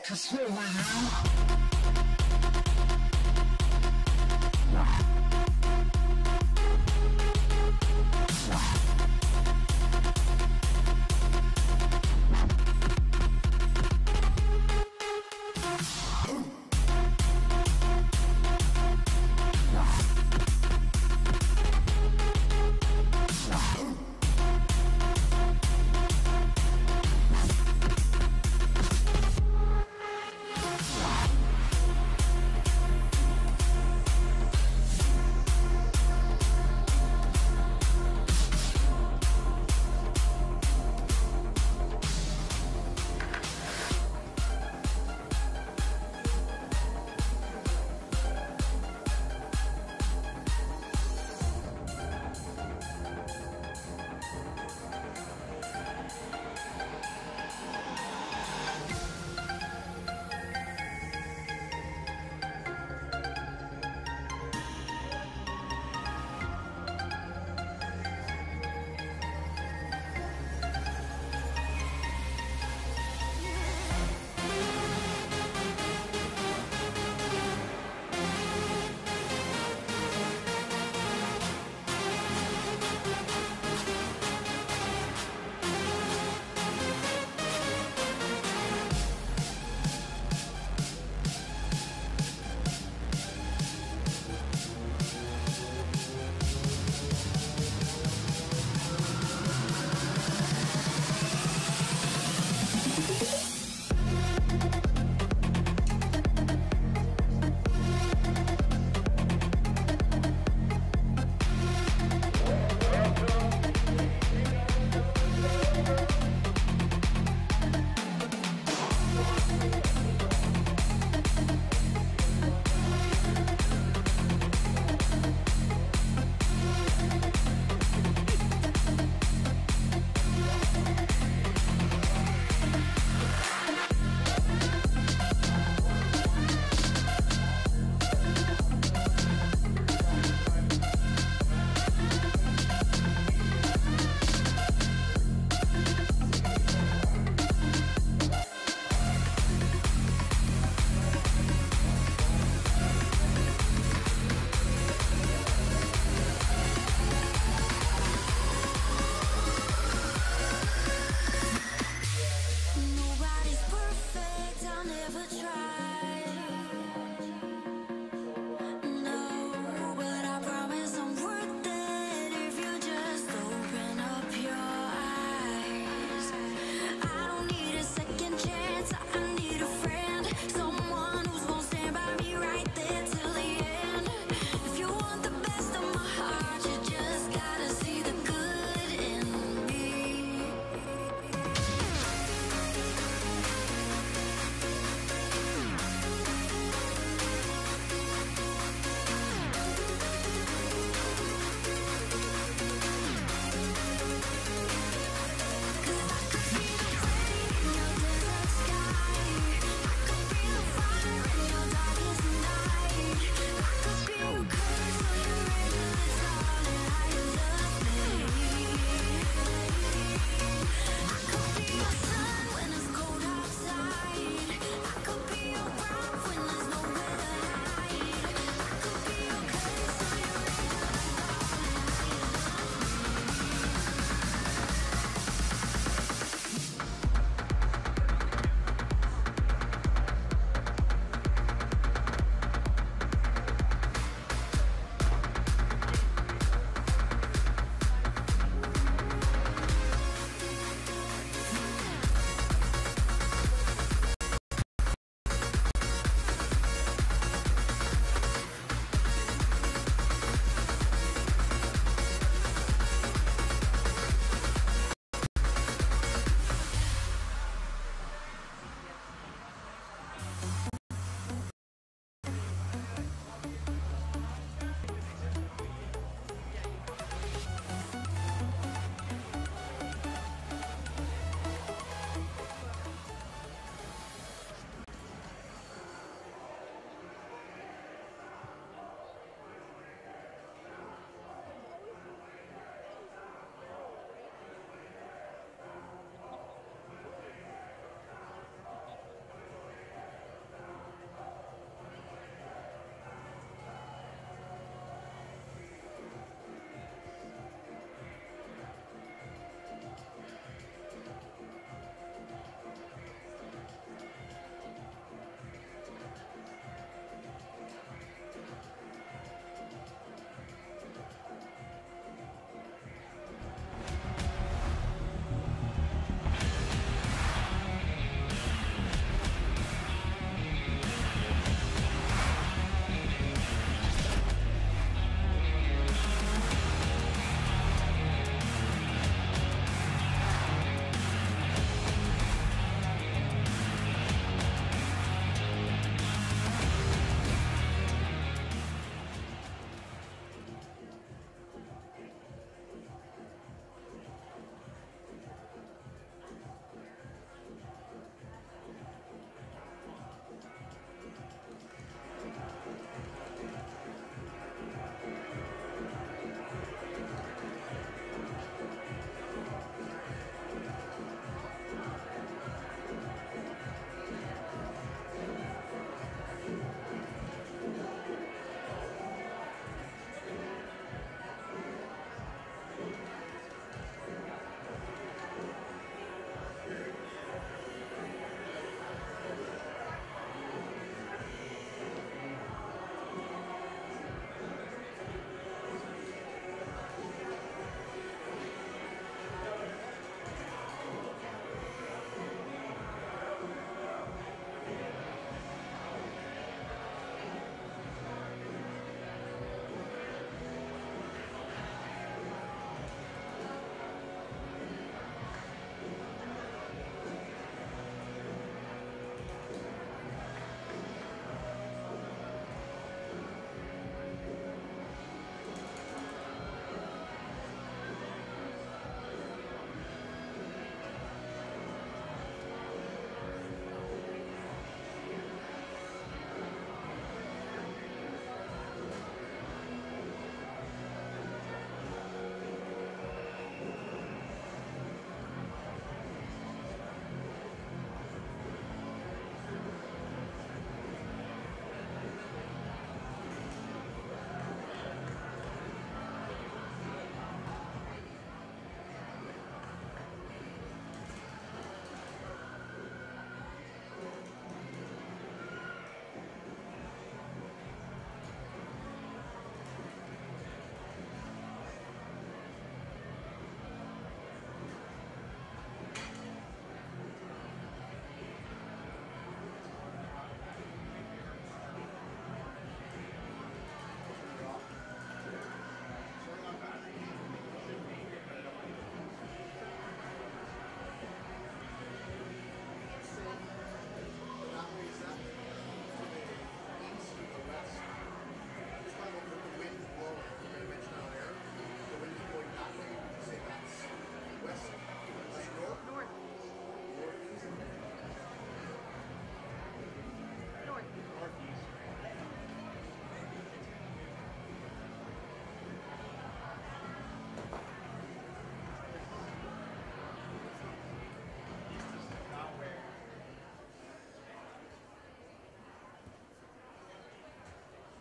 Just wrong with you?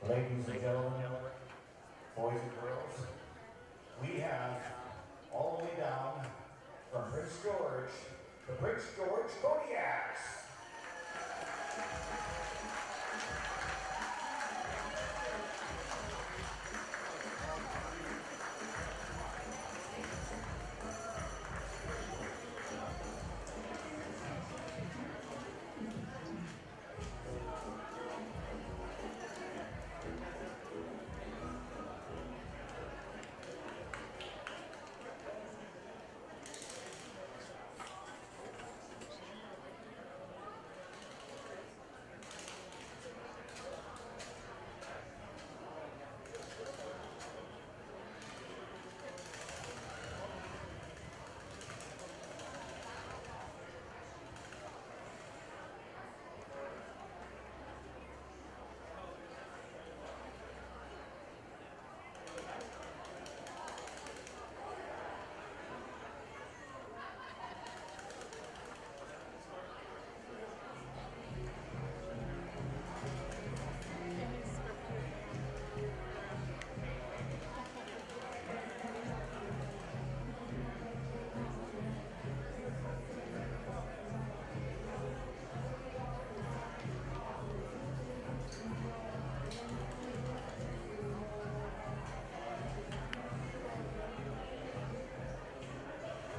Ladies and gentlemen, boys and girls, we have all the way down from Prince George, the Prince George Kodiaks.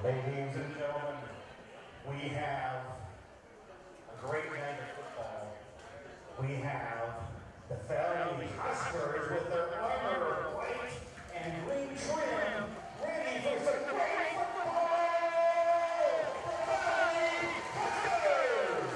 Ladies and gentlemen, we have a great night of football. We have the Valley Huskers with their armor of white and green trim, ready for some great football! Valley Huskers!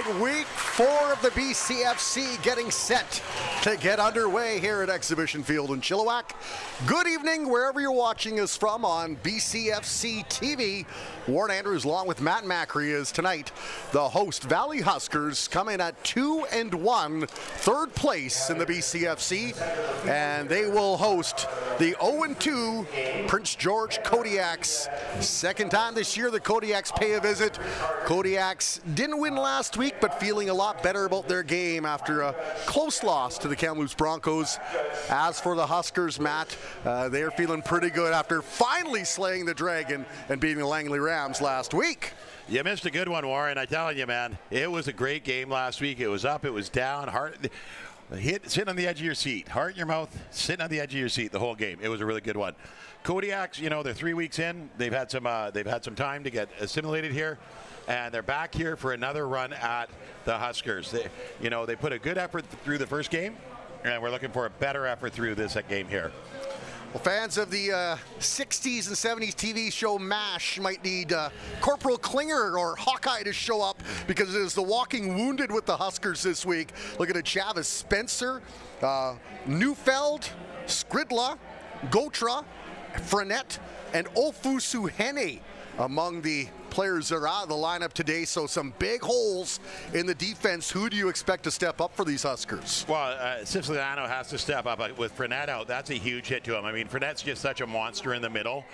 right, week 4 of the BCFC getting set to get underway here at Exhibition Field in Chilliwack. Good evening, wherever you're watching us from on BCFC TV. Warren Andrews along with Matt Macri is tonight the host. Valley Huskers come in at 2-1, third place in the BCFC, and they will host the 0-2 Prince George Kodiaks. Second time this year the Kodiaks pay a visit. Kodiaks didn't win last week, but feeling a lot better about their game after a close loss to the Kamloops Broncos. As for the Huskers, Matt, they're feeling pretty good after finally slaying the Dragon and beating the Langley Rams last week. You missed a good one, Warren. I'm telling you, man. It was a great game last week. It was up, it was down. Sitting on the edge of your seat. Heart in your mouth, sitting on the edge of your seat the whole game. It was a really good one. Kodiaks, you know, they're 3 weeks in. They've had some time to get assimilated here, and they're back here for another run at the Huskers. They put a good effort through the first game, and we're looking for a better effort through this game here. Well, fans of the 60s and 70s TV show MASH might need Corporal Klinger or Hawkeye to show up, because it is the Walking Wounded with the Huskers this week. Looking at Chavez Spencer, Neufeld, Skridla, Gotra, Frenette, and Ofusu Hene among the players that are out of the lineup today. So some big holes in the defense. Who do you expect to step up for these Huskers? Well, Siciliano has to step up with Frenette out. That's a huge hit to him. I mean, Frenette's just such a monster in the middle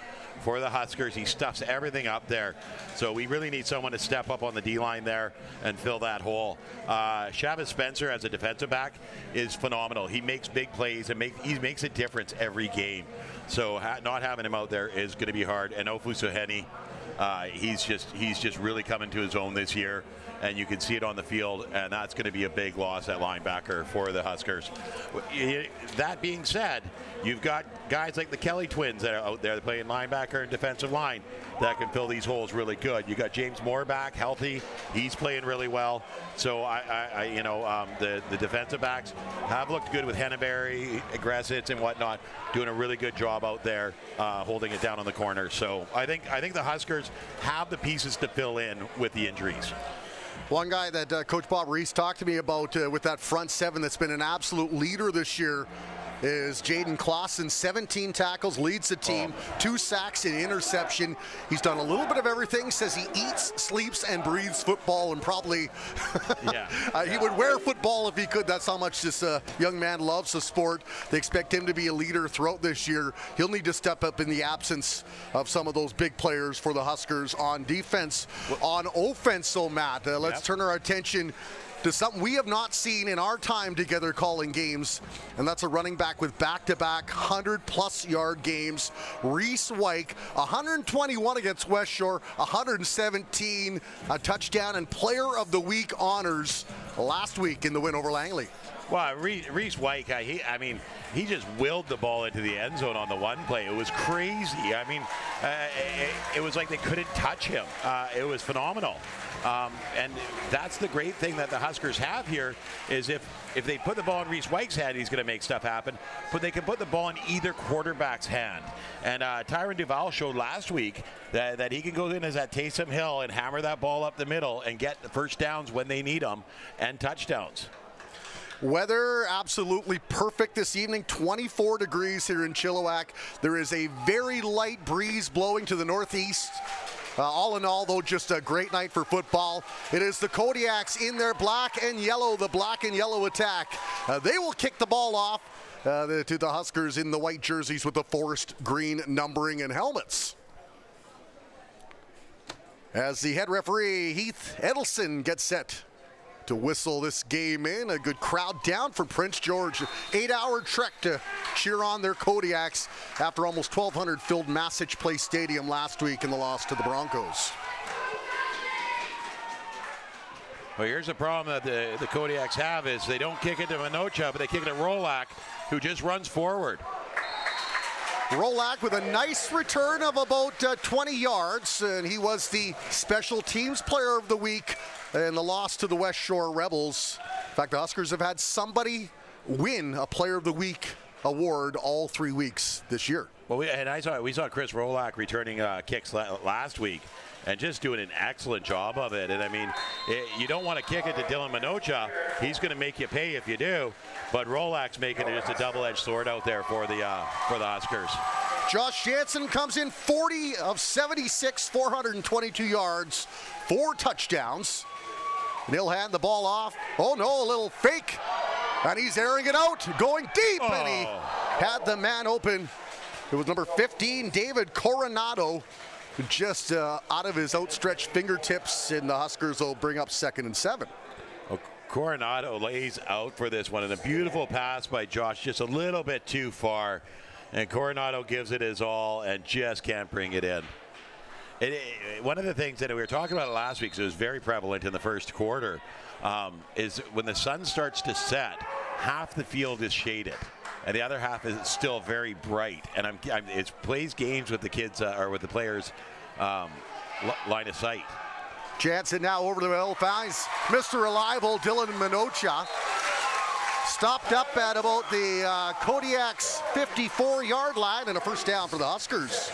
for the Huskers. He stuffs everything up there. So we really need someone to step up on the D-line there and fill that hole. Chavez Spencer as a defensive back is phenomenal. He makes big plays and he makes a difference every game. So not having him out there is going to be hard. And Ofusu Hene, he's just really coming to his own this year, and you can see it on the field, and that's going to be a big loss at linebacker for the Huskers. That being said, you've got guys like the Kelly twins that are out there playing linebacker and defensive line that can fill these holes really good. You got James Moore back, healthy. He's playing really well. So the defensive backs have looked good with Henneberry, Gressitz, and whatnot, doing a really good job out there, holding it down on the corner. So I think the Huskers have the pieces to fill in with the injuries. One guy that Coach Bob Reese talked to me about with that front seven that's been an absolute leader this year is Jaden Clausen. 17 tackles, leads the team, 2 sacks, an interception. He's done a little bit of everything. Says he eats, sleeps, and breathes football, and probably he would wear football if he could. That's how much this young man loves the sport. They expect him to be a leader throughout this year. He'll need to step up in the absence of some of those big players for the Huskers on defense. On offense, so Matt, let's turn our attention to something we have not seen in our time together calling games, and that's a running back with back-to-back 100-plus yard games. Reese Wyke, 121 against West Shore, 117, a touchdown, and Player of the Week honors last week in the win over Langley. Well, Reese Wyke, he just willed the ball into the end zone on the one play. It was crazy. I mean, it was like they couldn't touch him. It was phenomenal. And that's the great thing that the Huskers have here, is if they put the ball in Reese Wyke's hand, he's going to make stuff happen. But they can put the ball in either quarterback's hand. And Tyron Duval showed last week that he can go in as that Taysom Hill and hammer that ball up the middle and get the first downs when they need them and touchdowns. Weather absolutely perfect this evening, 24 degrees here in Chilliwack. There is a very light breeze blowing to the northeast. All in all, though, just a great night for football. It is the Kodiaks in their black and yellow, the black and yellow attack. They will kick the ball off to the Huskers in the white jerseys with the forest green numbering and helmets. As the head referee, Heath Edelson, gets set to whistle this game in. A good crowd down for Prince George. 8-hour trek to cheer on their Kodiaks after almost 1,200 filled Massich Place Stadium last week in the loss to the Broncos. Well, here's the problem that the Kodiaks have is they don't kick it to Minocha, but they kick it to Rolak, who just runs forward. Rolak with a nice return of about 20 yards, and he was the special teams player of the week in the loss to the West Shore Rebels. In fact, the Huskers have had somebody win a player of the week award all 3 weeks this year. Well, we saw Chris Rolak returning kicks last week, and just doing an excellent job of it. And I mean, you don't want to kick it to Dylan Minocha. He's going to make you pay if you do. But Rolak's making it just a double-edged sword out there for the Huskers. Josh Jansen comes in 40 of 76, 422 yards, 4 touchdowns. And he'll hand the ball off. Oh no, a little fake. And he's airing it out, going deep, and he had the man open. It was number 15, David Coronado, just out of his outstretched fingertips, and the Huskers will bring up 2nd and 7. Well, Coronado lays out for this one, and a beautiful pass by Josh, just a little bit too far. And Coronado gives it his all and just can't bring it in. One of the things that we were talking about last week, so it was very prevalent in the first quarter, is when the sun starts to set, half the field is shaded, and the other half is still very bright. And it plays games with the kids or with the players' line of sight. Jansen now over the middle, finds Mr. Reliable Dylan Minocha. Stopped up at about the Kodiaks 54-yard line, and a first down for the Huskers.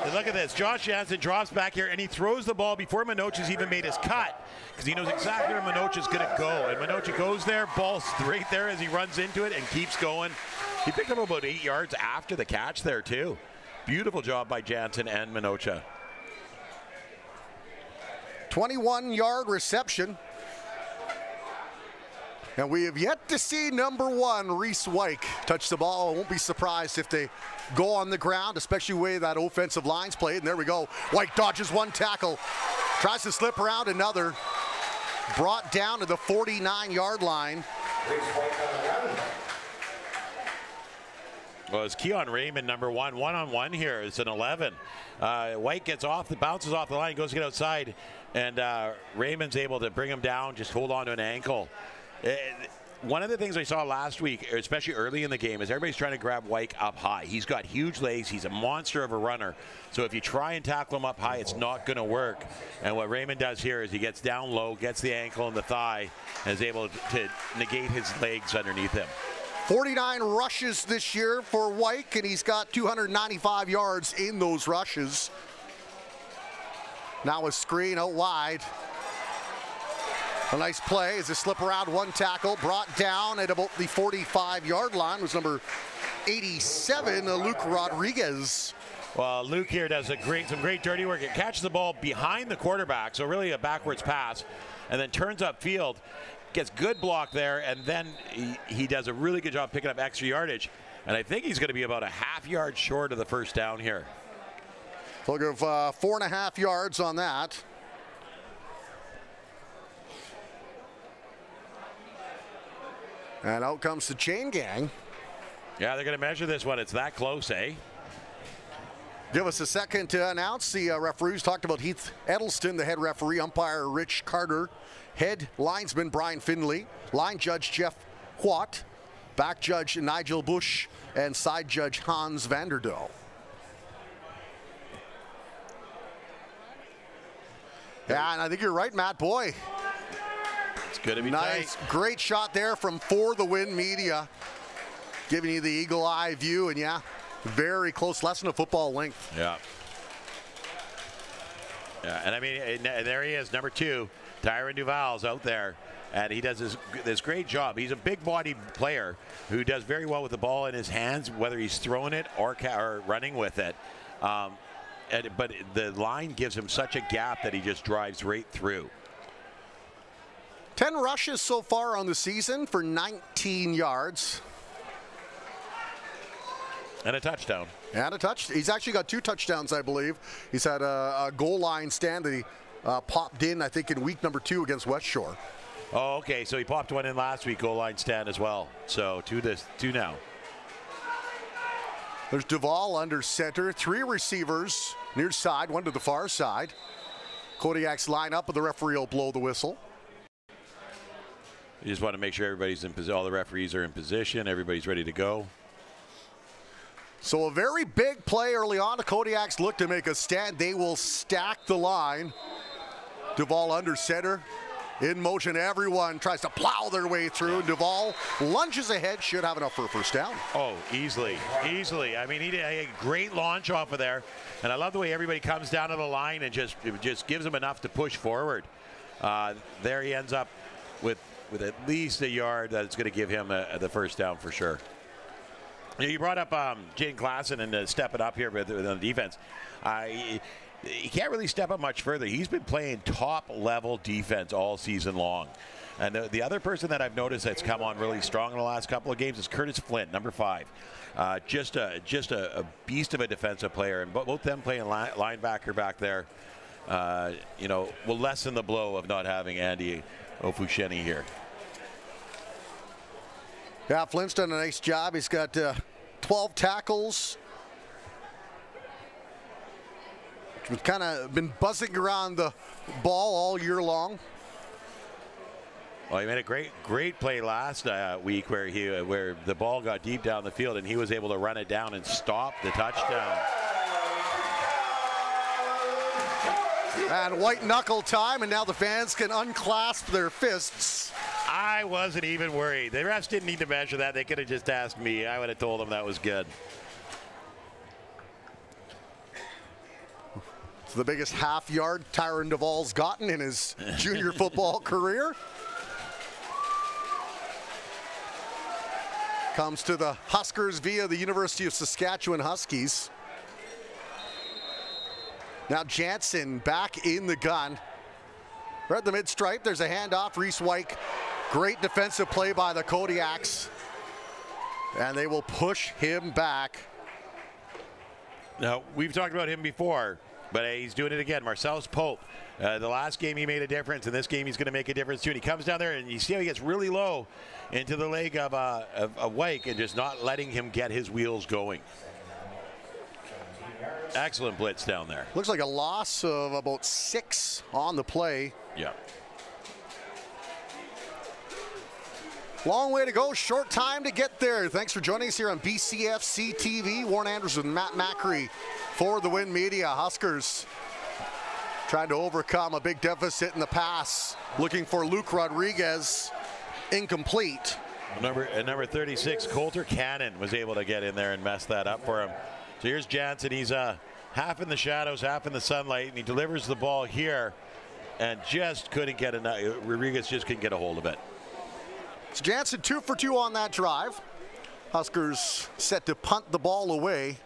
And look at this. Josh Jansen drops back here, and he throws the ball before Minocha's even made his cut, because he knows exactly where Minocha's going to go. And Minocha goes there, ball straight there as he runs into it and keeps going. He picked up about 8 yards after the catch there, too. Beautiful job by Jansen and Minocha. 21-yard reception. And we have yet to see number 1, Reese Wyke, touch the ball. I won't be surprised if they go on the ground, especially the way that offensive line's played. And there we go. Wyke dodges 1 tackle, tries to slip around another. Brought down to the 49-yard line. Well, it's Keon Raymond, number 1, one-on-one here. It's an 11. White gets off, bounces off the line, goes to get outside, and Raymond's able to bring him down, just hold on to an ankle. One of the things I saw last week, especially early in the game, is everybody's trying to grab Wyke up high. He's got huge legs. He's a monster of a runner. So if you try and tackle him up high, it's not going to work. And what Raymond does here is he gets down low, gets the ankle and the thigh, and is able to negate his legs underneath him. 49 rushes this year for Wyke, and he's got 295 yards in those rushes. Now a screen out wide. A nice play as a slip around 1 tackle, brought down at about the 45-yard line was number 87, Luke Rodriguez. Well, Luke here does some great dirty work. It catches the ball behind the quarterback, so really a backwards pass, and then turns upfield, gets good block there, and then he does a really good job picking up extra yardage. And I think he's going to be about a half yard short of the first down here. Look of 4.5 yards on that. And out comes the chain gang. Yeah, they're going to measure this one. It's that close, eh? Give us a second to announce the referees. Talked about Heath Edelston, the head referee, umpire Rich Carter, head linesman Brian Finley, line judge Jeff Watt, back judge Nigel Bush, and side judge Hans Vanderdoe. Yeah, and I think you're right, Matt. Boy, it's going to be nice, tight. Great shot there from For the Win Media, giving you the eagle eye view, and yeah, very close, less than a football length. Yeah. Yeah, and I mean, and there he is, number 2, Tyron Duval's out there, and he does this great job. He's a big-bodied player who does very well with the ball in his hands, whether he's throwing it or running with it. But the line gives him such a gap that he just drives right through. 10 rushes so far on the season for 19 yards. And a touchdown. And a touch. He's actually got 2 touchdowns, I believe. He's had a goal line stand that he popped in, I think, in week number 2 against West Shore. Oh, okay. So he popped one in last week, goal line stand as well. So 2 now. There's Duval under center, 3 receivers near side, 1 to the far side. Kodiaks line up, but the referee will blow the whistle. You just want to make sure everybody's in position. All the referees are in position. Everybody's ready to go. So a very big play early on. The Kodiaks look to make a stand. They will stack the line. Duval under center. in motion. Everyone tries to plow their way through. Duvall lunges ahead, should have enough for a first down. Oh, easily. I mean, he did a great launch off of there. And I love the way everybody comes down to the line and just gives him enough to push forward. There he ends up with at least a yard that's going to give him the first down for sure. You brought up Jaden Klassen and stepping up here with the defense. He can't really step up much further. He's been playing top-level defense all season long. And the other person that I've noticed that's come on really strong in the last couple of games is Curtis Flint, number 5. Just a beast of a defensive player, and both them playing linebacker back there, will lessen the blow of not having Andy Ofusheni here. Yeah, Flint's done a nice job. He's got 12 tackles. We've kind of been buzzing around the ball all year long. Well, he made a great play last week where the ball got deep down the field and he was able to run it down and stop the touchdown. And white knuckle time, and now the fans can unclasp their fists. I wasn't even worried. The refs didn't need to measure that. They could have just asked me. I would have told them that was good. It's the biggest half yard Tyron Duvall's gotten in his junior football career. Comes to the Huskers via the University of Saskatchewan Huskies. Now Jansen back in the gun. Right at the mid-stripe, there's a handoff. Reese White, great defensive play by the Kodiaks. And they will push him back. Now, we've talked about him before, but he's doing it again. Marcellus Pope, the last game he made a difference, and this game he's going to make a difference too. And he comes down there, and you see how he gets really low into the leg of White and just not letting him get his wheels going. Excellent blitz down there. Looks like a loss of about 6 on the play. Yeah. Long way to go, short time to get there. Thanks for joining us here on BCFC TV. Warren Andrews with Matt Macri for the Win Media. Huskers trying to overcome a big deficit in the pass. Looking for Luke Rodriguez, incomplete. Number 36, Coulter Cannon, was able to get in there and mess that up for him. So here's Jansen. He's half in the shadows, half in the sunlight, and he delivers the ball here and just couldn't get enough. Rodriguez just couldn't get a hold of it. So Jansen 2 for 2 on that drive. Huskers set to punt the ball away.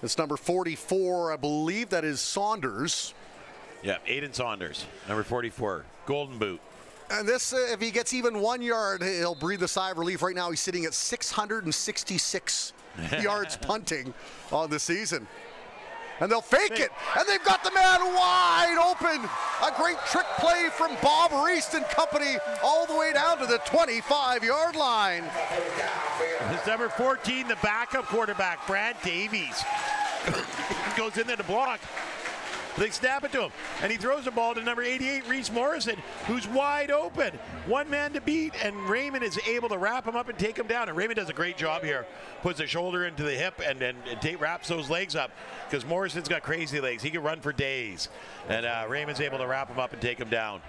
It's number 44, I believe that is Saunders. Yeah, Aiden Saunders, number 44, Golden Boot. And this, if he gets even 1 yard, he'll breathe a sigh of relief. Right now he's sitting at 666 yards punting on the season. And they'll fake it, and they've got the man wide open. A great trick play from Bob Reist and company all the way down to the 25-yard line. It's number 14, the backup quarterback, Brad Davies, goes in there to block. They snap it to him, and he throws the ball to number 88, Reese Morrison, who's wide open. One man to beat, and Raymond is able to wrap him up and take him down. And Raymond does a great job here. Puts a shoulder into the hip and wraps those legs up, because Morrison's got crazy legs. He can run for days. And Raymond's able to wrap him up and take him down.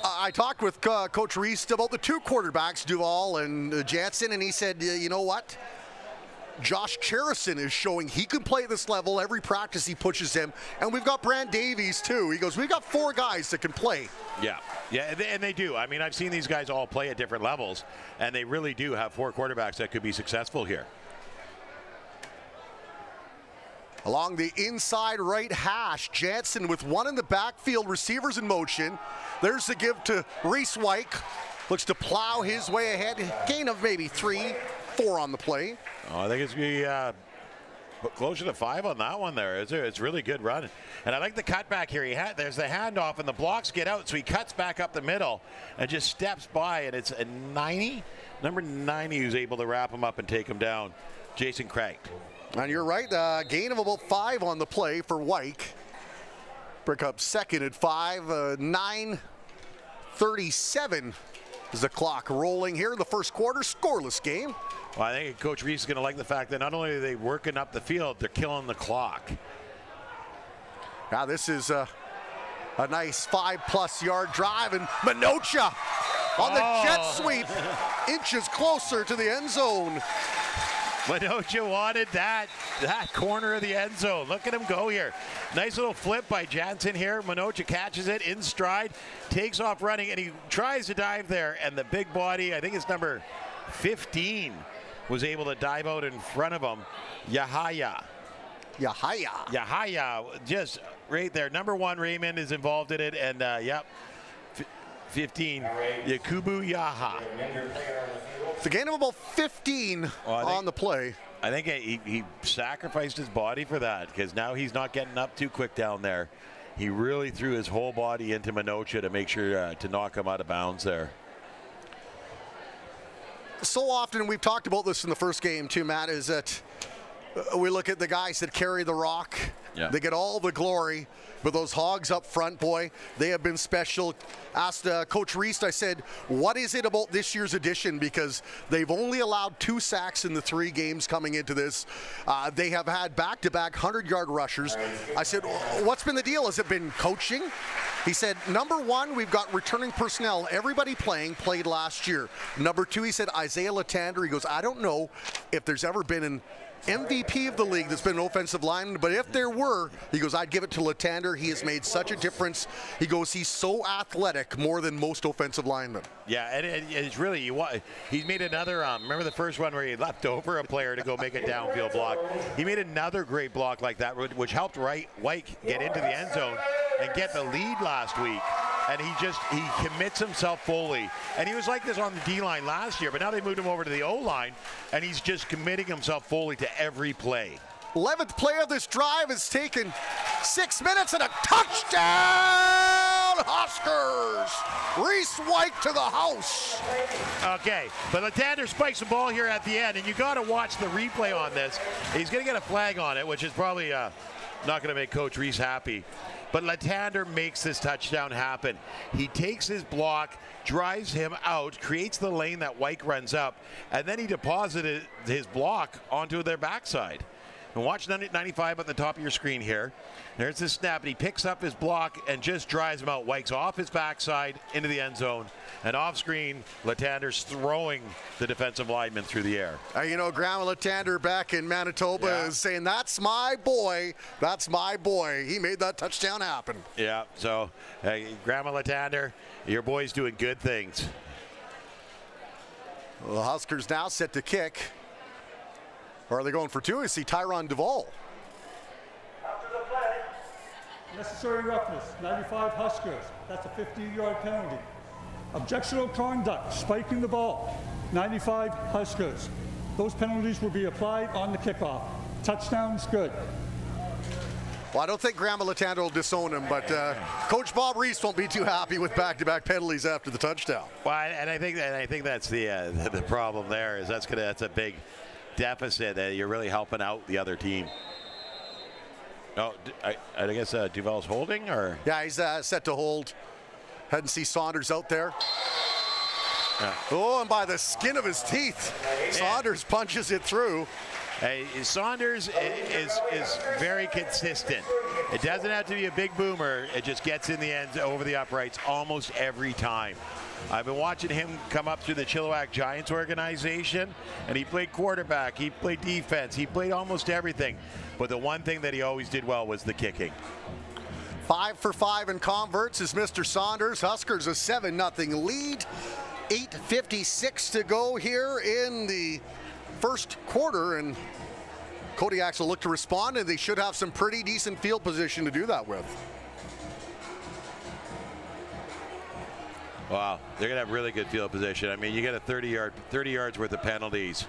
I talked with Coach Reist about the 2 quarterbacks, Duvall and Jansen, and he said, you know what? Josh Cherison is showing he can play this level every practice he pushes him, and we've got Brand Davies too. He goes, we've got 4 guys that can play. Yeah, and they do. I mean, I've seen these guys all play at different levels, and they really do have 4 quarterbacks that could be successful here. Along the inside right hash, Jansen with 1 in the backfield, receivers in motion. There's the give to Reese White. Looks to plow his way ahead. Gain of maybe 3, 4 on the play. Oh, I think it's going to be closer to 5 on that one there. It's really good run. And I like the cutback here. There's the handoff, and the blocks get out, so he cuts back up the middle and just steps by, and it's a 90, number 90, who's able to wrap him up and take him down, Jason Craig. And you're right, gain of about 5 on the play for White. Brick up second at 5, 9:37 is the clock rolling here in the first quarter, scoreless game. Well, I think Coach Reist is going to like the fact that not only are they working up the field, they're killing the clock. Now this is A nice 5+ yard drive, and Minocha on the jet sweep, inches closer to the end zone. Minocha wanted that corner of the end zone. Look at him go here. Nice little flip by Jansen here. Minocha catches it in stride, takes off running, and he tries to dive there. And the big body, I think it's number 15, was able to dive out in front of him. Yahaya, just right there. Number 1, Raymond is involved in it, and 15, Yakubu Yaha. It's a gain of about 15 on the play. I think he sacrificed his body for that, because now he's not getting up too quick down there. He really threw his whole body into Minocha to make sure to knock him out of bounds there. So often, we've talked about this in the first game too, Matt, is that we look at the guys that carry the rock. Yeah. They get all the glory, but those Hogs up front, boy, they have been special. Asked Coach Reist, I said, what is it about this year's edition? Because they've only allowed 2 sacks in the 3 games coming into this. They have had back-to-back 100-yard rushers. I said, what's been the deal? Has it been coaching? He said, number 1, we've got returning personnel. Everybody played last year. Number 2, he said, Isaiah Latander. He goes, I don't know if there's ever been an MVP of the league that's been an offensive lineman, but if there were, he goes, I'd give it to Latander. He has made such a difference. He goes, he's so athletic, more than most offensive linemen. Yeah, and it's really, he's made another, remember the first one where he left over a player to go make a downfield block? He made another great block like that, which helped White get into the end zone and get the lead last week. And he commits himself fully. And he was like this on the D-line last year, but now they moved him over to the O-line, and he's just committing himself fully to every play. 11th play of this drive has taken 6 minutes, and a touchdown, Huskers! Reese White to the house. Okay, but Latander spikes the ball here at the end, and you got to watch the replay on this. He's going to get a flag on it, which is probably not going to make Coach Reese happy. But Latander makes this touchdown happen. He takes his block, drives him out, creates the lane that White runs up, and then he deposited his block onto their backside. And watch 95 at the top of your screen here. There's the snap, and he picks up his block and just drives him out. White's off his backside into the end zone. And off screen, Latander's throwing the defensive lineman through the air. You know, Grandma Latander back in Manitoba is saying, that's my boy. That's my boy. He made that touchdown happen. Yeah, so Grandma Latander, your boy's doing good things. Well, the Huskers now set to kick. Or are they going for 2? I see Tyron Duvall. Necessary roughness, 95 Huskers. That's a 50-yard penalty. Objectionable conduct, spiking the ball, 95 Huskers. Those penalties will be applied on the kickoff. Touchdown's good. Well, I don't think Grandma Latander will disown him, but Coach Bob Reist won't be too happy with back-to-back penalties after the touchdown. Well, and I think that's the problem there, is that's a big deficit that you're really helping out the other team. Oh, I guess Duval's holding, or? Yeah, he's set to hold. Hadn't see Saunders out there. Yeah. Oh, and by the skin of his teeth, Saunders punches it through. Hey, Saunders is very consistent. It doesn't have to be a big boomer. It just gets in the end over the uprights almost every time. I've been watching him come up through the Chilliwack Giants organization, and he played quarterback, he played defense, he played almost everything. But the one thing that he always did well was the kicking. 5 for 5 in converts is Mr. Saunders. Huskers a 7-0 lead. 8:56 to go here in the first quarter, and Kodiaks will look to respond, and they should have some pretty decent field position to do that with. Wow, they're going to have really good field position. I mean, you get a 30 yards worth of penalties.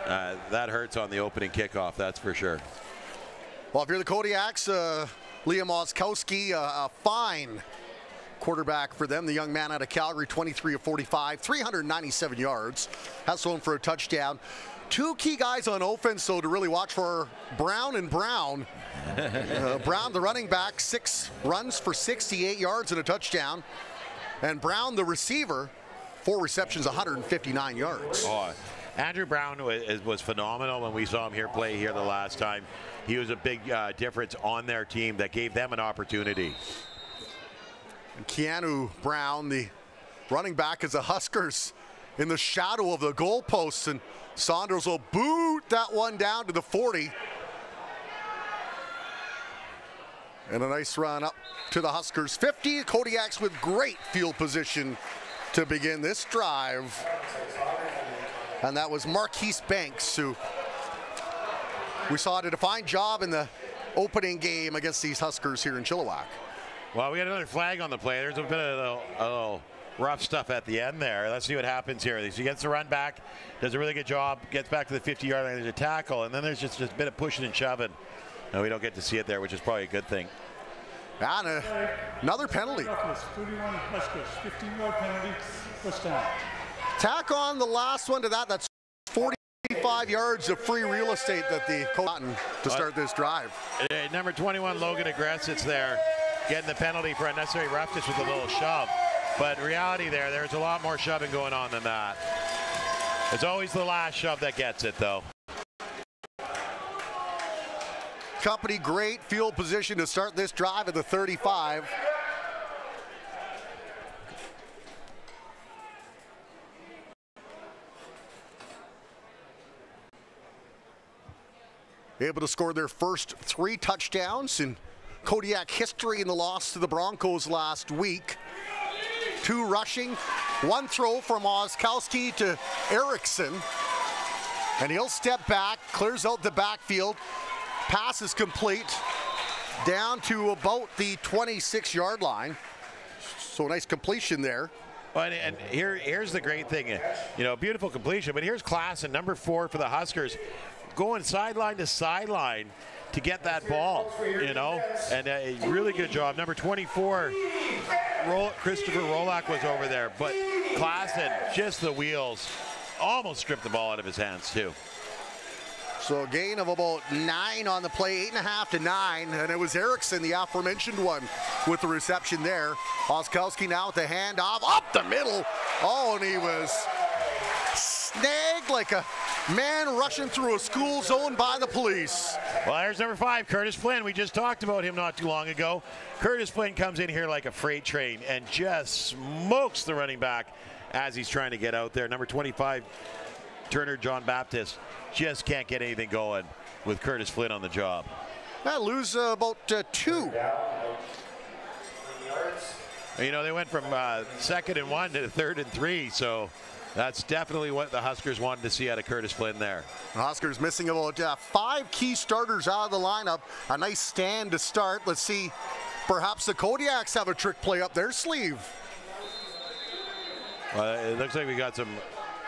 That hurts on the opening kickoff, that's for sure. Well, if you're the Kodiaks, Liam Oskowski, a fine quarterback for them. The young man out of Calgary, 23 of 45, 397 yards. Has thrown for a touchdown. 2 key guys on offense, though, to really watch for: Brown and Brown. Brown, the running back, 6 runs for 68 yards and a touchdown. And Brown, the receiver, 4 receptions, 159 yards. Oh, Andrew Brown was phenomenal when we saw him play here the last time. He was a big difference on their team that gave them an opportunity. Keanu Brown, the running back, is the Huskers in the shadow of the goalposts, and Saunders will boot that one down to the 40. And a nice run up to the Huskers 50. Kodiaks with great field position to begin this drive. And that was Marquise Banks, who we saw did a fine job in the opening game against these Huskers here in Chilliwack. Well, we had another flag on the play. There's a bit of a little rough stuff at the end there. Let's see what happens here. He gets the run back, does a really good job, gets back to the 50-yard line. There's a tackle, and then there's just a bit of pushing and shoving. No, we don't get to see it there, which is probably a good thing. And another penalty. 31 Huskers, 15-yard penalty, first down. Tack on the last one to that. That's 45 yards of free real estate that the Kodiaks to start this drive. Number 21, Logan Aggressits there, getting the penalty for unnecessary roughness with a little shove. But in reality there's a lot more shoving going on than that. It's always the last shove that gets it, though. Company, great field position to start this drive at the 35. Able to score their first 3 touchdowns in Kodiak history in the loss to the Broncos last week. 2 rushing, 1 throw from Oskowski to Erickson. And he'll step back, clears out the backfield. Pass is complete down to about the 26-yard line. So nice completion there. Well, and here's the great thing, you know, beautiful completion. But here's Klassen, number 4 for the Huskers, going sideline to sideline to get that ball, you know, and a really good job. Number 24, Christopher Rolak was over there, but Klassen, just the wheels, almost stripped the ball out of his hands too. So a gain of about 9 on the play, 8.5 to 9, and it was Erickson, the aforementioned one, with the reception there. Oskowski now with the handoff up the middle. Oh, and he was snagged like a man rushing through a school zone by the police. Well, there's number 5, Curtis Flynn. We just talked about him not too long ago. Curtis Flynn comes in here like a freight train and just smokes the running back as he's trying to get out there. Number 25, Turner John Baptist, just can't get anything going with Curtis Flynn on the job. Lose about 2. You know, they went from 2nd and 1 to 3rd and 3, so that's definitely what the Huskers wanted to see out of Curtis Flynn there. The Huskers missing about 5 key starters out of the lineup. A nice stand to start. Let's see, perhaps the Kodiaks have a trick play up their sleeve. Well, it looks like we got some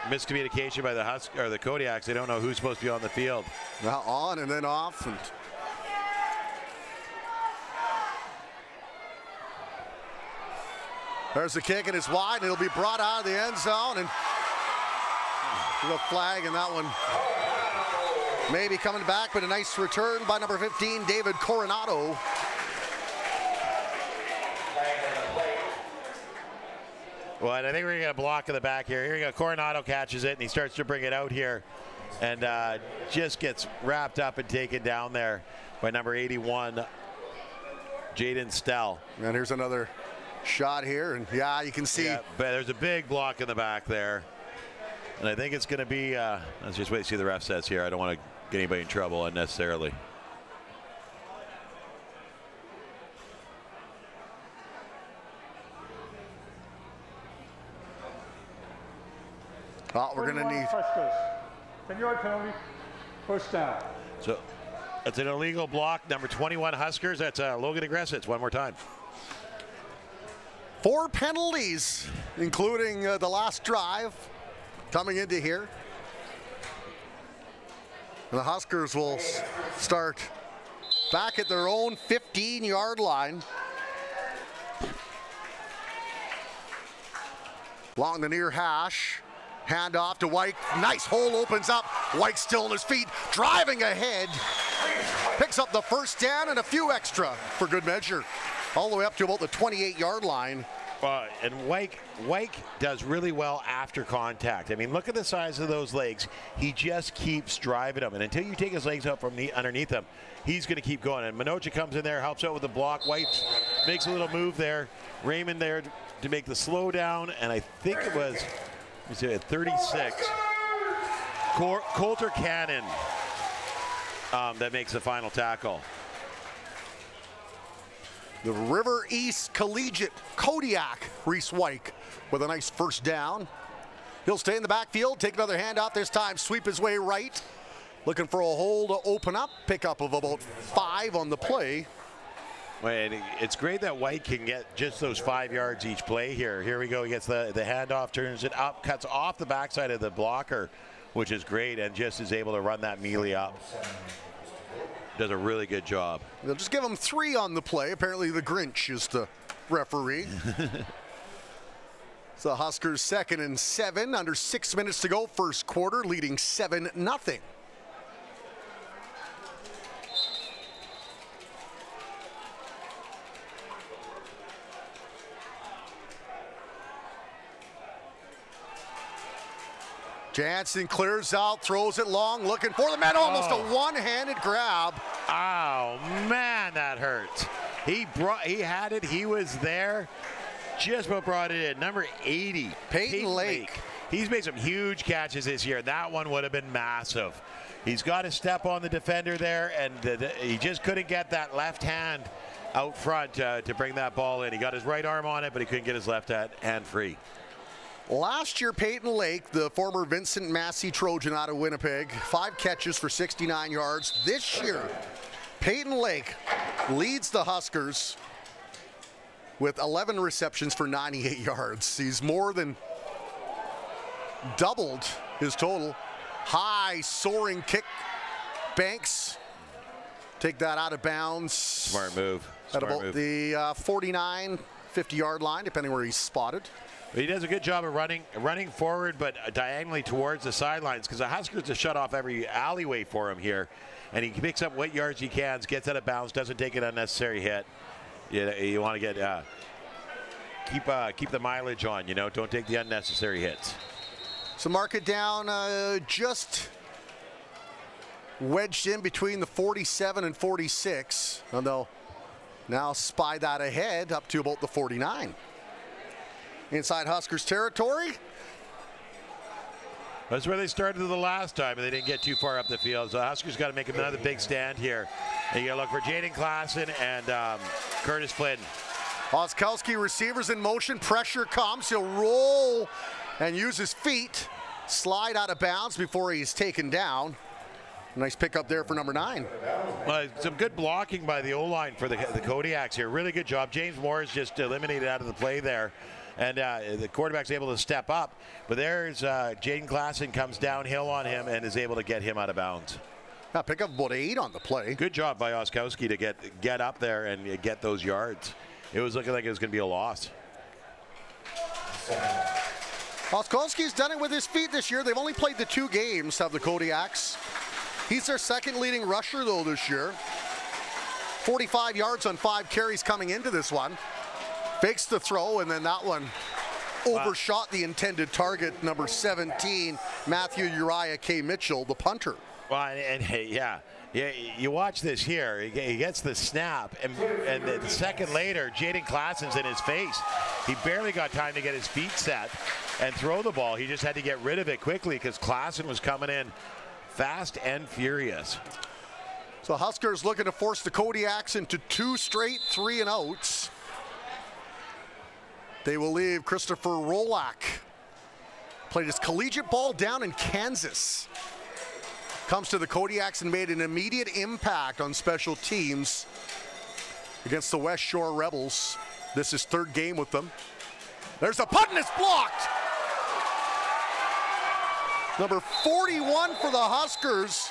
miscommunication by the Kodiaks. They don't know who's supposed to be on the field. Well, on and then off. And there's the kick, and it's wide, and it'll be brought out of the end zone. And the flag, and that one maybe coming back, but a nice return by number 15, David Coronado. Well, I think we're going to get a block in the back here. Here we go. Coronado catches it, and he starts to bring it out here. And just gets wrapped up and taken down there by number 81, Jaden Stell. And here's another shot here. And, yeah, you can see. Yeah, but there's a big block in the back there. And I think it's going to be, let's just wait to see what the ref says here. I don't want to get anybody in trouble unnecessarily. Oh, we're going to need 10-yard penalty, first down. So it's an illegal block. Number 21 Huskers. That's Logan Aggressits. One more time. 4 penalties, including the last drive coming into here. And the Huskers will start back at their own 15-yard line. Along the near hash. Hand off to White. Nice hole opens up. White still on his feet, driving ahead. Picks up the first down and a few extra for good measure. All the way up to about the 28-yard line. And Wyke does really well after contact. I mean, look at the size of those legs. He just keeps driving them. And until you take his legs out from underneath him, he's going to keep going. And Minocha comes in there, helps out with the block. White makes a little move there Raymond there to make the slow down, and I think it was, let me see, at 36. Coulter Cannon that makes the final tackle. The River East Collegiate Kodiak, Reese Wyke with a nice first down. He'll stay in the backfield, take another handoff this time, sweep his way right. Looking for a hole to open up, pickup of about 5 on the play. Well, it's great that White can get just those 5 yards each play here. Here we go, he gets the handoff, turns it up, cuts off the backside of the blocker, which is great, and just is able to run that melee up. Does a really good job. They'll just give him 3 on the play. Apparently the Grinch is the referee. So Huskers 2nd and 7, under 6 minutes to go, first quarter, leading 7-0. Jansen clears out, throws it long, looking for the man. Almost a one-handed grab. Oh man, that hurts. He had it. He was there. Just about brought it in. Number 80, Peyton Lake. He's made some huge catches this year. That one would have been massive. He's got to step on the defender there, and he just couldn't get that left hand out front to bring that ball in. He got his right arm on it, but he couldn't get his left hand free. Last year, Peyton Lake, the former Vincent Massey Trojan out of Winnipeg, 5 catches for 69 yards. This year, Peyton Lake leads the Huskers with 11 receptions for 98 yards. He's more than doubled his total. High soaring kick. Banks take that out of bounds. Smart move. At about the 49, 50-yard line, depending where he's spotted. He does a good job of running forward, but diagonally towards the sidelines, because the Huskers have shut off every alleyway for him here, and he picks up what yards he can, gets out of bounds, doesn't take an unnecessary hit. You want to get keep the mileage on, don't take the unnecessary hits. So mark it down just wedged in between the 47 and 46, and they'll now spy that ahead up to about the 49. Inside Huskers territory. That's where they started the last time, and they didn't get too far up the field. So Huskers got to make another big stand here. And you got to look for Jaden Klassen and Curtis Flynn. Oskowski receivers in motion. Pressure comes. He'll roll and use his feet. Slide out of bounds before he's taken down. Nice pickup there for number 9. Some good blocking by the O-line for the Kodiaks here. Really good job. James Moore is just eliminated out of the play there. And the quarterback's able to step up. But there's Jaden Klassen comes downhill on him and is able to get him out of bounds. Pick up about 8 on the play. Good job by Oskowski to get up there and get those yards. It was looking like it was going to be a loss. Oskowski's done it with his feet this year. They've only played the 2 games of the Kodiaks. He's their second leading rusher, though, this year. 45 yards on 5 carries coming into this one. Fakes the throw, and then that one overshot the intended target, number 17, Matthew Uriah K. Mitchell, the punter. Well, yeah, you watch this here. He gets the snap, and the second later, Jaden Klassen's in his face. He barely got time to get his feet set and throw the ball. He just had to get rid of it quickly because Klassen was coming in fast and furious. So Huskers looking to force the Kodiaks into 2 straight 3-and-outs. They will leave Christopher Rolak. Played his collegiate ball down in Kansas. Comes to the Kodiaks and made an immediate impact on special teams against the West Shore Rebels. This is 3rd game with them. There's a punt and it's blocked. Number 41 for the Huskers,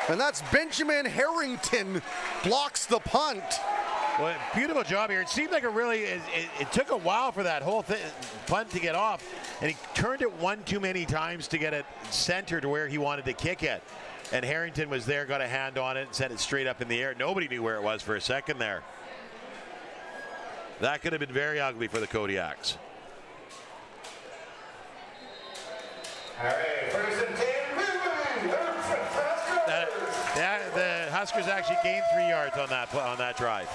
and that's Benjamin Harrington, blocks the punt. Well, beautiful job here. It seemed like it took a while for that whole punt to get off, and he turned it one too many times to get it centered to where he wanted to kick it. And Harrington was there, got a hand on it, and sent it straight up in the air. Nobody knew where it was for a second there. That could have been very ugly for the Kodiaks. The Huskers actually gained 3 yards on that drive.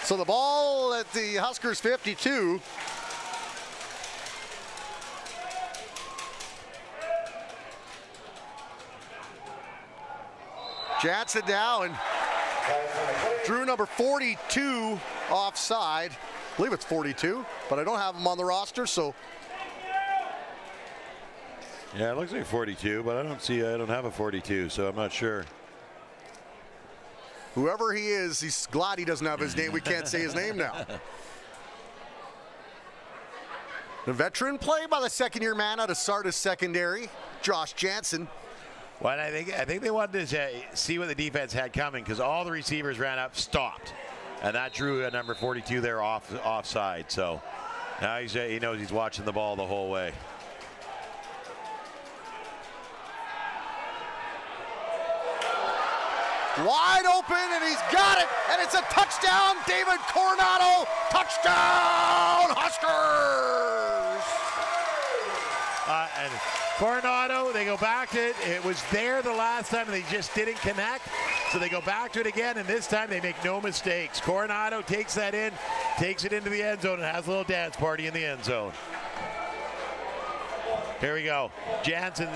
So the ball at the Huskers 52. Jansen now, and drew number 42 offside. I believe it's 42, but I don't have him on the roster, so. Yeah, it looks like 42, but I don't have a 42, so I'm not sure. Whoever he is, he's glad he doesn't have his name. We can't say his name now. The veteran play by the second-year man out of Sardis Secondary, Josh Jansen. Well, I think they wanted to see what the defense had coming because all the receivers ran up, stopped, and that drew number 42 there offside. So now he knows he's watching the ball the whole way. Wide open, and he's got it, and it's a touchdown, David Coronado, touchdown, Huskers! And Coronado, they go back to it. It was there the last time, and they just didn't connect. So they go back to it again, and this time they make no mistakes. Coronado takes that in, takes it into the end zone, and has a little dance party in the end zone. Here we go. Jansen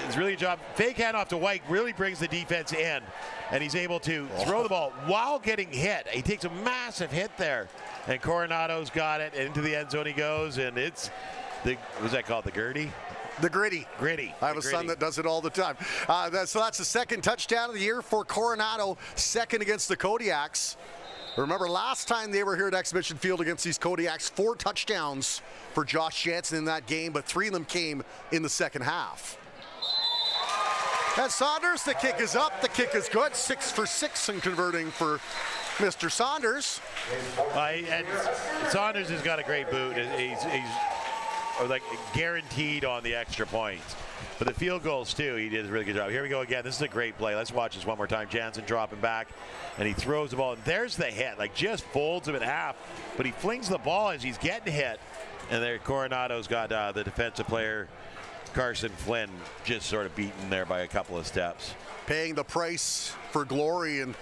is really a job. Fake handoff to White really brings the defense in, and he's able to throw the ball while getting hit. He takes a massive hit there, and Coronado's got it, and into the end zone he goes, and it's the, what's that called, the Gertie? The gritty. Gritty. I have a son that does it all the time. So that's the second touchdown of the year for Coronado, second against the Kodiaks. Remember, last time they were here at Exhibition Field against these Kodiaks, 4 touchdowns for Josh Jansen in that game, but 3 of them came in the second half. And Saunders, the kick is up, the kick is good, 6 for 6 in converting for Mr. Saunders. And Saunders has got a great boot. He's like guaranteed on the extra points. But the field goals, too, he did a really good job. Here we go again. This is a great play. Let's watch this one more time. Jansen dropping back, and he throws the ball. And there's the hit. Like, just folds him in half. But he flings the ball as he's getting hit. And there, Coronado's got the defensive player, Carson Flynn, just sort of beaten there by a couple of steps. Paying the price for glory. And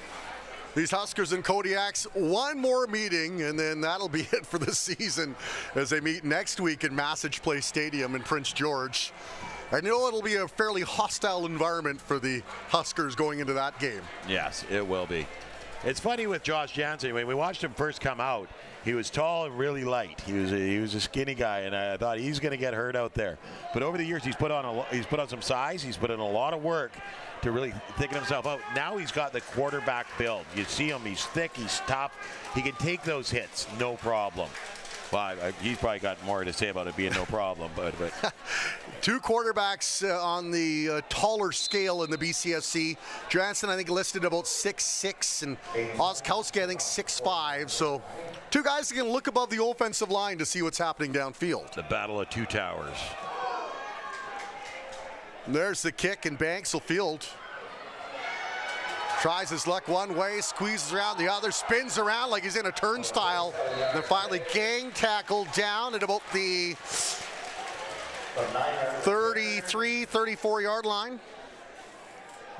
these Huskers and Kodiaks, one more meeting, and then that'll be it for the season as they meet next week in Massage Place Stadium in Prince George. I know it'll be a fairly hostile environment for the Huskers going into that game. Yes, it will be. It's funny with Josh Jansen. When we watched him first come out, he was tall and really light. He was a skinny guy, and I thought he's going to get hurt out there. But over the years, he's put on some size. He's put in a lot of work to really thinking himself out. Now he's got the quarterback build. You see him. He's thick. He's tough. He can take those hits, no problem. Well, he's probably got more to say about it being no problem, but 2 quarterbacks on the taller scale in the BCSC. Jansen, I think, listed about 6'6", and Oskowski, I think, 6'5". So 2 guys that can look above the offensive line to see what's happening downfield. The battle of 2 towers. And there's the kick, and Banks will field. Tries his luck one way, squeezes around the other, spins around like he's in a turnstile. Then finally gang tackled down at about the 33, 34-yard line.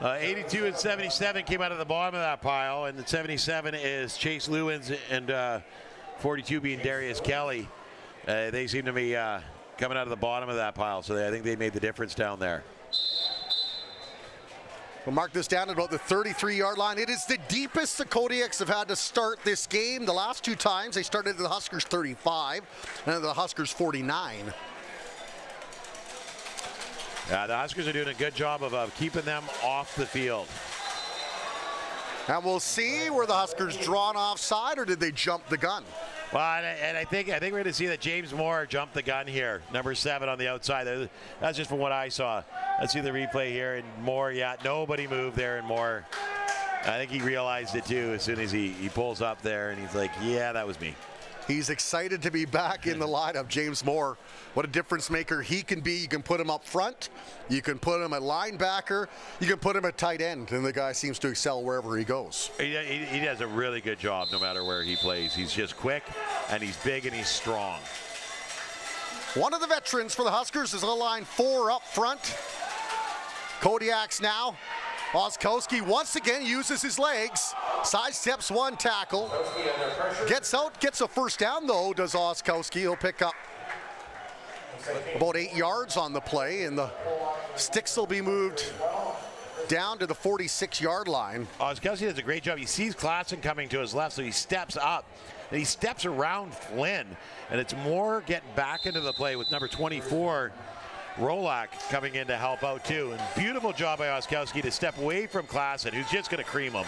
82 and 77 came out of the bottom of that pile, and the 77 is Chase Lewins, and 42 being Darius Kelly. They seem to be coming out of the bottom of that pile, so I think they made the difference down there. We'll mark this down at about the 33-yard line. It is the deepest the Kodiaks have had to start this game. The last 2 times they started at the Huskers 35 and at the Huskers 49. Yeah, the Huskers are doing a good job of keeping them off the field. And we'll see, were the Huskers drawn offside or did they jump the gun? Well, and I think we're going to see that James Moore jumped the gun here, number 7 on the outside. That's just from what I saw. Let's see the replay here, and Moore, yeah, nobody moved there, and Moore, I think he realized it too as soon as he pulls up there, and he's like, yeah, that was me. He's excited to be back in the lineup, James Moore. What a difference maker he can be. You can put him up front, you can put him at linebacker, you can put him at tight end, and the guy seems to excel wherever he goes. He does a really good job no matter where he plays. He's just quick, and he's big, and he's strong. One of the veterans for the Huskers is on line 4 up front. Kodiaks now. Oskowski once again uses his legs. Sidesteps one tackle. Gets out, gets a first down though, does Oskowski. He'll pick up about 8 yards on the play, and the sticks will be moved down to the 46-yard line. Oskowski does a great job. He sees Klassen coming to his left, so he steps up. And he steps around Flynn, and it's more getting back into the play with number 24, Rolak, coming in to help out too. And beautiful job by Oskowski to step away from Klassen, who's just going to cream him,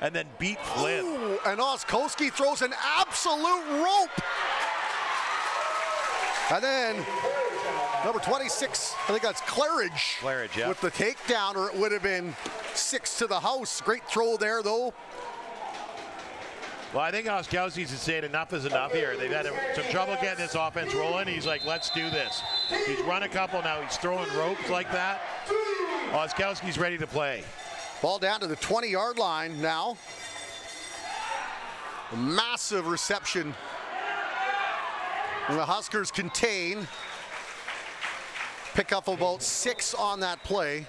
and then beat Flynn. Ooh, and Oskowski throws an absolute rope. And then number 26, I think that's Claridge. Claridge, yeah. With the takedown, or it would have been 6 to the house. Great throw there, though. Well, I think Oskowski's saying enough is enough here. They've had some trouble getting this offense rolling. He's like, let's do this. He's run a couple now. He's throwing ropes like that. Oskowski's ready to play. Ball down to the 20-yard line now. A massive reception. And the Huskers contain. Pick up about 6 on that play.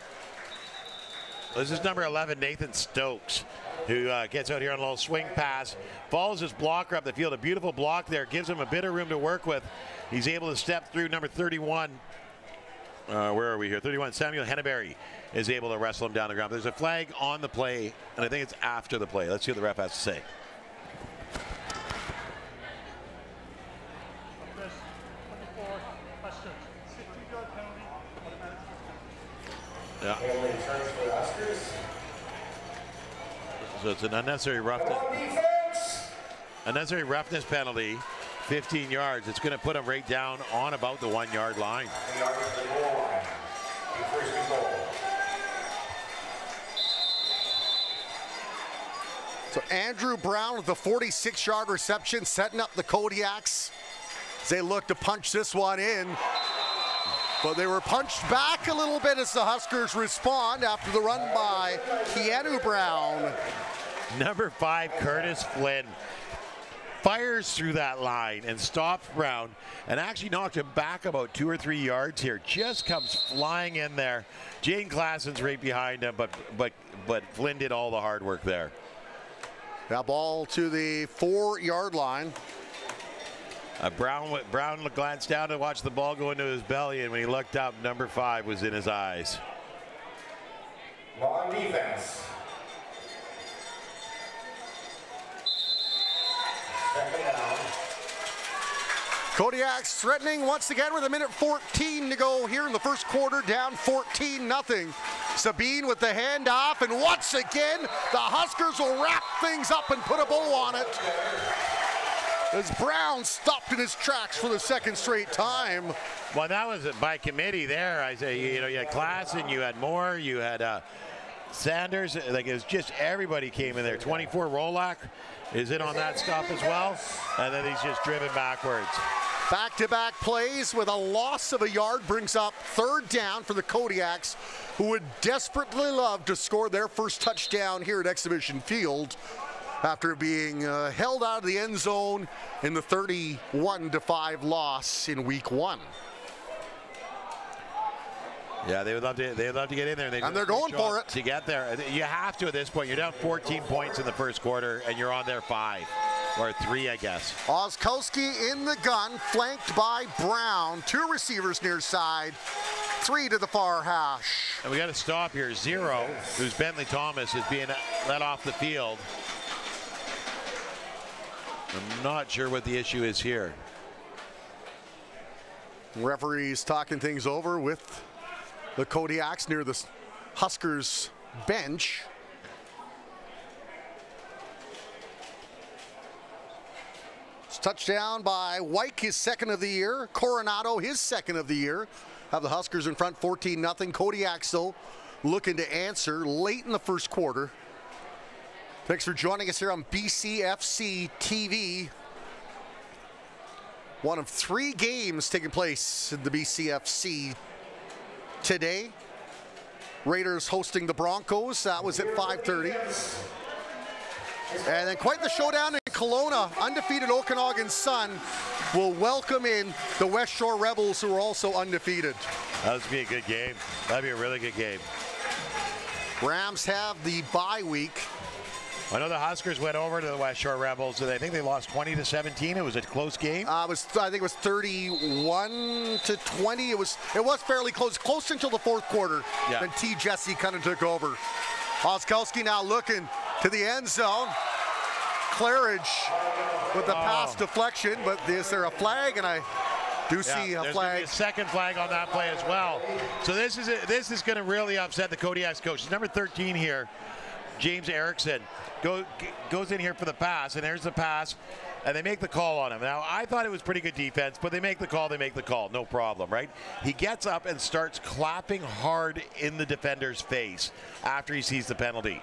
This is number 11, Nathan Stokes, who gets out here on a little swing pass, follows his blocker up the field. A beautiful block there, gives him a bit of room to work with. He's able to step through number 31. Where are we here? 31, Samuel Henneberry is able to wrestle him down the ground. There's a flag on the play, and I think it's after the play. Let's see what the ref has to say. Yeah. So it's an unnecessary roughness. Unnecessary roughness penalty, 15 yards. It's going to put him right down on about the 1-yard line. So Andrew Brown with the 46-yard reception, setting up the Kodiaks as they look to punch this one in. But they were punched back a little bit as the Huskers respond after the run by Keanu Brown. Number 5, Curtis Flynn, fires through that line and stops Brown and actually knocked him back about 2 or 3 yards here. Just comes flying in there. Jane Klassen's right behind him, but Flynn did all the hard work there. That ball to the 4-yard line. Brown glanced down to watch the ball go into his belly, and when he looked up, number 5 was in his eyes. Long defense. Second down. Kodiaks threatening once again with 1:14 to go here in the first quarter, down 14-0. Sabine with the handoff, and once again, the Huskers will wrap things up and put a bow on it. As Brown stopped in his tracks for the second straight time. Well, that was by committee there. I say, you had Klassen, you had Moore, you had Sanders. Like, it was just everybody came in there. 24 Rolak is in on that stop as well, and then he's just driven backwards. Back-to-back plays with a loss of a yard brings up 3rd down for the Kodiaks, who would desperately love to score their first touchdown here at Exhibition Field after being held out of the end zone in the 31-5 loss in week 1. Yeah, they would love to get in there. And they're going for it. To get there. You have to at this point. You're down 14 points in the first quarter, and you're on there 5. Or 3, I guess. Oskowski in the gun, flanked by Brown. 2 receivers near side, 3 to the far hash. And we got to stop here. 0, who's Bentley Thomas, is being let off the field. I'm not sure what the issue is here. Referee's talking things over with the Kodiaks near the Huskers bench. It's touchdown by Wyke, his 2nd of the year. Coronado, his 2nd of the year. Have the Huskers in front 14-0. Kodiaks, though, looking to answer late in the first quarter. Thanks for joining us here on BCFC TV. One of 3 games taking place in the BCFC today. Raiders hosting the Broncos. That was at 5:30. And then quite the showdown in Kelowna. Undefeated Okanagan Sun will welcome in the West Shore Rebels, who are also undefeated. That would be a good game. That'd be a really good game. Rams have the bye week. I know the Huskers went over to the West Shore Rebels, and I think they lost 20-17. It was a close game. I think it was 31-20. It was fairly close until the fourth quarter. Yeah. Then T. Jesse kind of took over. Oskowski now looking to the end zone. Claridge with the pass deflection, but is there a flag? And I do see a there's flag. A second flag on that play as well. So this is going to really upset the Kodiaks coach. It's number 13 here, James Erickson, goes in here for the pass, and there's the pass, and they make the call on him. Now, I thought it was pretty good defense, but they make the call, no problem, right? He gets up and starts clapping hard in the defender's face after he sees the penalty.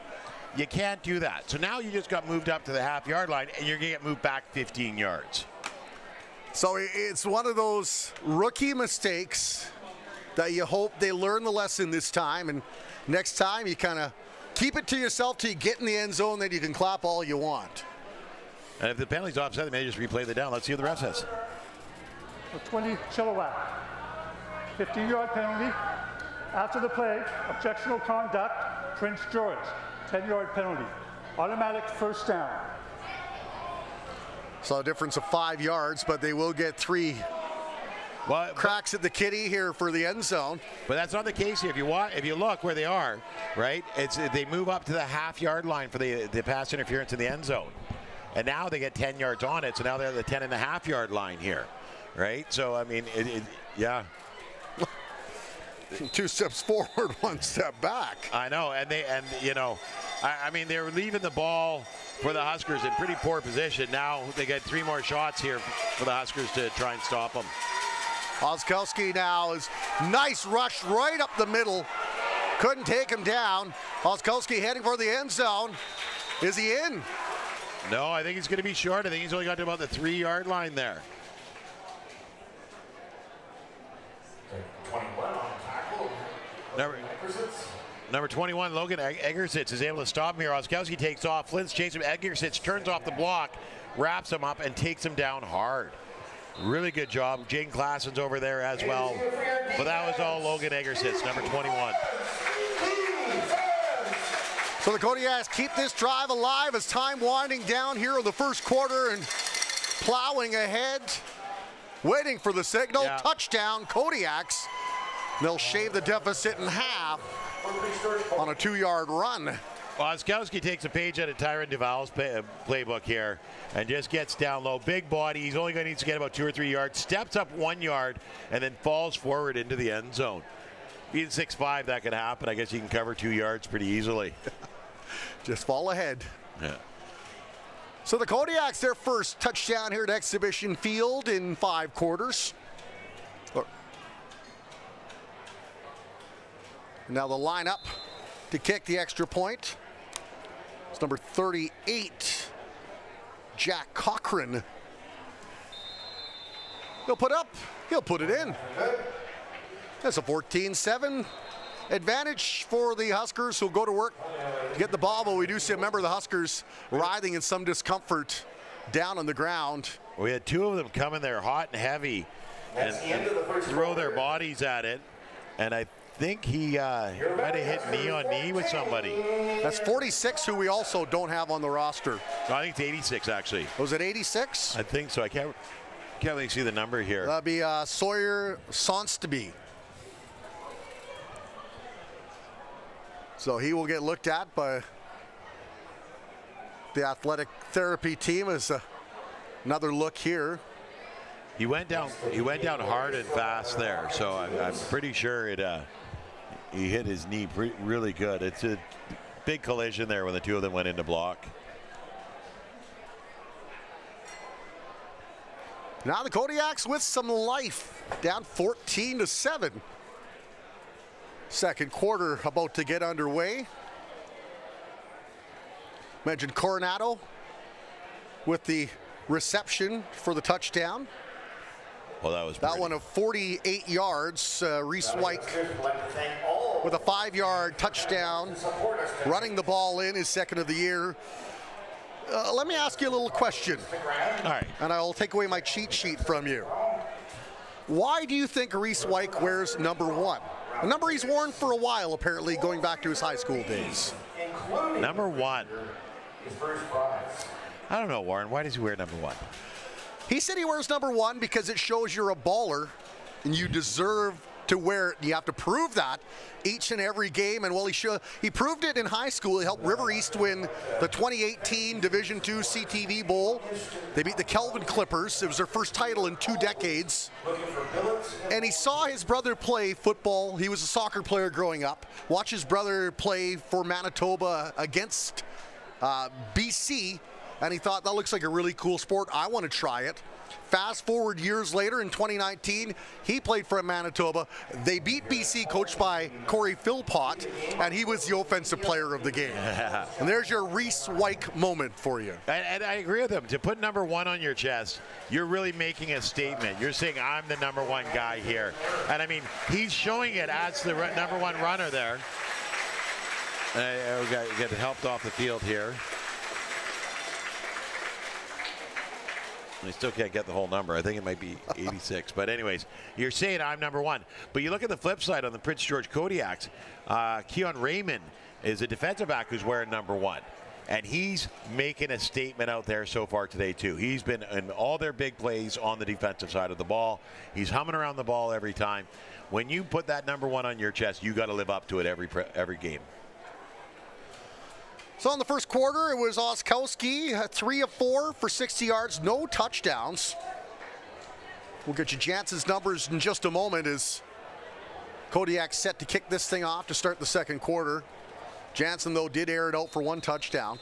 You can't do that. So now you just got moved up to the half-yard line, and you're going to get moved back 15 yards. So it's one of those rookie mistakes that you hope they learn the lesson this time, and next time you kind of keep it to yourself till you get in the end zone, then you can clap all you want. And if the penalty's offside, they may just replay the down. Let's see what the ref says. A 20 Chilliwack. 15-yard penalty. After the play, objectionable conduct, Prince George. 10-yard penalty. Automatic first down. So a difference of 5 yards, but they will get 3 cracks at the kitty here for the end zone. But that's not the case here. If you look where they are, right, they move up to the half-yard line for the pass interference in the end zone. And now they get 10 yards on it, so now they're at the 10.5-yard line here, right? So, I mean, yeah. 2 steps forward, 1 step back. I know, and I mean, they were leaving the ball for the Huskers in pretty poor position. Now they get 3 more shots here for the Huskers to try and stop them. Oskowski now is nice rush right up the middle. Couldn't take him down. Oskowski heading for the end zone. Is he in? No, I think he's going to be short. I think he's only got to about the 3-yard line there. 21 on tackle. Number 21, Logan Eggersitz is able to stop him here. Oskowski takes off. Flint's chasing him. Eggersitz turns off the block, wraps him up, and takes him down hard. Really good job. Jaden Klassen's over there as well. But that was all Logan Eggersitz, number 21. So the Kodiaks keep this drive alive as time winding down here in the first quarter and plowing ahead, waiting for the signal. Yeah. Touchdown, Kodiaks. They'll shave the deficit in half on a 2-yard run. Oskowski takes a page out of Tyron Duval's playbook here and just gets down low. Big body. He's only going to need to get about 2 or 3 yards. Steps up 1 yard and then falls forward into the end zone. Being 6'5", that could happen. I guess you can cover 2 yards pretty easily. Just fall ahead. Yeah. So the Kodiaks, their first touchdown here at Exhibition Field in 5 quarters. Now the lineup to kick the extra point. It's number 38, Jack Cochran. He'll put it in. That's a 14-7 advantage for the Huskers, who'll go to work to get the ball, but we do see a member of the Huskers writhing in some discomfort down on the ground. We had 2 of them come in there hot and heavy and throw their bodies at it, and I think he might have hit knee on knee with somebody. That's 46, who we also don't have on the roster. No, I think it's 86 actually. Was it 86? I think so. I can't really see the number here. That'd be Sawyer Sonsteby. So he will get looked at by the athletic therapy team as another look here. He went down hard and fast there, so I'm pretty sure he hit his knee really good. It's a big collision there when the 2 of them went into block. Now the Kodiaks with some life, down 14-7. Second quarter about to get underway. Mentioned Coronado with the reception for the touchdown. Well, that was that one of 48 yards. Reese White with a 5-yard touchdown, running the ball in, his second of the year. Let me ask you a little question. All right. And I'll take away my cheat sheet from you. Why do you think Reese White wears number 1? A number he's worn for a while, apparently, going back to his high school days. Number 1. his first prize. I don't know, Warren. Why does he wear number 1? He said he wears number 1 because it shows you're a baller and you deserve to wear it. You have to prove that each and every game, and well, he proved it in high school. He helped River East win the 2018 Division II CTV Bowl. They beat the Kelvin Clippers. It was their first title in 2 decades. And he saw his brother play football. He was a soccer player growing up. Watch his brother play for Manitoba against BC, and he thought, that looks like a really cool sport. I want to try it. Fast forward years later, in 2019, he played for Manitoba. They beat BC, coached by Corey Philpott, and he was the offensive player of the game. And there's your Reese Wyke moment for you. And I agree with him. To put number 1 on your chest, you're really making a statement. You're saying, I'm the number 1 guy here. And I mean, he's showing it as the number 1 runner there. We get helped off the field here. I still can't get the whole number. I think it might be 86. But anyways, you're saying I'm number 1. But you look at the flip side on the Prince George Kodiaks. Keon Raymond is a defensive back who's wearing number 1. And he's making a statement out there so far today, too. He's been in all their big plays on the defensive side of the ball. He's humming around the ball every time. When you put that number 1 on your chest, you got to live up to it every game. So in the first quarter, it was Oskowski, 3 of 4 for 60 yards, no touchdowns. We'll get you Jansen's numbers in just a moment as Kodiak set to kick this thing off to start the second quarter. Jansen, though, did air it out for 1 touchdown.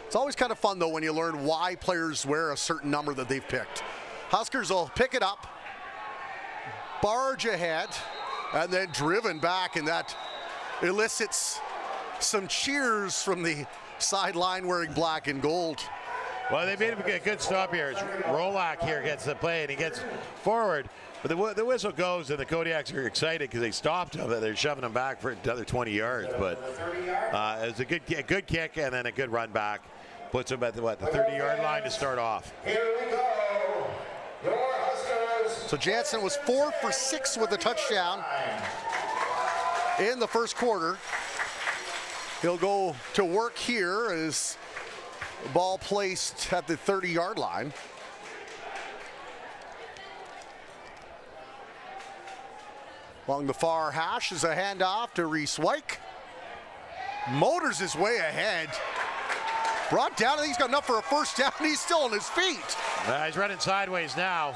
It's always kind of fun, though, when you learn why players wear a certain number that they've picked. Huskers will pick it up, barge ahead, and then driven back, and that elicits some cheers from the sideline wearing black and gold. Well, they made a good stop here. Rolak here gets the play, and he gets forward. But the whistle goes, and the Kodiaks are excited because they stopped him. They're shoving him back for another 20 yards. But it was a good kick, and then a good run back. Puts him at the 30-yard line to start off. Here we go. Your Huskers. So Jansen was 4 for 6 with a touchdown in the first quarter. He'll go to work here as the ball placed at the 30-yard line. Along the far hash is a handoff to Reese Wyke. Motors his way ahead. Brought down, I think he's got enough for a first down. He's still on his feet. He's running sideways now.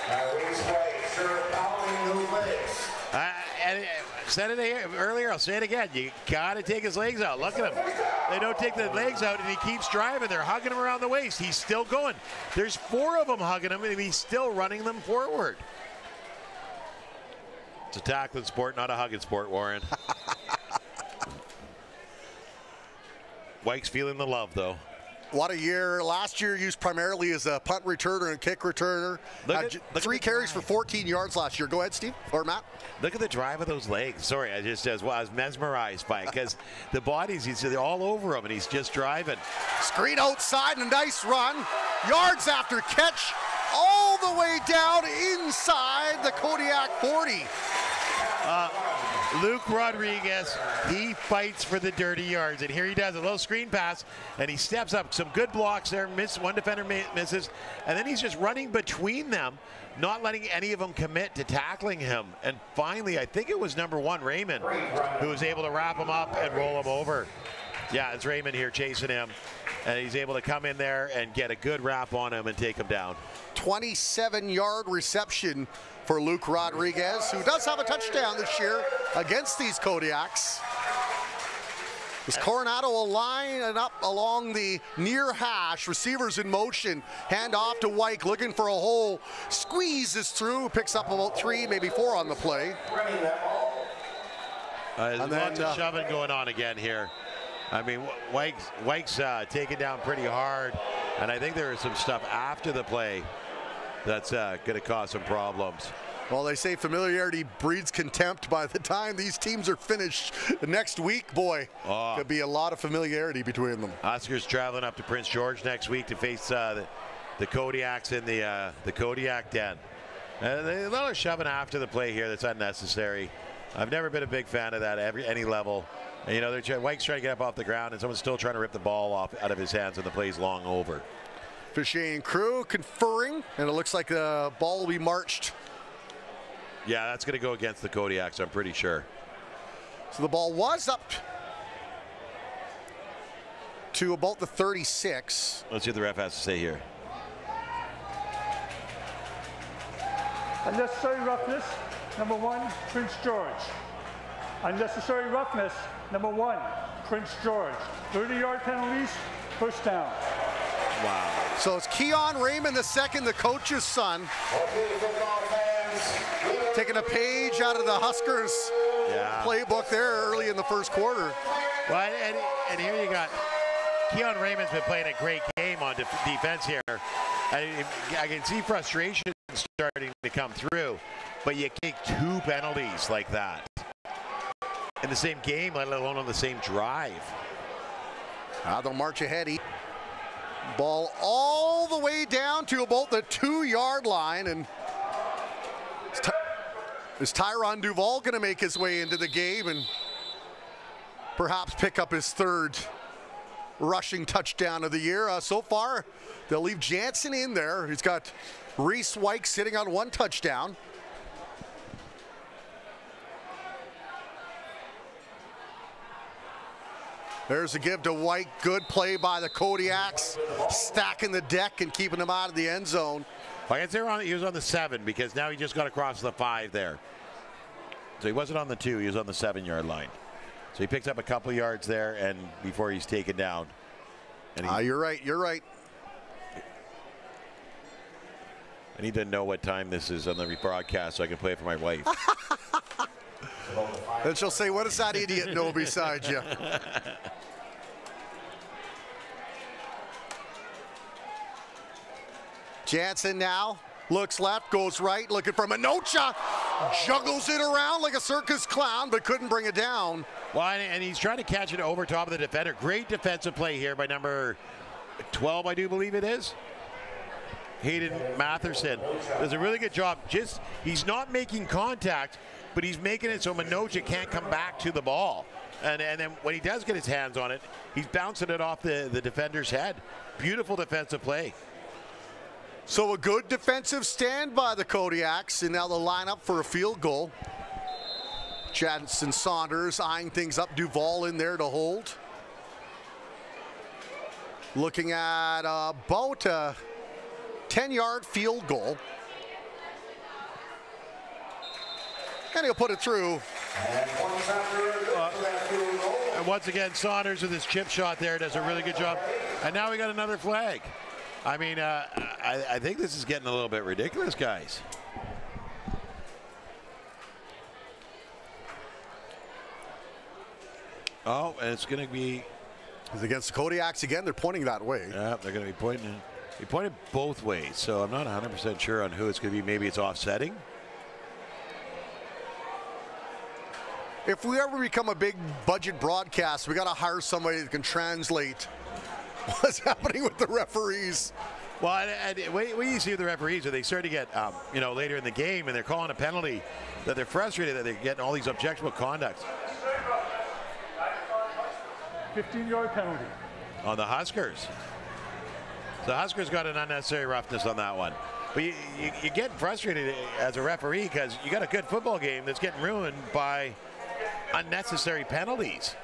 Reese Wyke, sure, pounding those legs. And I said it earlier, I'll say it again. You got to take his legs out. Look at him. They don't take the legs out, and he keeps driving. They're hugging him around the waist. He's still going. There's 4 of them hugging him, and he's still running them forward. It's a tackling sport, not a hugging sport, Warren. Wyke's feeling the love, though. What a year. Last year used primarily as a punt returner and kick returner. Look 3 carries for 14 yards last year. Go ahead, Steve, or Matt. Look at the drive of those legs. Sorry, I was mesmerized by it because the bodies, they're all over him, and he's just driving. Screen outside and a nice run. Yards after catch all the way down inside the Kodiak 40. Luke Rodriguez, he fights for the dirty yards, and here he does a little screen pass, and he steps up. Some good blocks there. One defender misses, and then he's just running between them, not letting any of them commit to tackling him. And finally, I think it was number 1, Raymond, who was able to wrap him up and roll him over. Yeah, it's Raymond here chasing him, and he's able to come in there and get a good wrap on him and take him down. 27-yard reception for Luke Rodriguez, who does have a touchdown this year against these Kodiaks. As Coronado will line it up along the near hash, receivers in motion, hand off to Wyke, looking for a hole, squeezes through, picks up about 3, maybe 4 on the play. And lots of shoving going on again here. I mean, Wyke's taken down pretty hard, and I think there is some stuff after the play that's going to cause some problems. Well, they say familiarity breeds contempt. By the time these teams are finished next week, boy, there'll be a lot of familiarity between them. Huskers traveling up to Prince George next week to face the Kodiaks in the Kodiak Den. A lot of shoving after the play here that's unnecessary. I've never been a big fan of that at any level. And, you know, White's trying to get up off the ground, and someone's still trying to rip the ball out of his hands, and the play's long over. Fichet and crew conferring, and it looks like the ball will be marched. Yeah, that's going to go against the Kodiaks, I'm pretty sure. So the ball was up to about the 36. Let's see what the ref has to say here. Unnecessary roughness, number 1, Prince George. Unnecessary roughness, number 1, Prince George. 30-yard penalties, first down. Wow. So it's Keon Raymond II, the coach's son, taking a page out of the Huskers playbook there early in the first quarter. Well, and here you got Keon Raymond's been playing a great game on defense here. I can see frustration starting to come through, but you take 2 penalties like that in the same game, let alone on the same drive. They'll march ahead. Ball all the way down to about the 2-yard line, and is Tyron Duval going to make his way into the game and perhaps pick up his 3rd rushing touchdown of the year? So far, they'll leave Jansen in there. He's got Reese Wyke sitting on 1 touchdown. There's a give to White. Good play by the Kodiaks, stacking the deck and keeping him out of the end zone. I guess he was on the 7 because now he just got across the 5 there. So he wasn't on the 2, he was on the 7-yard line. So he picks up a couple yards there and before he's taken down. And you're right, you're right. I need to know what time this is on the rebroadcast so I can play it for my wife. Then she'll say, what does that idiot know besides you? Jansen now looks left, goes right, looking for Minocha. Juggles it around like a circus clown, but couldn't bring it down. Well, and he's trying to catch it over top of the defender. Great defensive play here by number 12, I do believe it is. Hayden Matherson does a really good job. He's not making contact, but he's making it so Minocha can't come back to the ball. And then when he does get his hands on it, he's bouncing it off the defender's head. Beautiful defensive play. So a good defensive stand by the Kodiaks, and now they'll line up for a field goal. Jansen Saunders eyeing things up. Duval in there to hold. Looking at about a 10-yard field goal. And he'll put it through. And once again, Saunders with his chip shot there does a really good job. And now we got another flag. I mean, I think this is getting a little bit ridiculous, guys. Oh, and it's going to be... It's against the Kodiaks again. They're pointing that way. Yeah, they're going to be pointing. They pointed both ways, so I'm not 100% sure on who it's going to be. Maybe it's offsetting. If we ever become a big budget broadcast, we got to hire somebody that can translate what's happening with the referees. Well, and what you see with the referees, are they start to get, later in the game, and they're calling a penalty, that they're frustrated that they're getting all these objectionable conducts. 15-yard penalty. On the Huskers. The Huskers got an unnecessary roughness on that one. But you get frustrated as a referee because you got a good football game that's getting ruined by unnecessary penalties,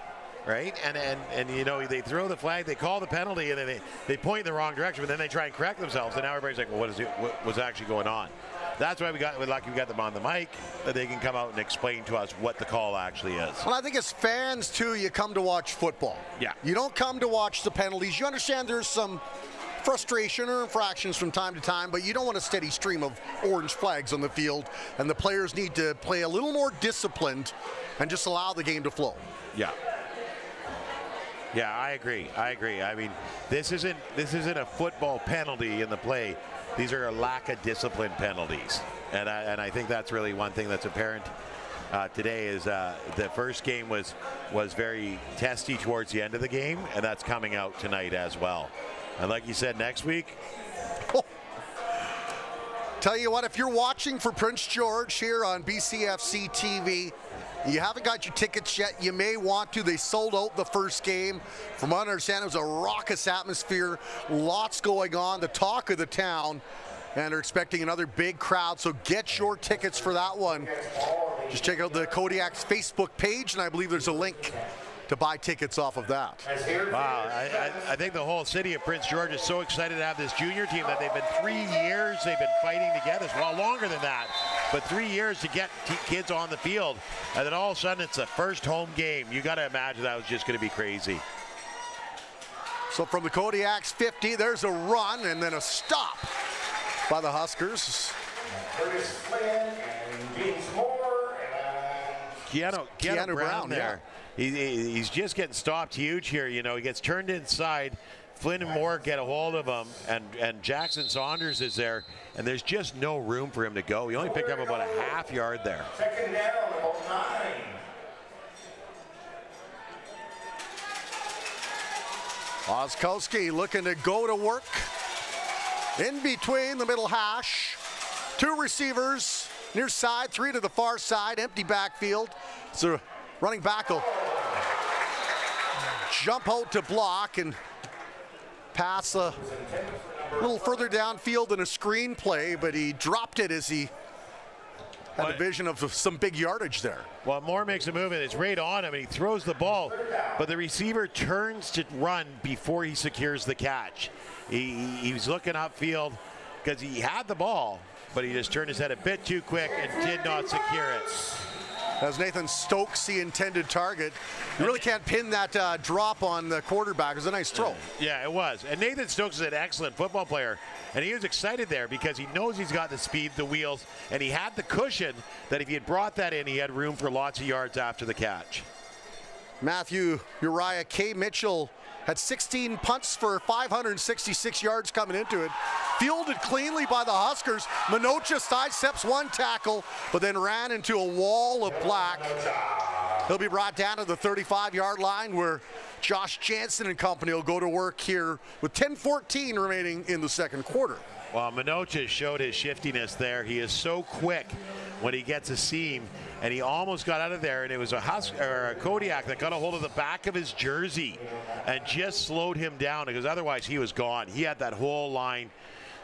right? And you know, they throw the flag, they call the penalty, and then they point in the wrong direction, but then they try and correct themselves, and now everybody's like, well, what was actually going on? That's why we're lucky we got them on the mic, that they can come out and explain to us what the call actually is. Well, I think as fans, too, you come to watch football. Yeah. You don't come to watch the penalties. You understand there's some frustration or infractions from time to time, but you don't want a steady stream of orange flags on the field, and the players need to play a little more disciplined and just allow the game to flow. Yeah. Yeah, I agree. I mean, this isn't a football penalty in the play. These are a lack of discipline penalties, and I think that's really one thing that's apparent today is the first game was very testy towards the end of the game, and that's coming out tonight as well. And like you said, next week, Tell you what, if you're watching for Prince George here on BCFC TV, you haven't got your tickets yet, you may want to. They sold out the first game. From what I understand, it was a raucous atmosphere, lots going on, the talk of the town, and they're expecting another big crowd, so get your tickets for that one. Just check out the Kodiaks Facebook page, and I believe there's a link to buy tickets off of that. Wow, I think the whole city of Prince George is so excited to have this junior team that they've been 3 years, they've been fighting to get us. Well, longer than that, but 3 years to get kids on the field. And then all of a sudden it's the first home game. You got to imagine that was just going to be crazy. So from the Kodiaks 50, there's a run and then a stop by the Huskers. Keanu Brown there. Yeah. He's just getting stopped huge here. You know, he gets turned inside. Flynn and Moore get a hold of him, and Jackson Saunders is there, and there's just no room for him to go. He only picked up about a half yard there. Second down, about 9. Oskowski looking to go to work. In between the middle hash. 2 receivers near side, 3 to the far side, empty backfield. So running back will jump out to block and pass a little further downfield than a screen play, but he dropped it as he had a vision of some big yardage there. Well, Moore makes a move and it's right on him and he throws the ball, but the receiver turns to run before he secures the catch. He was looking upfield because he had the ball, but he just turned his head a bit too quick and did not secure it. As Nathan Stokes, the intended target. You really can't pin that drop on the quarterback. It was a nice throw. Yeah, it was. And Nathan Stokes is an excellent football player. And he was excited there because he knows he's got the speed, the wheels, and he had the cushion that if he had brought that in, he had room for lots of yards after the catch. Matthew Uriah K. Mitchell had 16 punts for 566 yards coming into it. Fielded cleanly by the Huskers. Minocha sidesteps one tackle, but then ran into a wall of black. He'll be brought down to the 35-yard line where Josh Jansen and company will go to work here with 10:14 remaining in the second quarter. Well, Minocha showed his shiftiness there. He is so quick when he gets a seam, and he almost got out of there, and it was a Kodiak that got a hold of the back of his jersey and just slowed him down, because otherwise he was gone. He had that whole line.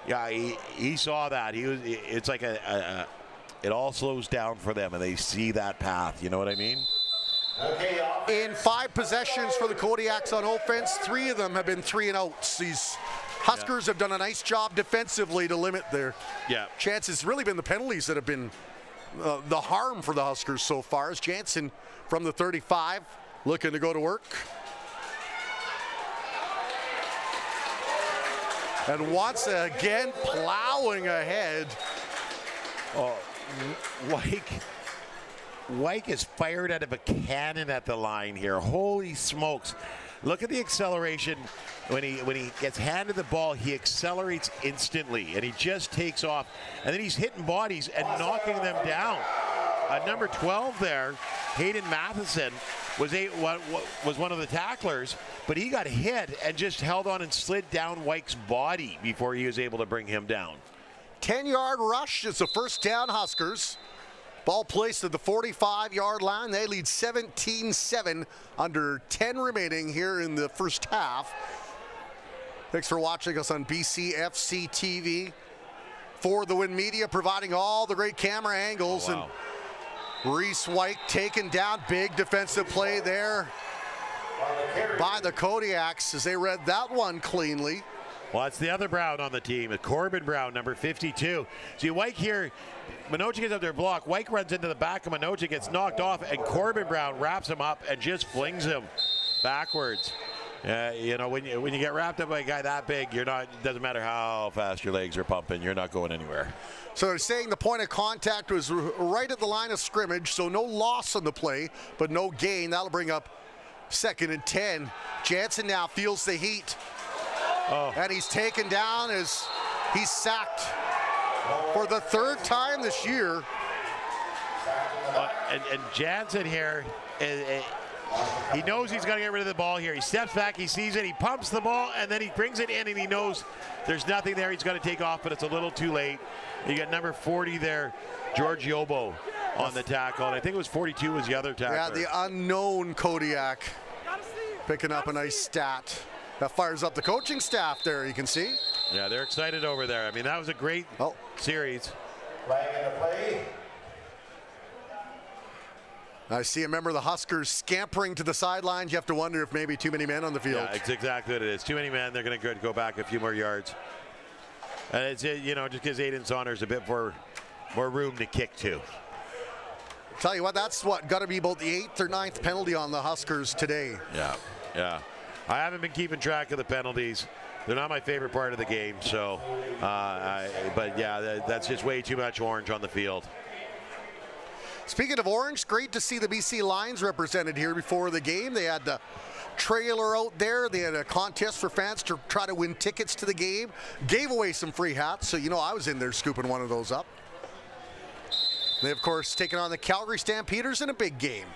Yeah, he saw that. It's like it all slows down for them, and they see that path. You know what I mean? In 5 possessions for the Kodiaks on offense, 3 of them have been 3 and outs. These Huskers have done a nice job defensively to limit their chances. Really been the penalties that have been the harm for the Huskers so far. As Jansen from the 35 looking to go to work. And once again plowing ahead. Oh, Wyke is fired out of a cannon at the line here. Holy smokes. Look at the acceleration. When he gets handed the ball, he accelerates instantly, and he just takes off. And then he's hitting bodies and knocking them down. Number 12 there, Hayden Matheson, was one of the tacklers, but he got hit and just held on and slid down Wyke's body before he was able to bring him down. 10-yard rush. It's a first down, Huskers. Ball placed at the 45-yard line. They lead 17-7, under 10 remaining here in the first half. Thanks for watching us on BCFC TV. For the Win Media, providing all the great camera angles. Oh, wow. And Reese Wyke taken down. Big defensive play there by the Kodiaks as they read that one cleanly. Well, it's the other Brown on the team, Corbin Brown, number 52. See, Wyke here, Minocha gets up their block. Wyke runs into the back of Minocha, gets knocked off, and Corbin Brown wraps him up and just flings him backwards. You know, when you get wrapped up by a guy that big, you're not. It doesn't matter how fast your legs are pumping, you're not going anywhere. So they're saying the point of contact was right at the line of scrimmage, so no loss on the play, but no gain. That'll bring up 2nd and 10. Jansen now feels the heat. Oh. And he's taken down as he's sacked for the 3rd time this year. And Jansen here, He knows he's got to get rid of the ball here. He steps back, he sees it, he pumps the ball, and then he brings it in, and he knows there's nothing there. He's got to take off, but it's a little too late. You got number 40 there, George Yobo, on the tackle, and I think it was 42 was the other tackler. Yeah, the unknown Kodiak picking up a nice stat. That fires up the coaching staff there, you can see. Yeah, they're excited over there. I mean, that was a great series. Flag in the play. I see a member of the Huskers scampering to the sidelines. You have to wonder if maybe too many men on the field. Yeah, it's exactly what it is. Too many men. They're going to go back a few more yards. And it's, you know, just gives Aiden Saunders a bit more room to kick to. Tell you what, that's got to be about the 8th or 9th penalty on the Huskers today. Yeah. I haven't been keeping track of the penalties. They're not my favorite part of the game. So, but yeah, that's just way too much orange on the field. Speaking of orange, great to see the BC Lions represented here before the game. They had the trailer out there. They had a contest for fans to try to win tickets to the game. Gave away some free hats, so you know I was in there scooping one of those up. They, of course, taking on the Calgary Stampeders in a big game.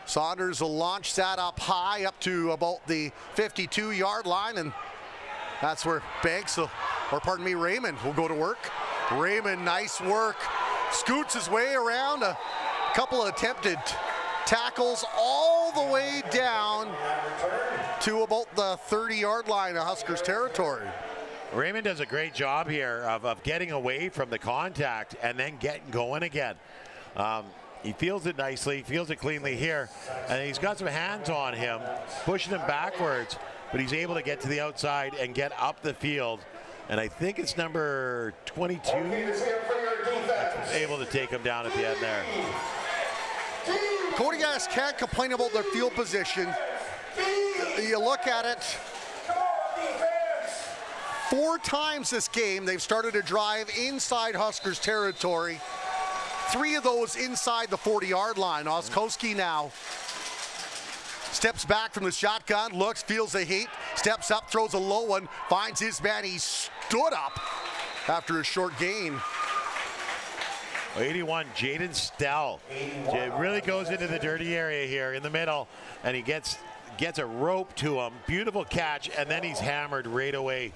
Saunders will launch that up high, up to about the 52-yard line, and that's where Raymond will go to work. Raymond, nice work. Scoots his way around a couple of attempted tackles all the way down to about the 30-yard line of Huskers territory. Raymond does a great job here of getting away from the contact and then getting going again. He feels it nicely, feels it cleanly here, and he's got some hands on him, pushing him backwards, but he's able to get to the outside and get up the field. And I think it's number 22 able to take him down at the end there. Kodiaks can't complain about their field position. You look at it, 4 times this game they've started a drive inside Huskers territory. 3 of those inside the 40-yard line. Oskowski now steps back from the shotgun, looks, feels the heat, steps up, throws a low one, finds his man. He stood up after a short gain. 81, Jaden Stell. Really goes into the dirty area here in the middle, and he gets a rope to him. Beautiful catch, and then he's hammered right away.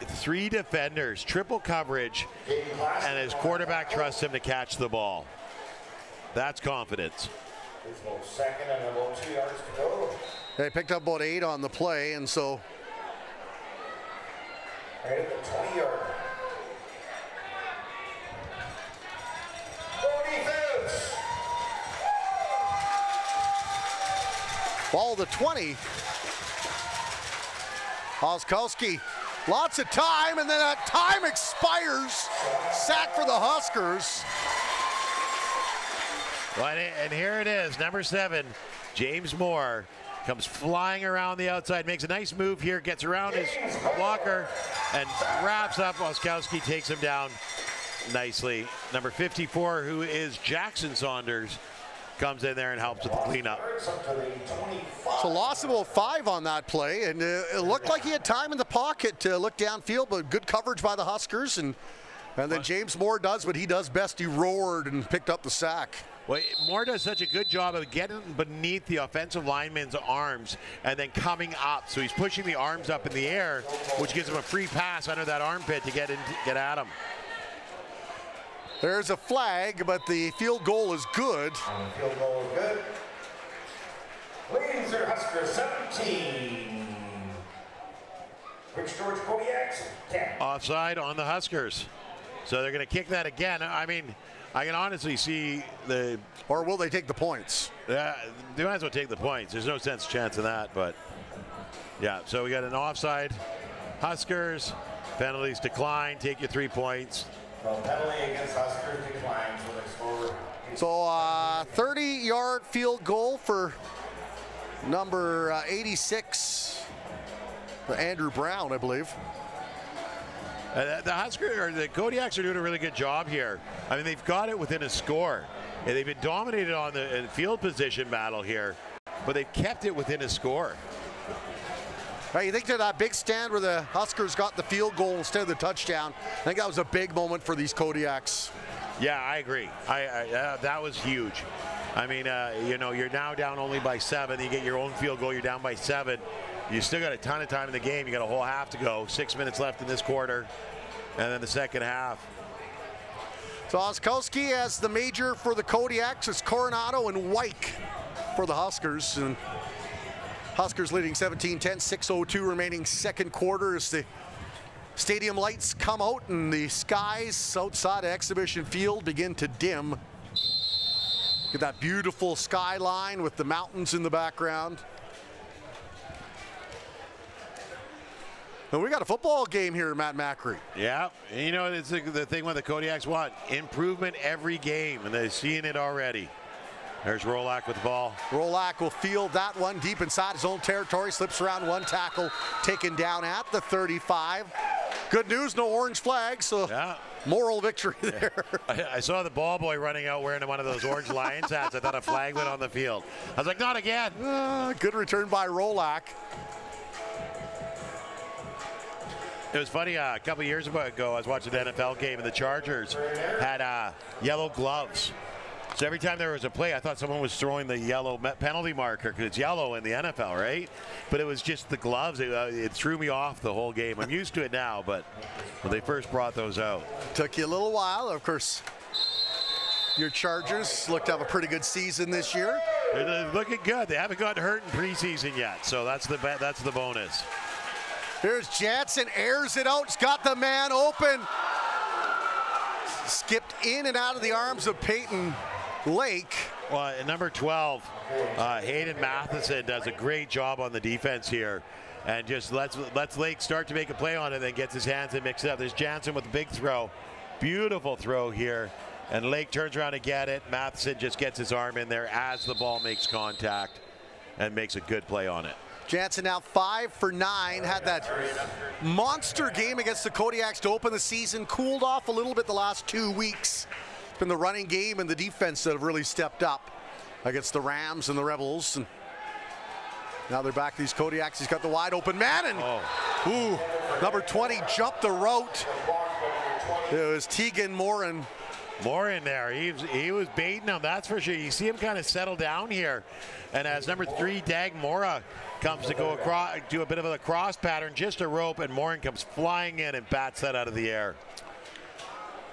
3 defenders, triple coverage, and his quarterback trusts him to catch the ball. That's confidence. Second and about 2 yards to go. They picked up about 8 on the play, and so Right at the 20-yard. Defense. ball to 20. Oskowski, lots of time, and then that time expires. Sack for the Huskers. Well, and here it is, number 7, James Moore comes flying around the outside, makes a nice move here, gets around his blocker, and wraps up. Oskowski takes him down nicely. Number 54, who is Jackson Saunders, comes in there and helps with the cleanup. So loss of about 5 on that play, and it looked like he had time in the pocket to look downfield, but good coverage by the Huskers, and then James Moore does what he does best. He roared and picked up the sack. Well, Moore does such a good job of getting beneath the offensive lineman's arms and then coming up. So he's pushing the arms up in the air, which gives him a free pass under that armpit to get at him. There's a flag, but the field goal is good. Field goal is good. Laser Huskers 17. Rich George Kodiaks 10. Offside on the Huskers. So they're going to kick that again. I mean, I can honestly see the... Or will they take the points? Yeah, they might as well take the points. There's no chance of that, but... Yeah, so we got an offside. Huskers, penalties decline, take your 3 points. Well, penalty against Huskers declines when they score. So 30-yard field goal for number 86, for Andrew Brown, I believe. The Huskers, or the Kodiaks, are doing a really good job here. I mean, they've got it within a score. And they've been dominated on the field position battle here, but they've kept it within a score. Right, you think that big stand where the Huskers got the field goal instead of the touchdown, I think that was a big moment for these Kodiaks. Yeah, I agree. That was huge. I mean, you know, you're now down only by 7. You get your own field goal. You're down by 7. You still got a ton of time in the game. You got a whole half to go. 6 minutes left in this quarter, and then the second half. So Oskowski as the major for the Kodiaks. It's Coronado and Wyke for the Huskers. And Huskers leading 17-10, 6:02 remaining second quarter as the stadium lights come out and the skies outside of Exhibition Field begin to dim. Get that beautiful skyline with the mountains in the background. And we got a football game here, Matt Macri. Yeah, and you know, it's the thing what the Kodiaks want. Improvement every game, and they're seeing it already. There's Rolak with the ball. Rolak will field that one deep inside his own territory. Slips around one tackle, taken down at the 35. Good news, no orange flag, so yeah. Moral victory there. I saw the ball boy running out wearing one of those orange Lions hats. I thought a flag went on the field. I was like, not again. Good return by Rolak. It was funny, a couple years ago, I was watching an NFL game, and the Chargers had yellow gloves. So every time there was a play, I thought someone was throwing the yellow penalty marker because it's yellow in the NFL, right? But it was just the gloves. It threw me off the whole game. I'm used to it now, but when they first brought those out. Took you a little while. Of course, your Chargers look to have a pretty good season this year. They're looking good. They haven't gotten hurt in preseason yet, so that's the bonus. Here's Jansen, airs it out. He's got the man open. Skipped in and out of the arms of Peyton Lake. Well, at number 12, Hayden Matheson does a great job on the defense here, and just lets Lake start to make a play on it, and then gets his hands and mix it up. There's Jansen with a big throw, beautiful throw here, and Lake turns around to get it. Matheson just gets his arm in there as the ball makes contact, and makes a good play on it. Jansen now 5 for 9, had that monster game against the Kodiaks to open the season, cooled off a little bit the last 2 weeks. It's been the running game and the defense that have really stepped up against the Rams and the Rebels. And now they're back, these Kodiaks. He's got the wide open man, and number 20 jumped the route. It was Tegan Morin. Morin there, he was baiting him, that's for sure. You see him kind of settle down here. And as number 3, Dag Mora, comes to go across, do a bit of a cross pattern, just a rope, and Morin comes flying in and bats that out of the air.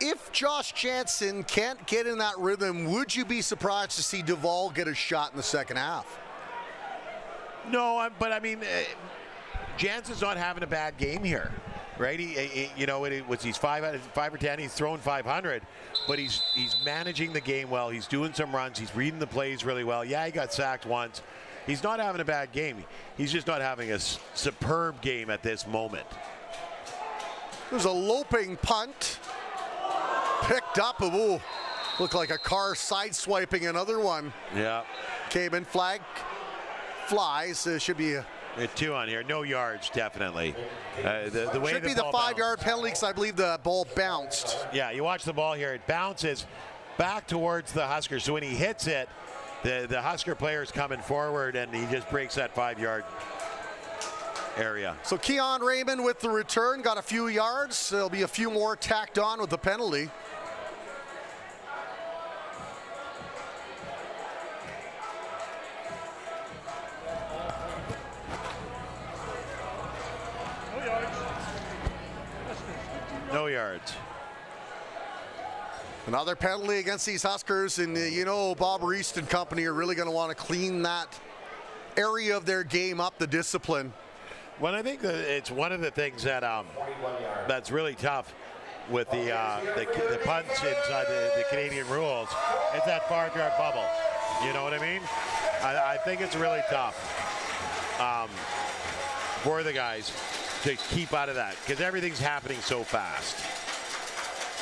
If Josh Jansen can't get in that rhythm, would you be surprised to see Duvall get a shot in the second half? No, but I mean, Jansen's not having a bad game here, right? He's 5 or 10. He's throwing 500, but he's managing the game well. He's doing some runs. He's reading the plays really well. Yeah, he got sacked once. He's not having a bad game. He's just not having a superb game at this moment. There's a loping punt. Picked up. Ooh, looked like a car sideswiping another one. Yeah. Came in, flag flies. Should be a 2 on here. No yards, definitely. The way should be the 5-yard penalty because I believe the ball bounced. Yeah, you watch the ball here. It bounces back towards the Huskers. So when he hits it, the Husker player is coming forward, and he just breaks that 5-yard area. So Keon Raymond with the return, got a few yards. There'll be a few more tacked on with the penalty. No yards. Another penalty against these Huskers, and you know Bob Reist and company are really going to want to clean that area of their game up, the discipline. Well, I think that it's one of the things that that's really tough with the punts inside the Canadian rules. It's that 5-yard bubble. You know what I mean? I think it's really tough for the guys to keep out of that because everything's happening so fast.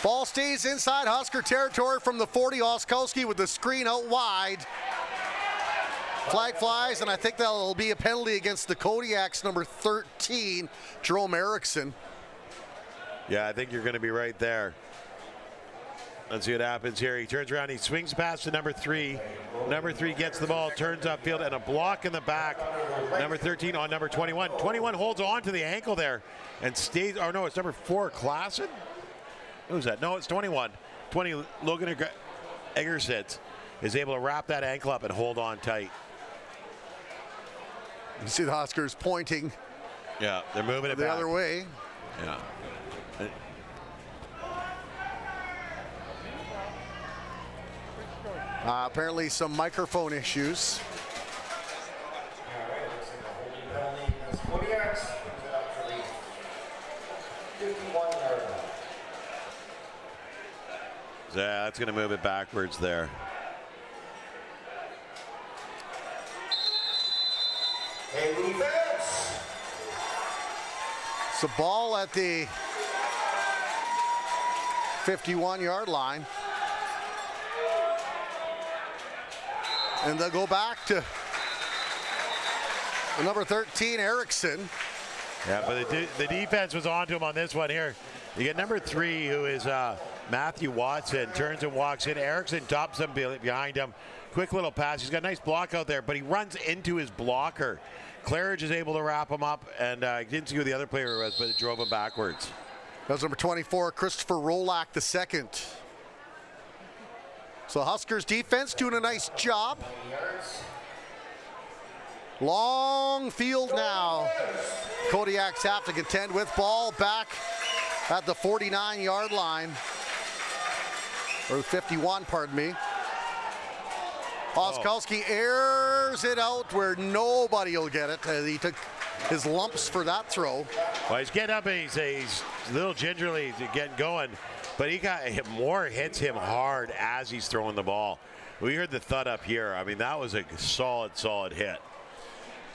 Ball stays inside Husker territory from the 40. Oskowski with the screen out wide. Flag flies, and I think that'll be a penalty against the Kodiaks, number 13, Jerome Erickson. Yeah, I think you're going to be right there. Let's see what happens here. He turns around, he swings past to number 3. Number 3 gets the ball, turns upfield, and a block in the back. Number 13 on number 21. 21 holds on to the ankle there and stays. Oh, no, it's number 4, Klassen. Who's that? No, it's 21. 20, Logan Eggersitz is able to wrap that ankle up and hold on tight. You see the Huskers pointing. Yeah, they're moving it the back. other way. Yeah. Apparently some microphone issues. Kodiaks for the 51-yard line. Yeah, that's going to move it backwards there. A defense. It's a ball at the 51-yard line. And they'll go back to number 13, Erickson. Yeah, but the defense was on to him on this one here. You get number 3, who is Matthew Watson, turns and walks in. Erickson tops him behind him. Quick little pass. He's got a nice block out there, but he runs into his blocker. Claridge is able to wrap him up, and didn't see who the other player was, but it drove him backwards. That was number 24, Christopher Rolak II. So Huskers defense doing a nice job. Long field now. Kodiaks have to contend with. Ball back at the 49-yard line. Or 51, pardon me. Oskowski airs it out where nobody will get it. He took his lumps for that throw. Well, he's getting up and he's a little gingerly getting going, but he got more hits him hard as he's throwing the ball. We heard the thud up here. I mean, that was a solid hit.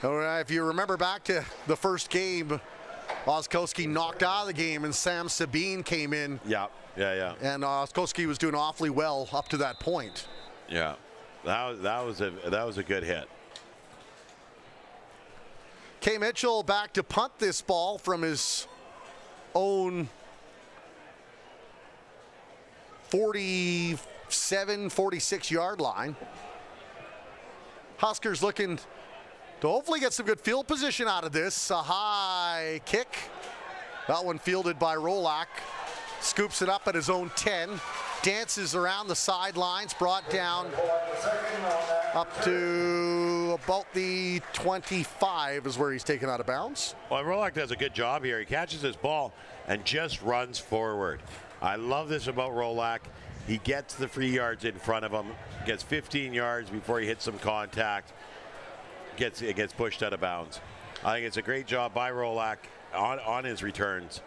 If you remember back to the first game, Oskowski knocked out of the game and Sam Sabine came in. Yeah. And Oskowski was doing awfully well up to that point. Yeah, that was a good hit. Kay Mitchell back to punt this ball from his own 47, 46-yard line. Huskers looking to hopefully get some good field position out of this. A high kick. That one fielded by Rolak. Scoops it up at his own 10. Dances around the sidelines. Brought down up to about the 25 is where he's taken out of bounds. Well, Rolak does a good job here. He catches his ball and just runs forward. I love this about Rolak. He gets the 3 yards in front of him, gets 15 yards before he hits some contact, it gets pushed out of bounds. I think it's a great job by Rolak on his returns.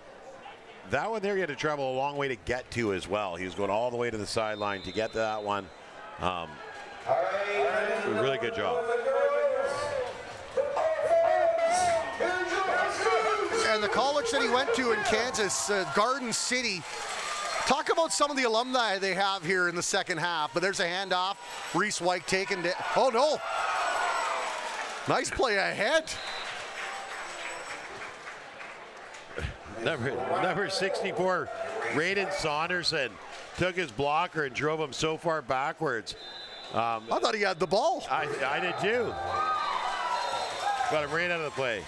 That one there, he had to travel a long way to get to as well. He was going all the way to the sideline to get to that one. Really good job. And the college that he went to in Kansas, Garden City. Talk about some of the alumni they have here in the second half. But there's a handoff. Reese White taken it. Oh, no. Nice play ahead. Number 64, Raiden Saunderson, took his blocker and drove him so far backwards. I thought he had the ball. I did too. Got him right out of the play.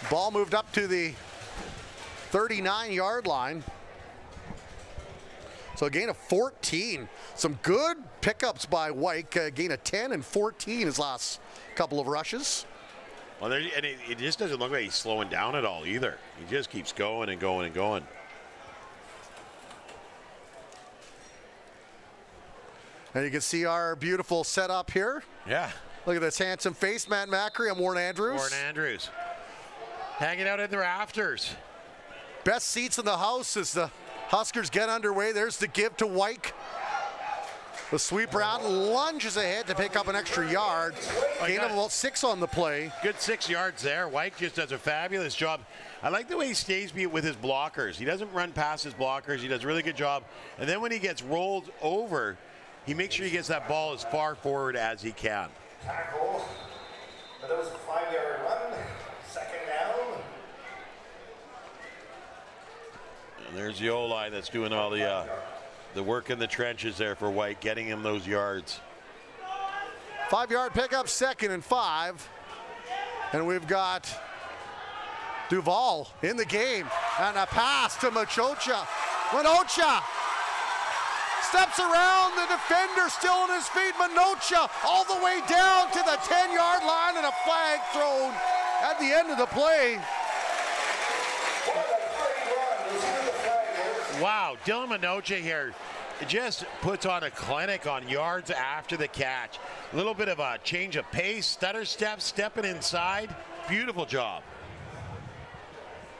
Ball moved up to the 39-yard line. So a gain of 14. Some good pickups by White. A gain of 10 and 14 his last couple of rushes. Well, and it just doesn't look like he's slowing down at all either. He just keeps going and going and going. And you can see our beautiful setup here. Yeah. Look at this handsome face, Matt Macri. I'm Warren Andrews. Warren Andrews. Hanging out in the rafters. Best seats in the house as the Huskers get underway. There's the give to White. The sweep round, lunges ahead to pick up an extra yard. Gain of about 6 on the play. Good 6 yards there. White just does a fabulous job. I like the way he stays with his blockers. He doesn't run past his blockers. He does a really good job. And then when he gets rolled over, he makes sure he gets that ball as far forward as he can. Tackle. But that was a 5-yard run. Second down. And there's the O-line that's doing all the work in the trenches there for White, getting him those yards. 5-yard pickup, 2nd and 5. And we've got Duval in the game. And a pass to Machocha. Minocha steps around the defender, still on his feet. Minocha all the way down to the 10-yard line, and a flag thrown at the end of the play. Wow, Dylan Minocha here just puts on a clinic on yards after the catch. A little bit of a change of pace, stutter step, stepping inside. Beautiful job.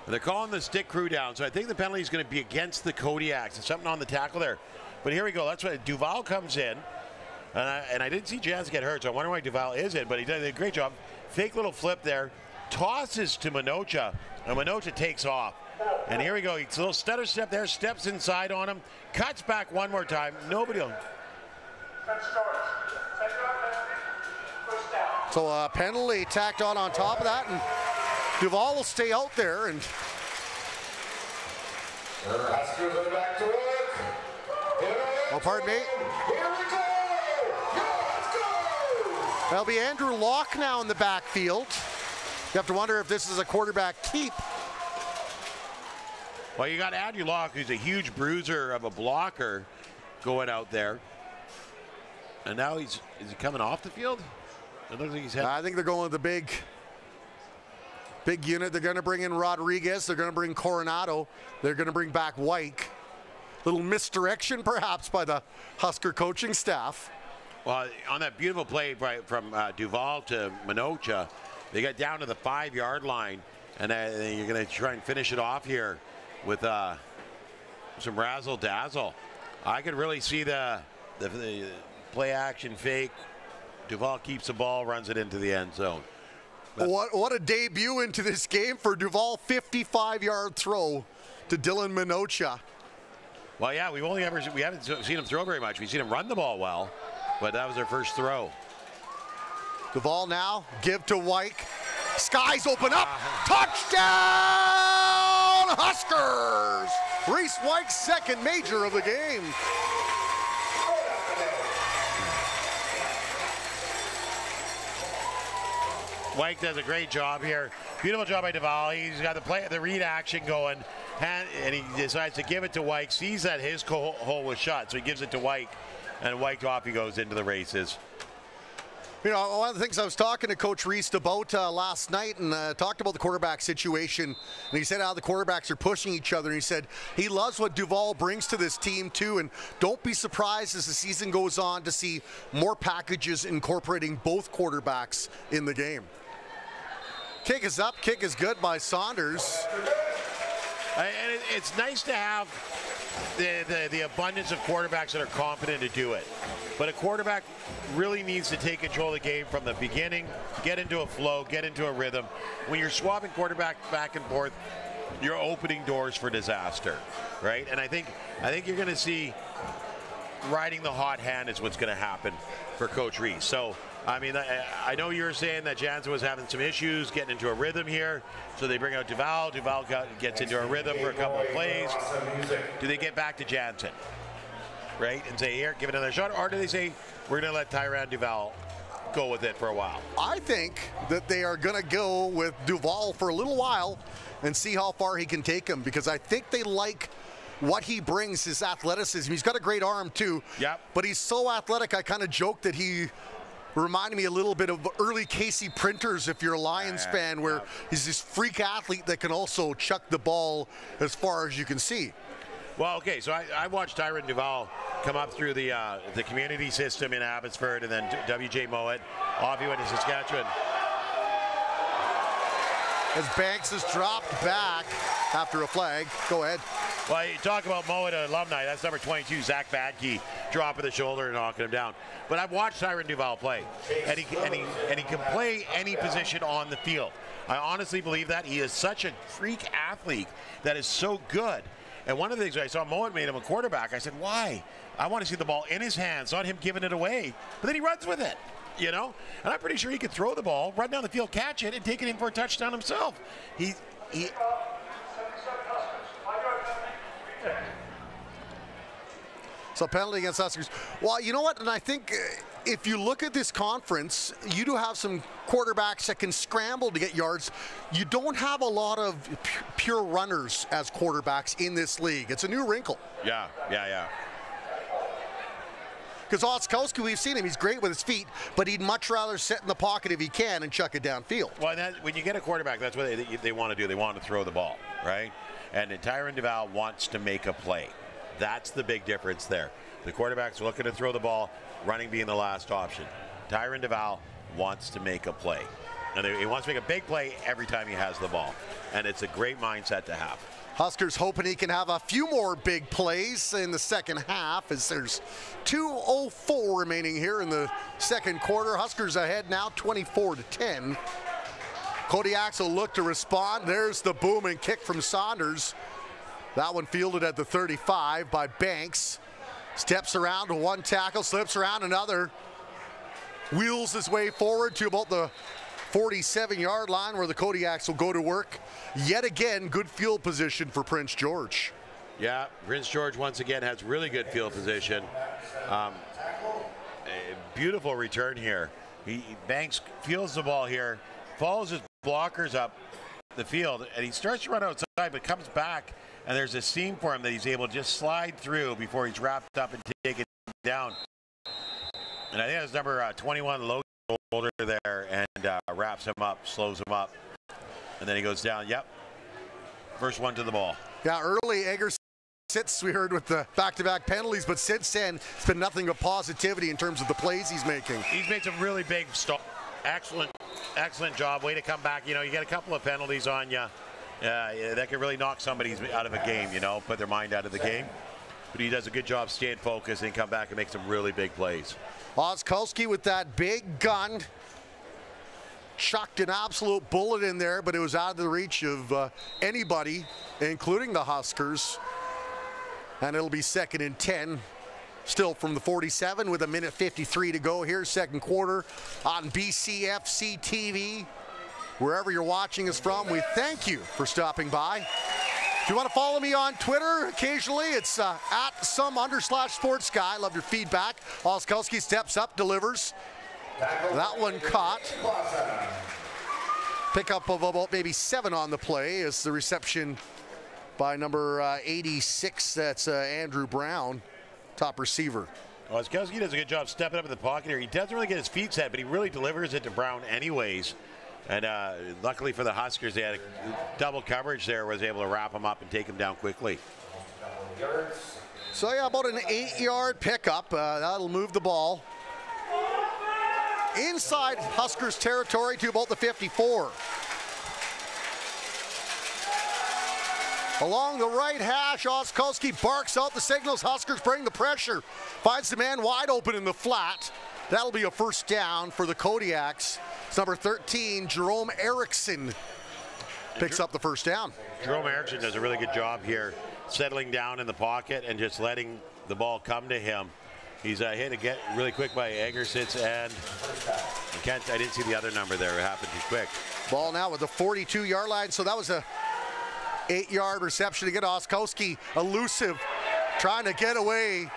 They're calling the stick crew down, so I think the penalty is going to be against the Kodiaks. There's something on the tackle there. But here we go. That's why Duval comes in. And I didn't see Jansen get hurt, so I wonder why Duval is in, but he did a great job. Fake little flip there. Tosses to Minocha, and Minocha takes off. And here we go. It's a little stutter step there, steps inside on him, cuts back one more time. Nobody will. So a penalty tacked on top of that, and Duval will stay out there. And Huskers are back to work. oh, pardon me. Here we go. Let's go. That'll be Andrew Locke now in the backfield. You have to wonder if this is a quarterback keep. Well, you got Andrew Locke, who's a huge bruiser of a blocker, going out there. And now is he coming off the field? I don't think he's had. I think they're going with the big unit. They're going to bring in Rodriguez. They're going to bring Coronado. They're going to bring back White. Little misdirection, perhaps, by the Husker coaching staff. Well, on that beautiful play from Duval to Minocha, they got down to the 5-yard line, and you're going to try and finish it off here with some razzle-dazzle. I could really see the play action fake. Duval keeps the ball, runs it into the end zone. What a debut into this game for Duval. 55-yard throw to Dylan Minocha. Well, yeah, we haven't seen him throw very much. We've seen him run the ball well, but that was their first throw. Duval now, give to White. Skies open up. Touchdown, Huskers! Reese White's second major of the game. White does a great job here. Beautiful job by Duval. He's got the read action going, and he decides to give it to White. Sees that his hole was shut, so he gives it to White, and White off he goes into the races. You know, one of the things I was talking to Coach Reese about last night, and talked about the quarterback situation, and he said how the quarterbacks are pushing each other, and he said he loves what Duval brings to this team too, and don't be surprised as the season goes on to see more packages incorporating both quarterbacks in the game. Kick is up, kick is good by Saunders. And it's nice to have the abundance of quarterbacks that are confident to do it. But a quarterback really needs to take control of the game from the beginning, get into a flow, get into a rhythm. When you're swapping quarterback back and forth, you're opening doors for disaster, right? And I think you're going to see riding the hot hand is what's going to happen for Coach Reese. So, I mean, I know you were saying that Jansen was having some issues getting into a rhythm here, so they bring out Duval. Duval gets into a rhythm for a couple of plays. Do they get back to Jansen, right, and say, here, give it another shot, or do they say, we're going to let Tyrann Duval go with it for a while? I think that they are going to go with Duval for a little while and see how far he can take him, because I think they like what he brings, his athleticism. He's got a great arm too. Yep. But he's so athletic. I kind of joked that he reminded me a little bit of early Casey Printers, if you're a Lions fan, where he's this freak athlete that can also chuck the ball as far as you can see. Well, okay, so I watched Tyrann Duval come up through the community system in Abbotsford, and then W.J. Mowat. Off he went to Saskatchewan. As Banks has dropped back after a flag. Go ahead. Well, you talk about Mowat alumni. That's number 22, Zach Badke, dropping the shoulder and knocking him down. But I've watched Tyrann Duval play, and he can play any position on the field. I honestly believe that. He is such a freak athlete that is so good. And one of the things I saw Mowat made him a quarterback, I said, why? I want to see the ball in his hands, not him giving it away. But then he runs with it, you know? And I'm pretty sure he could throw the ball, run down the field, catch it, and take it in for a touchdown himself. So penalty against Huskers. Well, you know what? And I think if you look at this conference, you do have some quarterbacks that can scramble to get yards. You don't have a lot of pure runners as quarterbacks in this league. It's a new wrinkle. Yeah. Because Oskowski, we've seen him, he's great with his feet, but he'd much rather sit in the pocket if he can and chuck it downfield. Well, when you get a quarterback, that's what they want to do. They want to throw the ball, right? And Tyron Duval wants to make a play. That's the big difference there. The quarterback's looking to throw the ball, running being the last option. Tyron Duval wants to make a play. And he wants to make a big play every time he has the ball. And it's a great mindset to have. Huskers hoping he can have a few more big plays in the second half as there's 2:04 remaining here in the second quarter. Huskers ahead now 24-10. Kodiaks will look to respond. There's the booming kick from Saunders. That one fielded at the 35 by Banks. Steps around to one tackle, slips around another. Wheels his way forward to about the 47-yard line where the Kodiaks will go to work. Yet again, good field position for Prince George. Yeah, Prince George once again has really good field position. A beautiful return here. Banks fields the ball here, follows his blockers up the field, and he starts to run outside, but comes back, and there's a seam for him that he's able to just slide through before he's wrapped up and taken down. And I think that's number 21, low shoulder there, and wraps him up, slows him up, and then he goes down. Yep, first one to the ball. Yeah, early Eggers sits, we heard, with the back-to-back penalties, but since then it's been nothing but positivity in terms of the plays he's making. He's made some really big stops. Excellent job. Way to come back. You know, you get a couple of penalties on you that can really knock somebody out of a game, you know, put their mind out of the game. But he does a good job staying focused and come back and make some really big plays. Oskowski with that big gun. Chucked an absolute bullet in there, but it was out of the reach of anybody, including the Huskers. And it'll be 2nd and 10. Still from the 47 with 1:53 to go here, second quarter on BCFC TV. Wherever you're watching us from, we thank you for stopping by. If you want to follow me on Twitter, occasionally it's at @some_sports_guy. Love your feedback. Oskowski steps up, delivers. That one caught. Pickup of about maybe 7 on the play as the reception by number 86. That's Andrew Brown, top receiver. Oskowski does a good job stepping up in the pocket here. He doesn't really get his feet set, but he really delivers it to Brown anyways. And luckily for the Huskers, they had a double coverage there, was able to wrap him up and take him down quickly. So yeah, about an 8-yard pickup. That'll move the ball inside Huskers territory to about the 54. Along the right hash, Oskowski barks out the signals. Huskers bring the pressure. Finds the man wide open in the flat. That'll be a first down for the Kodiaks. It's number 13, Jerome Erickson, picks up the first down. Jerome Erickson does a really good job here, settling down in the pocket and just letting the ball come to him. He's hit again really quick by Eggersitz, and I didn't see the other number there. It happened too quick. Ball now with the 42-yard line, so that was a 8-yard reception to get Oskowski. Elusive, trying to get away.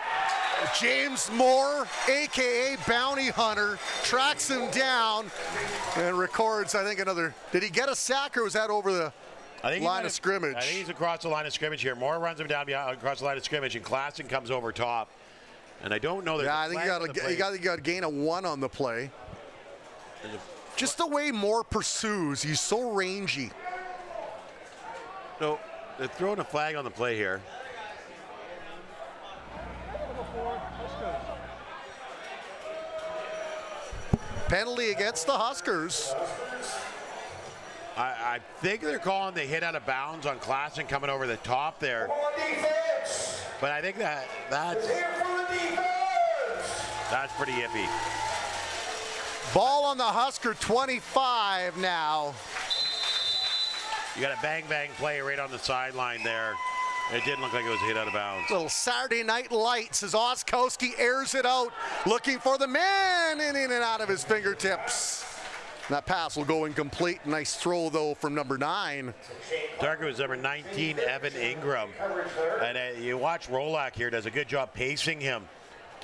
James Moore, a.k.a. Bounty Hunter, tracks him down and records, I think, another. Did he get a sack, or was that over the line of scrimmage? I think he's across the line of scrimmage here. Moore runs him down across the line of scrimmage, and Klassen comes over top. And I don't know. Yeah, I think you got to gain a 1 on the play. Just the way Moore pursues, he's so rangy. So they're throwing a flag on the play here. Penalty against the Huskers. I think they're calling the hit out of bounds on Klassen coming over the top there. But I think that's pretty iffy. Ball on the Husker 25 now. You got a bang-bang play right on the sideline there. It didn't look like it was a hit out of bounds. Little Saturday Night Lights as Oskowski airs it out, looking for the man, in and out of his fingertips. That pass will go incomplete. Nice throw, though, from number 9. Target was number 19, Evan Ingram. And you watch Rolak here, does a good job pacing him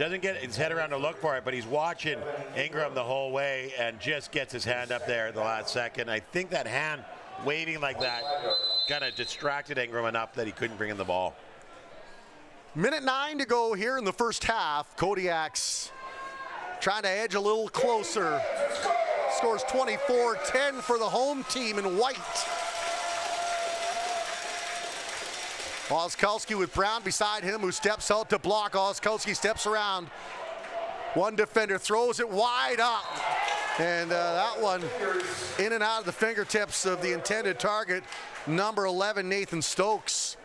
doesn't get his head around to look for it, but he's watching Ingram the whole way and just gets his hand up there at the last second. I think that hand waving like that kind of distracted Ingram enough that he couldn't bring in the ball. Minute 9 to go here in the first half. Kodiaks trying to edge a little closer. Scores 24-10 for the home team in white. Oskowski with Brown beside him, who steps out to block. Oskowski steps around. One defender throws it wide up. And that one in and out of the fingertips of the intended target, number 11, Nathan Stokes.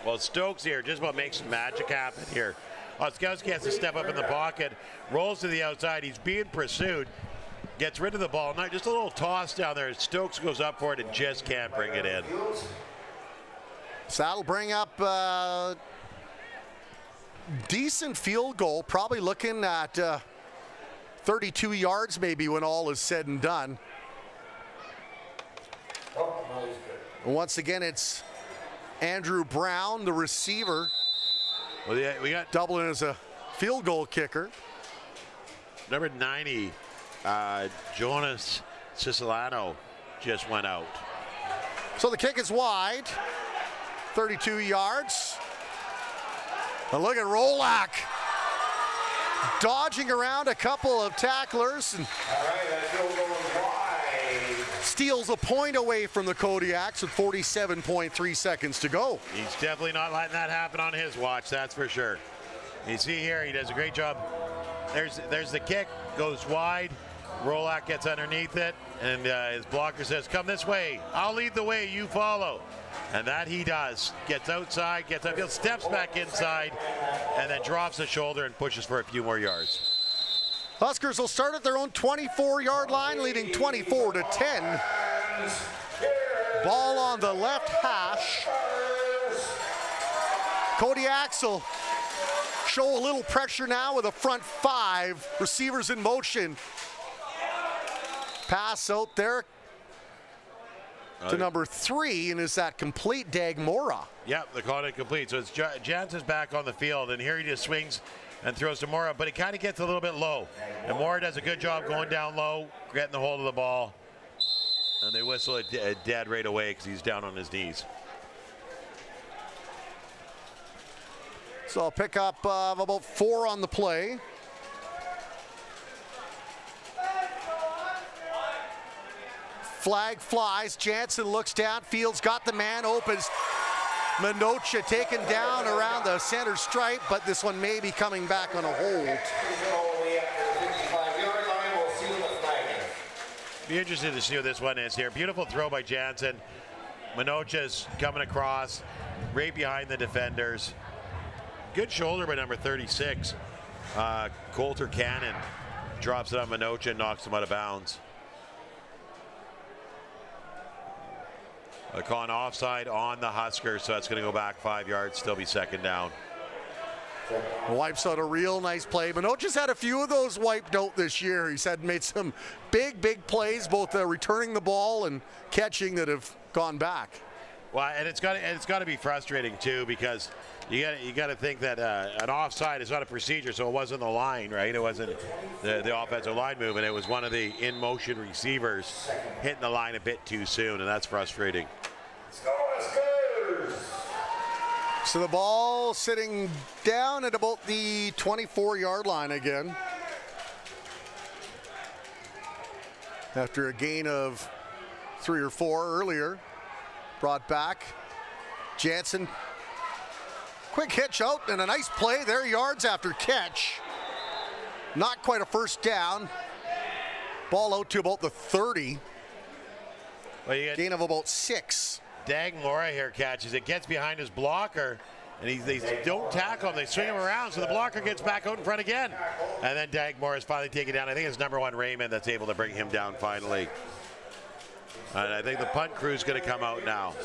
Well, Stokes here just about makes magic happen here. Oskowski has to step up in the pocket, rolls to the outside. He's being pursued, gets rid of the ball. Now just a little toss down there. Stokes goes up for it and just can't bring it in. So that'll bring up decent field goal, probably looking at 32 yards maybe when all is said and done. Once again, it's Andrew Brown, the receiver. Well, yeah, we got doubling as a field goal kicker. Number 90, Jonas Siciliano just went out. So the kick is wide, 32 yards. And look at Rolak dodging around a couple of tacklers and steals a point away from the Kodiaks with 47.3 seconds to go. He's definitely not letting that happen on his watch, that's for sure. You see here, he does a great job. There's the kick, goes wide. Rolak gets underneath it, and his blocker says, come this way. I'll lead the way, you follow. And that he does. Gets outside, gets upfield, steps back inside, and then drops the shoulder and pushes for a few more yards. Huskers will start at their own 24-yard line, leading 24-10. Ball on the left hash. Kodiaks will show a little pressure now with a front 5. Receivers in motion. Pass out there to number 3, and is that complete? Dagmora. Yep, they call it complete. So it's Jansen's back on the field, and here he just swings and throws to Mora, but he kind of gets a little bit low. And Mora does a good job going down low, getting the hold of the ball. And they whistle it dead right away because he's down on his knees. So I'll pick up about 4 on the play. Flag flies, Jansen looks downfield, got the man, opens. Minocha taken down around the center stripe, but this one may be coming back on a hold. Be interested to see what this one is here. Beautiful throw by Jansen. Minocha's coming across, right behind the defenders. Good shoulder by number 36. Coulter Cannon drops it on Minocha and knocks him out of bounds. They're calling offside on the Huskers, so that's going to go back 5 yards, still be second down. Wipes out a real nice play. Minocha's had a few of those wiped out this year. He's made some big plays, both returning the ball and catching, that have gone back. Well, and it's got to be frustrating too, because you got to think that an offside is not a procedure, so it wasn't the line, right? It wasn't the offensive line movement. It was one of the in-motion receivers hitting the line a bit too soon, and that's frustrating. So the ball sitting down at about the 24-yard line again. After a gain of 3 or 4 earlier. Brought back. Jansen. Quick hitch out and a nice play there, yards after catch. Not quite a first down. Ball out to about the 30. Well, you gain of about 6. Dagmora here catches it, gets behind his blocker, and they don't tackle him, they swing him around, so the blocker gets back out in front again. And then Dagmora is finally taken down. I think it's number 1 Raymond that's able to bring him down finally. And I think the punt crew is going to come out now.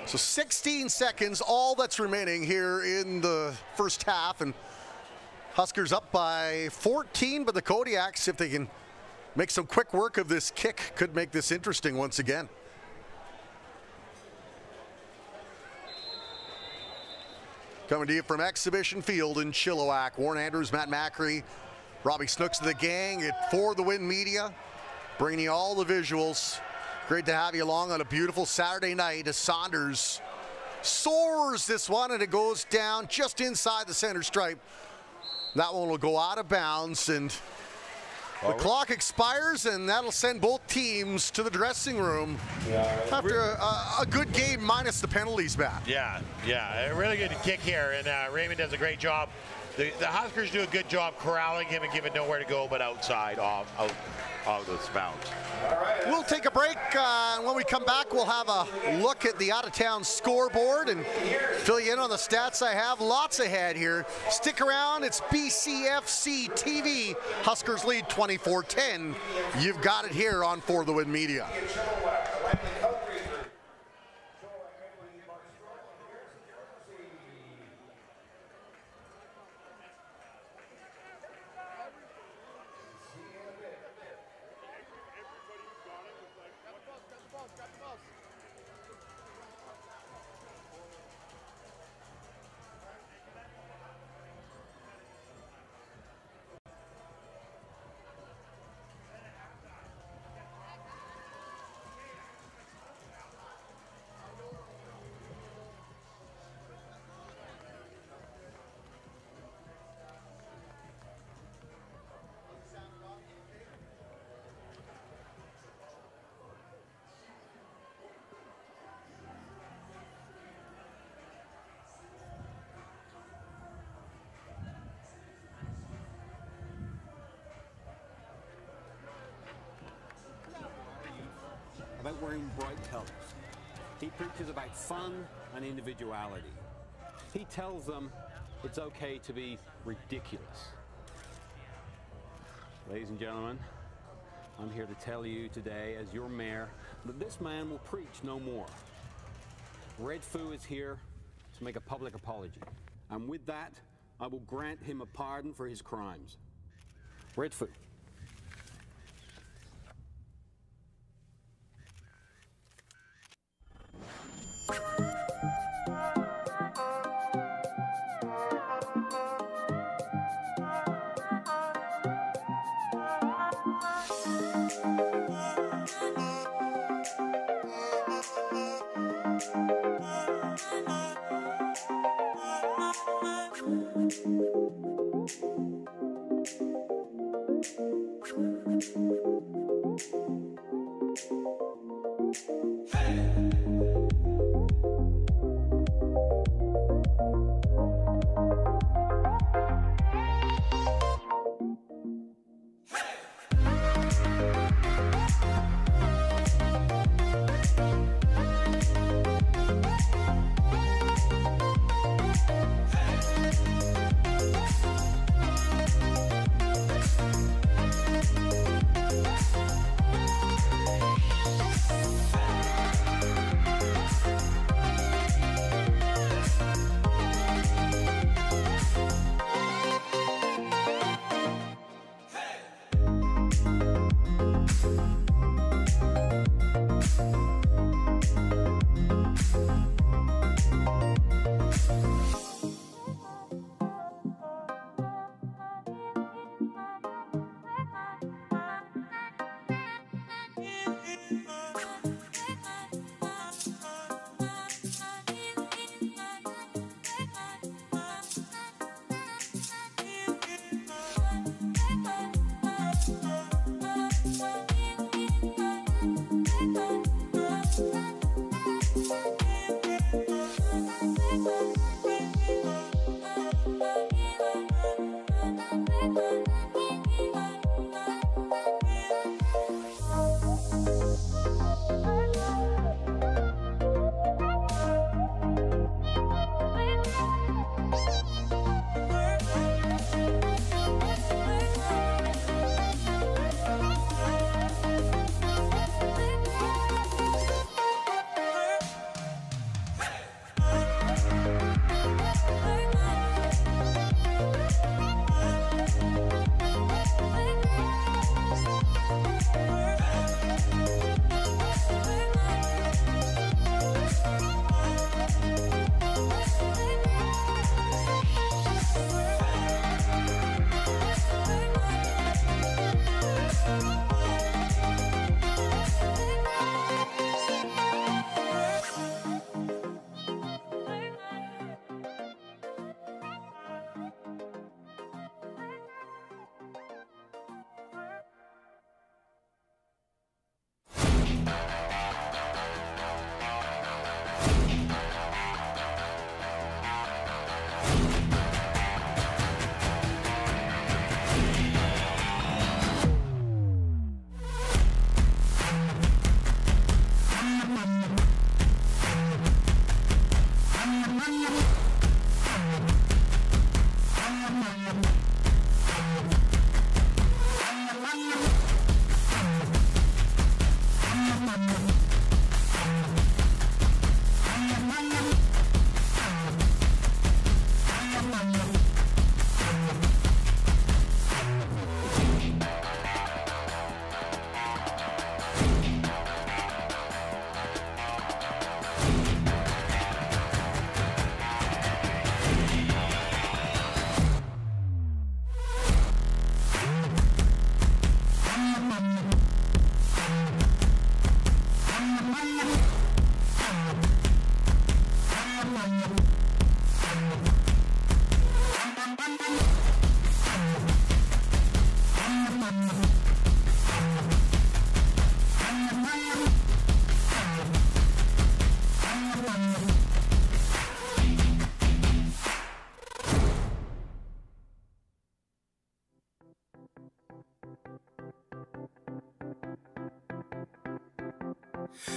So 16 seconds, all that's remaining here in the first half. And Huskers up by 14, but the Kodiaks, if they can make some quick work of this kick, could make this interesting once again. Coming to you from Exhibition Field in Chilliwack. Warren Andrews, Matt Macri, Robbie Snooks of the gang at For the Win Media, bringing you all the visuals. Great to have you along on a beautiful Saturday night as Saunders soars this one, and it goes down just inside the center stripe. That one will go out of bounds, and the clock expires, and that'll send both teams to the dressing room after a good game minus the penalties back. Yeah, a really good kick here, and Raymond does a great job. The Huskers do a good job corralling him and giving nowhere to go but outside of the bounds. We'll take a break, and when we come back, we'll have a look at the out-of-town scoreboard and fill you in on the stats I have. Lots ahead here. Stick around. It's BCFC TV. Huskers lead 24-10. You've got it here on For the Win Media. About wearing bright colors. He preaches about fun and individuality. He tells them it's okay to be ridiculous. Ladies and gentlemen, I'm here to tell you today, as your mayor, that this man will preach no more. Red Foo is here to make a public apology. And with that, I will grant him a pardon for his crimes. Red Foo.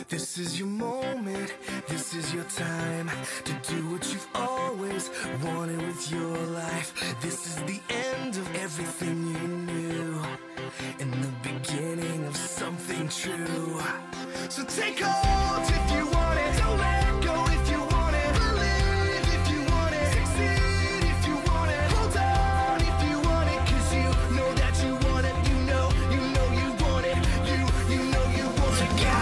This is your moment, this is your time to do what you've always wanted with your life. This is the end of everything you knew and the beginning of something true. So take hold if you want it, don't let go if you want it, believe if you want it, succeed if you want it, hold on if you want it, cause you know that you want it, you know you want it, you know you want it. Go!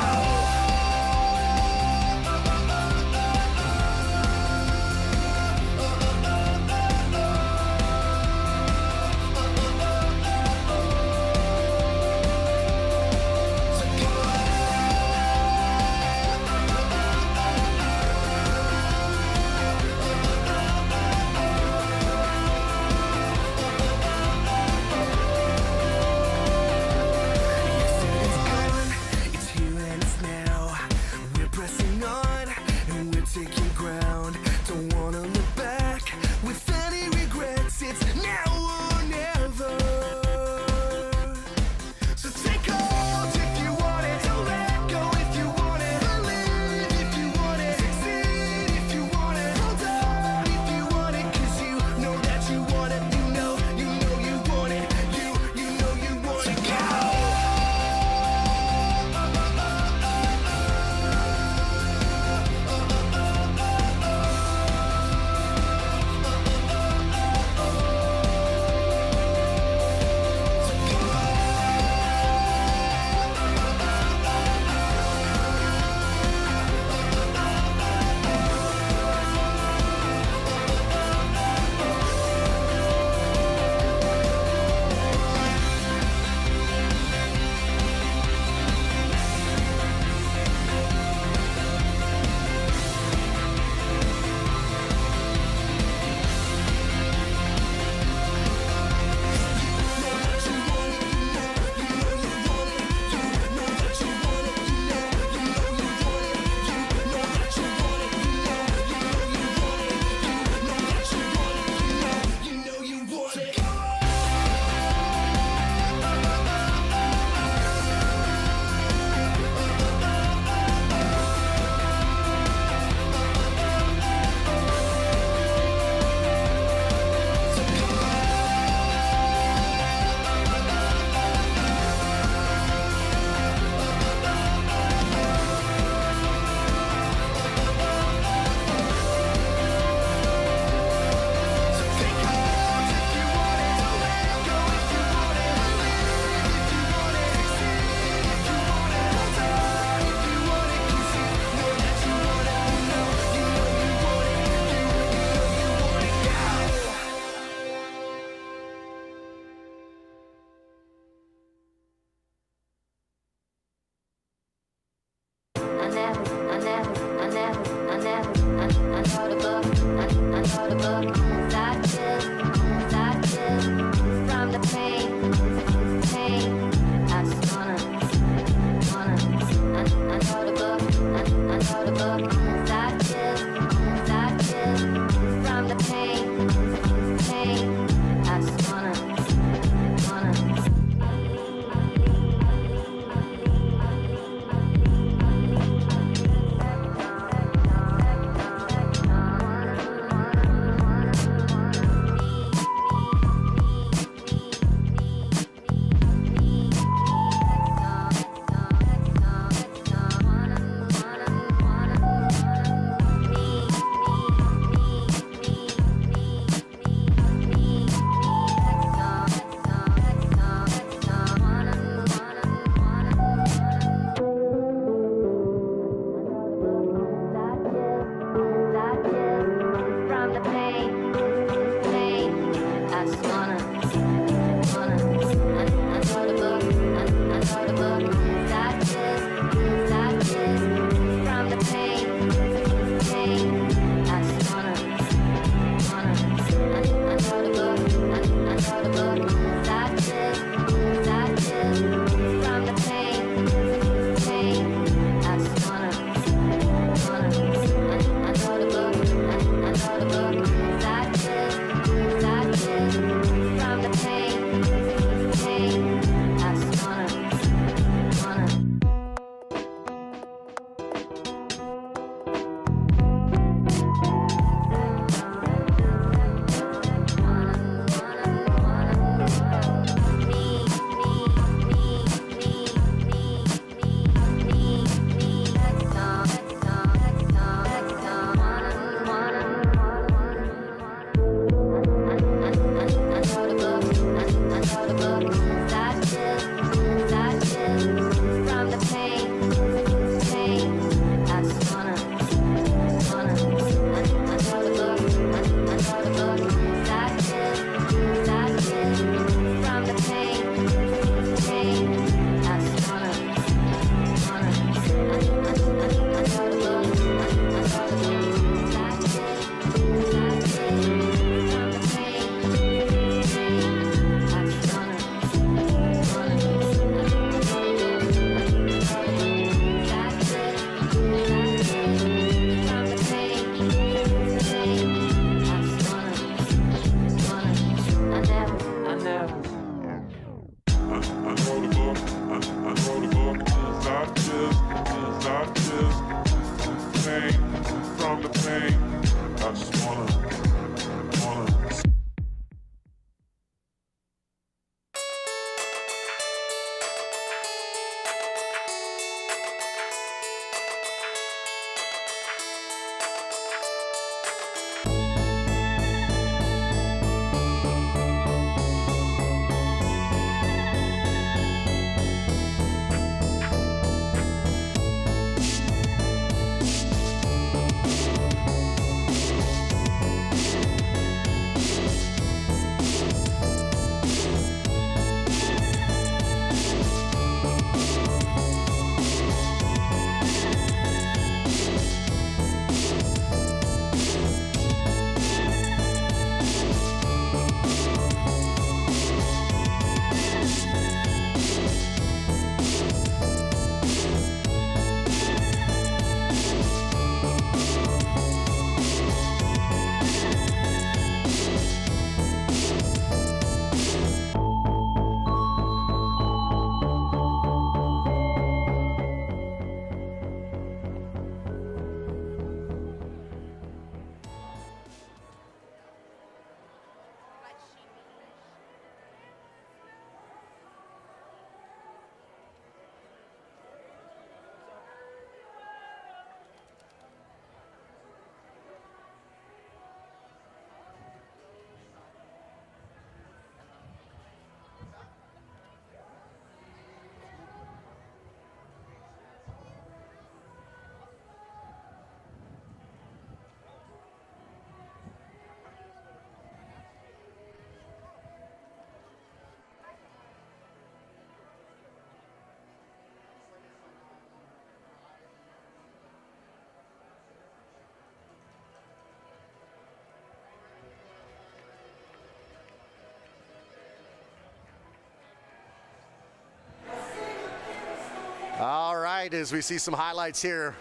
right, as we see some highlights here.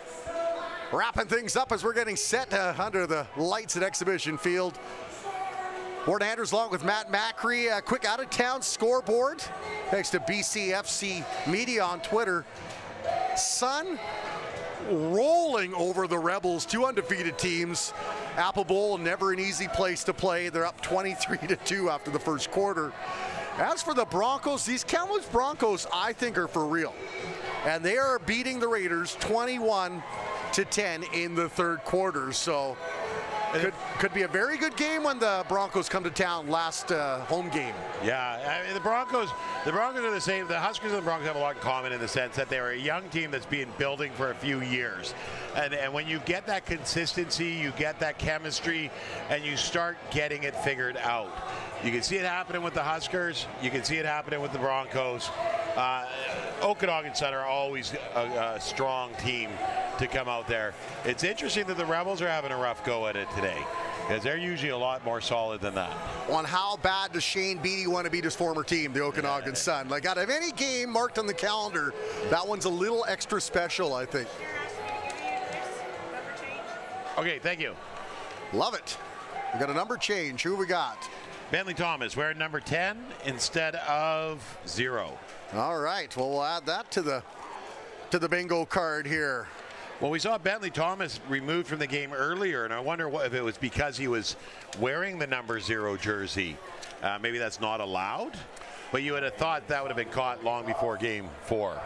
Wrapping things up as we're getting set under the lights at Exhibition Field. Ward Anders along with Matt Macri. A quick out-of-town scoreboard. Thanks to BCFC Media on Twitter. Sun rolling over the Rebels, 2 undefeated teams. Apple Bowl, never an easy place to play. They're up 23-2 after the first quarter. As for the Broncos, these Kamloops Broncos, I think, are for real. And they are beating the Raiders 21-10 in the third quarter. So could be a very good game when the Broncos come to town last home game. Yeah, I mean, the Broncos are the same. The Huskers and the Broncos have a lot in common in the sense that they're a young team that's been building for a few years. And when you get that consistency, you get that chemistry, and you start getting it figured out. You can see it happening with the Huskers. You can see it happening with the Broncos. Okanagan Sun are always a strong team to come out there. It's interesting that the Rebels are having a rough go at it today, because they're usually a lot more solid than that. On how bad does Shane Beatty want to beat his former team, the Okanagan Sun? Like, out of any game marked on the calendar, that one's a little extra special, I think. Okay, thank you. Love it. We got a number change. Who we got? Bentley Thomas wearing number 10 instead of 0. All right, well, we'll add that to the bingo card here. Well, we saw Bentley Thomas removed from the game earlier, and I wonder if it was because he was wearing the number 0 jersey. Maybe that's not allowed, but you would have thought that would have been caught long before game 4.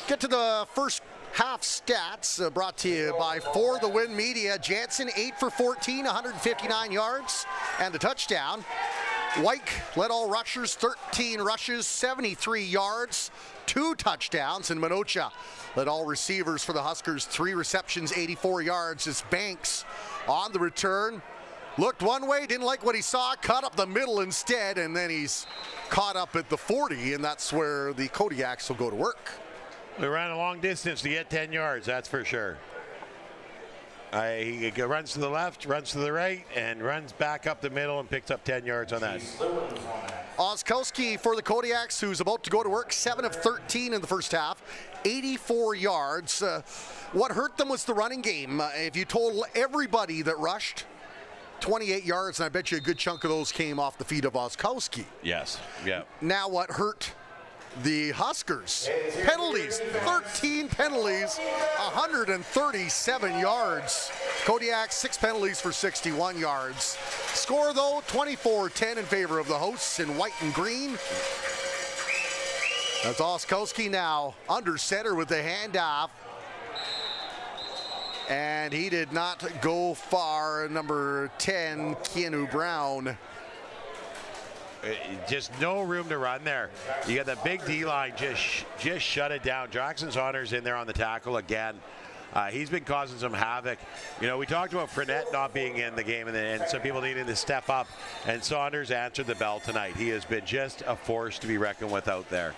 Get to the first half stats brought to you by For the Win Media. Jansen 8 for 14, 159 yards and a touchdown. Wyke led all rushers, 13 rushes, 73 yards, 2 touchdowns. And Minocha led all receivers for the Huskers, 3 receptions, 84 yards. As Banks on the return looked one way, didn't like what he saw, cut up the middle instead, and then he's caught up at the 40, and that's where the Kodiaks will go to work. We ran a long distance to get 10 yards, that's for sure. He runs to the left, runs to the right, and runs back up the middle and picks up 10 yards on that. Oskowski for the Kodiaks, who's about to go to work, 7 of 13 in the first half, 84 yards. What hurt them was the running game. If you told everybody that rushed, 28 yards, and I bet you a good chunk of those came off the feet of Oskowski. Yes, yeah. Now what hurt the Huskers? Penalties, 13 penalties, 137 yards. Kodiak, 6 penalties for 61 yards. Score though, 24-10 in favor of the hosts in white and green. That's Oskowski now under center with the handoff. And he did not go far. Number 10, Keanu Brown. Just no room to run there. You got the big D-line, just shut it down. Jackson Saunders in there on the tackle again. He's been causing some havoc. You know, we talked about Fournette not being in the game and some people needing to step up, and Saunders answered the bell tonight. He has been just a force to be reckoned with out there.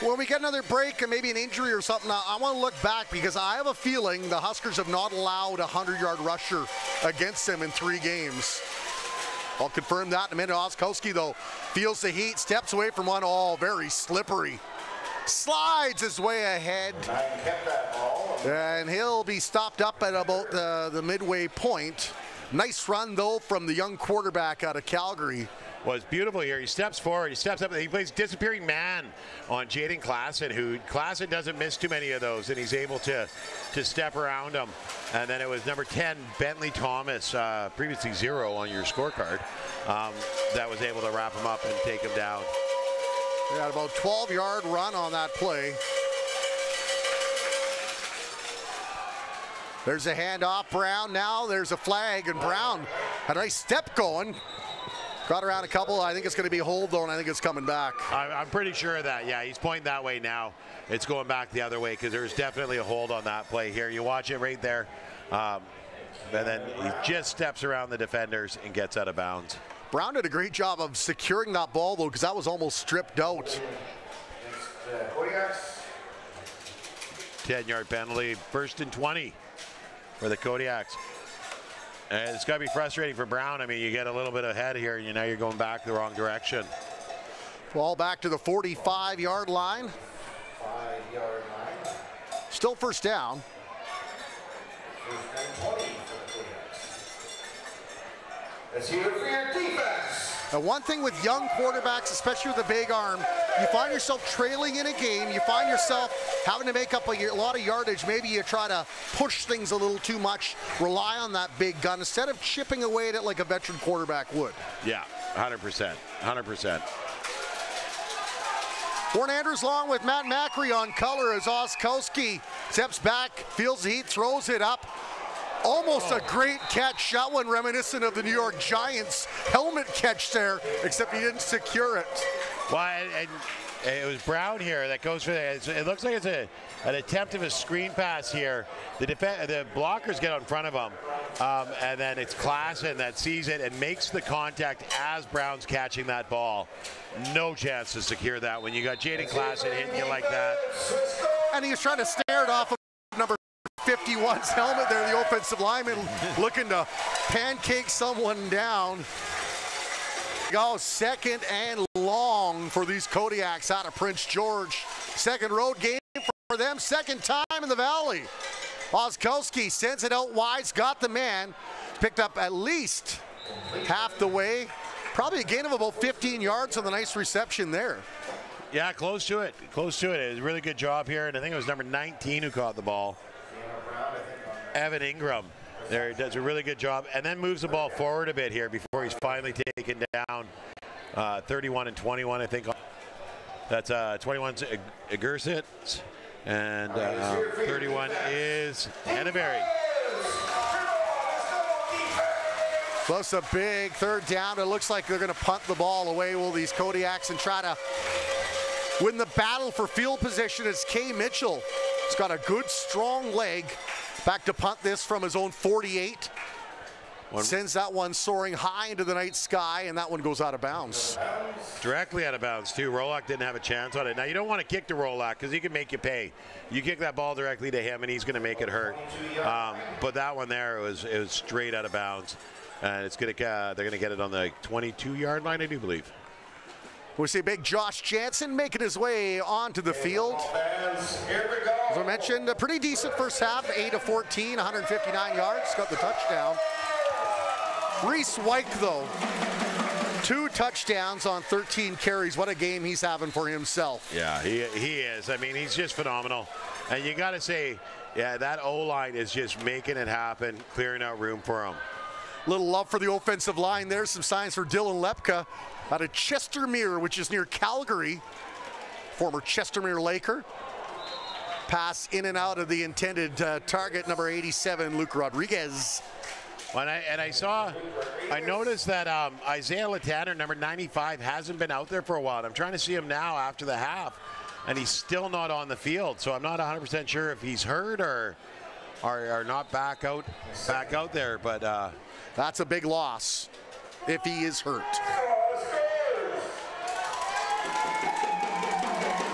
When we get another break and maybe an injury or something, I want to look back because I have a feeling the Huskers have not allowed a 100-yard rusher against them in 3 games. I'll confirm that in a minute. Oskowski, though, feels the heat, steps away from one. Oh, very slippery. Slides his way ahead. And he'll be stopped up at about the midway point. Nice run, though, from the young quarterback out of Calgary. Well, it's beautiful here. He steps forward, he steps up, and he plays disappearing man on Jaden Klassen, who Klassen doesn't miss too many of those, and he's able to step around him. And then it was number 10, Bentley Thomas, previously 0 on your scorecard, that was able to wrap him up and take him down. They got about a 12-yard run on that play. There's a handoff, Brown. Now there's a flag, and Brown had a nice step going. Got around a couple. I think it's going to be a hold, though, and I think it's coming back. I'm pretty sure of that. Yeah, he's pointing that way now. It's going back the other way because there's definitely a hold on that play here. You watch it right there. And then he just steps around the defenders and gets out of bounds. Brown did a great job of securing that ball, though, because that was almost stripped out. 10-yard penalty, 1st and 20 for the Kodiaks. And it's got to be frustrating for Brown. I mean, you get a little bit ahead here, and now you're going back the wrong direction. Ball back to the 45-yard line. Still first down. Let's hear it for your defense. Now, one thing with young quarterbacks, especially with a big arm, you find yourself trailing in a game. You find yourself having to make up a lot of yardage. Maybe you try to push things a little too much, rely on that big gun instead of chipping away at it like a veteran quarterback would. Yeah, 100%. 100%. Warren Andrews along with Matt Macri on color as Oskowski steps back, feels the heat, throws it up. Almost a great catch. That one reminiscent of the New York Giants helmet catch there, except he didn't secure it. Well, and it was Brown here that goes for that. It looks like it's an attempt of a screen pass here. The blockers get on front of him, and then it's Klassen that sees it and makes the contact as Brown's catching that ball. No chance to secure that when you got Jaden Klassen hitting you like that. And he was trying to stare it off of number 51's helmet there, the offensive lineman looking to pancake someone down. Go second and long for these Kodiaks out of Prince George. Second road game for them, second time in the Valley. Oskowski sends it out wide, got the man, picked up at least half the way. Probably a gain of about 15 yards on the nice reception there. Yeah, close to it. Close to it. It was a really good job here, and I think it was number 19 who caught the ball. Evan Ingram there does a really good job and then moves the ball forward a bit here before he's finally taken down. 31 and 21, I think. That's 21's Gersit, and 31 is Henneberry. Plus a big third down. It looks like they're going to punt the ball away, will these Kodiaks, and try to win the battle for field position as Kay Mitchell. He's got a good, strong leg. Back to punt this from his own 48. Sends that one soaring high into the night sky, and that one goes out of bounds. Directly out of bounds, too. Rolock didn't have a chance on it. Now, you don't want to kick to Rolock because he can make you pay. You kick that ball directly to him, and he's going to make it hurt. But that one there, it was straight out of bounds. And it's going to they're going to get it on the 22-yard line, I do believe. We see big Josh Jansen making his way onto the field. As I mentioned, a pretty decent first half, 8 of 14, 159 yards, got the touchdown. Reese Wyke, though, 2 touchdowns on 13 carries. What a game he's having for himself. Yeah, he is. I mean, he's just phenomenal. And you got to say, yeah, that O-line is just making it happen, clearing out room for him. Little love for the offensive line there. Some signs for Dylan Lepka out of Chestermere, which is near Calgary. Former Chestermere Laker. Pass in and out of the intended target, number 87, Luke Rodriguez. I noticed that Isaiah Latanner, number 95, hasn't been out there for a while. I'm trying to see him now after the half, and he's still not on the field. So I'm not 100% sure if he's hurt or not back out there. But that's a big loss if he is hurt.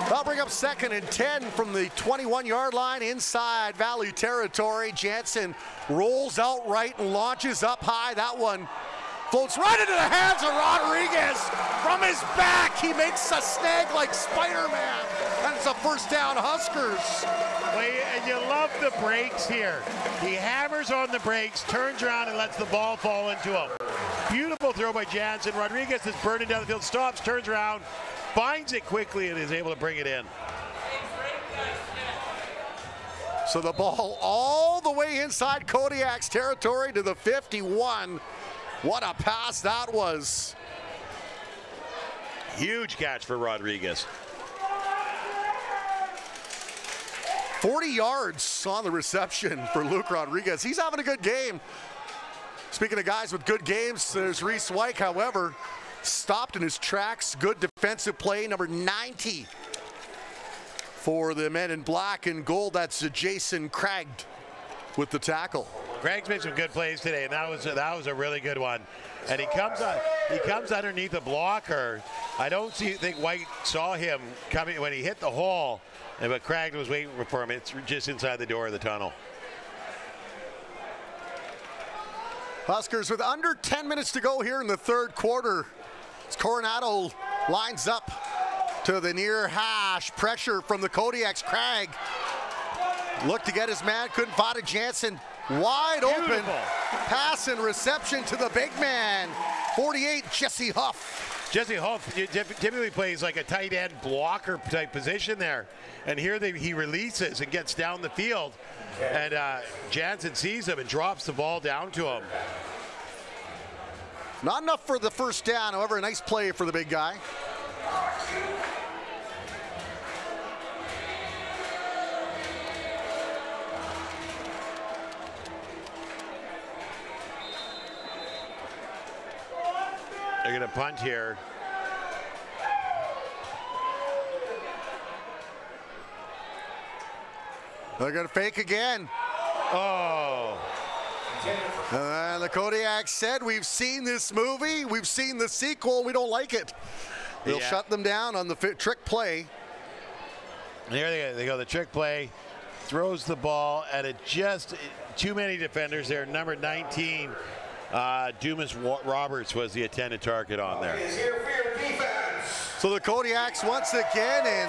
They'll bring up second and 10 from the 21-yard line inside Valley territory. Jansen rolls out right and launches up high. That one floats right into the hands of Rodriguez. From his back, he makes a snag like Spider-Man. And it's a first down, Huskers. And you love the brakes here. He hammers on the brakes, turns around, and lets the ball fall into him. Beautiful throw by Jansen. Rodriguez is burning down the field, stops, turns around, finds it quickly, and is able to bring it in. So the ball all the way inside Kodiak's territory to the 51. What a pass that was. Huge catch for Rodriguez. 40 yards on the reception for Luke Rodriguez. He's having a good game. Speaking of guys with good games, there's Reese Wyke, however, stopped in his tracks. Good defensive play, number 90 for the men in black and gold. That's Jason Craig with the tackle. Craig's made some good plays today, and that was a really good one. And he comes underneath a blocker. I don't think White saw him coming when he hit the hole, but Craig was waiting for him. It's just inside the door of the tunnel. Huskers with under 10 minutes to go here in the third quarter. As Coronado lines up to the near hash. Pressure from the Kodiaks. Craig Looked to get his man, couldn't find it. Jansen wide open. Pass and reception to the big man. 48, Jesse Huff. Jesse Huff typically plays like a tight end blocker type position there. And here he releases and gets down the field. And Jansen sees him and drops the ball down to him. Not enough for the first down, however, a nice play for the big guy. They're going to punt here. They're going to fake again. Oh. And the Kodiaks said, we've seen this movie, we've seen the sequel, we don't like it. They'll shut them down on the trick play. And here they go, the trick play, throws the ball, and it just, too many defenders there. Number 19, Dumas Roberts was the intended target on there. So the Kodiaks once again in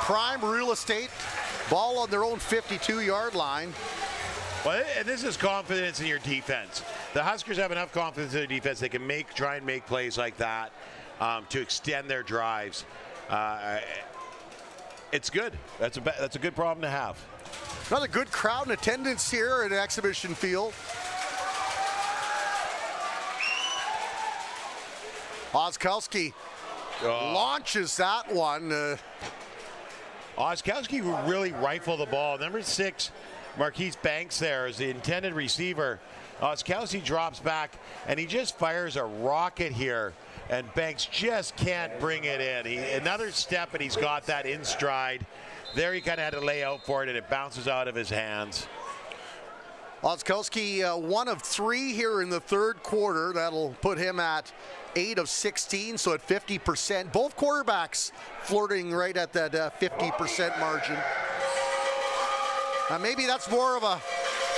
prime real estate, ball on their own 52-yard line. Well, and this is confidence in your defense. The Huskers have enough confidence in their defense. They can try and make plays like that to extend their drives. It's good. That's a good problem to have. Another good crowd in attendance here at Exhibition Field. Oskowski launches that one. Oskowski really rifled the ball. Number 6, Marquise Banks there is the intended receiver. Oskowski drops back, and he just fires a rocket here, and Banks just can't bring it in. Another step, and he's got that in stride. There he kind of had to lay out for it, and it bounces out of his hands. Oskowski 1 of 3 here in the third quarter. That'll put him at 8 of 16, so at 50%. Both quarterbacks flirting right at that 50% margin. Maybe that's more of a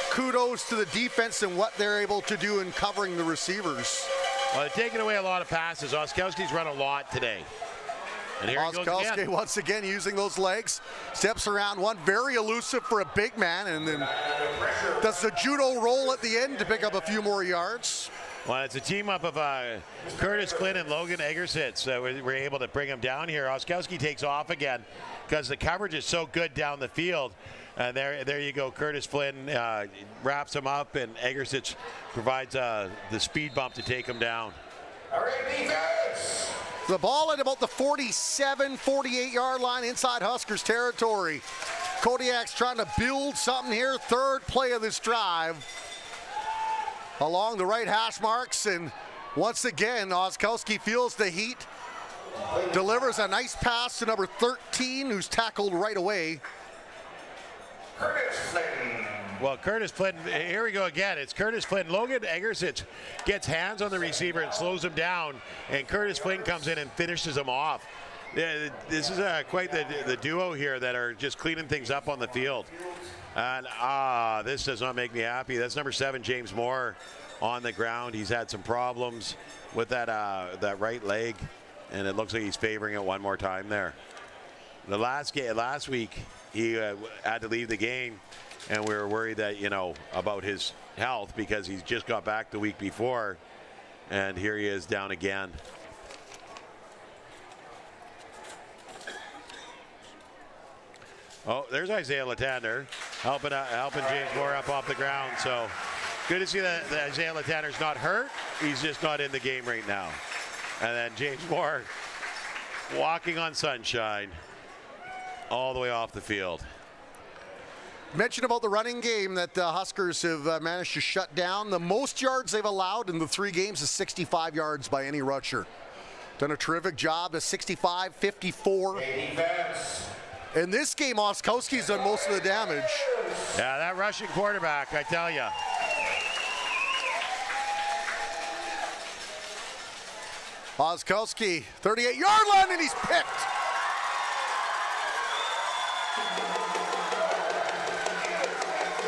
kudos to the defense and what they're able to do in covering the receivers. Well, they're taking away a lot of passes. Oskowski's run a lot today. And here he goes again. Once again using those legs, steps around one, very elusive for a big man, and then does the judo roll at the end to pick up a few more yards. Well, it's a team up of Curtis Flynn and Logan Eggersitz. We're able to bring him down here. Oskowski takes off again because the coverage is so good down the field. And there you go. Curtis Flynn wraps him up, and Eggersitz provides the speed bump to take him down. All right, defense. The ball at about the 47, 48-yard line inside Huskers territory. Kodiaks trying to build something here. Third play of this drive. Along the right hash marks, and once again, Oskowski feels the heat. Delivers a nice pass to number 13, who's tackled right away. Curtis Flynn. Well, Curtis Flynn, here we go again. It's Curtis Flynn. Logan Eggersitz gets hands on the receiver and slows him down, and Curtis Flynn comes in and finishes him off. This is quite the duo here that are just cleaning things up on the field. And this does not make me happy. That's number 7, James Moore, on the ground. He's had some problems with that right leg, and it looks like he's favoring it one more time there. The last week, he had to leave the game, and we were worried that, about his health because he's just got back the week before, and here he is down again. Oh, there's Isaiah Latander helping James Moore up off the ground. So good to see that Isaiah Latander's not hurt. He's just not in the game right now. And then James Moore walking on sunshine all the way off the field. Mention about the running game that the Huskers have managed to shut down. The most yards they've allowed in the 3 games is 65 yards by any rusher. Done a terrific job. 65, 54. Defense. In this game, Oskowski's done most of the damage. Yeah, that rushing quarterback, I tell you. Oskowski, 38-yard line, and he's picked.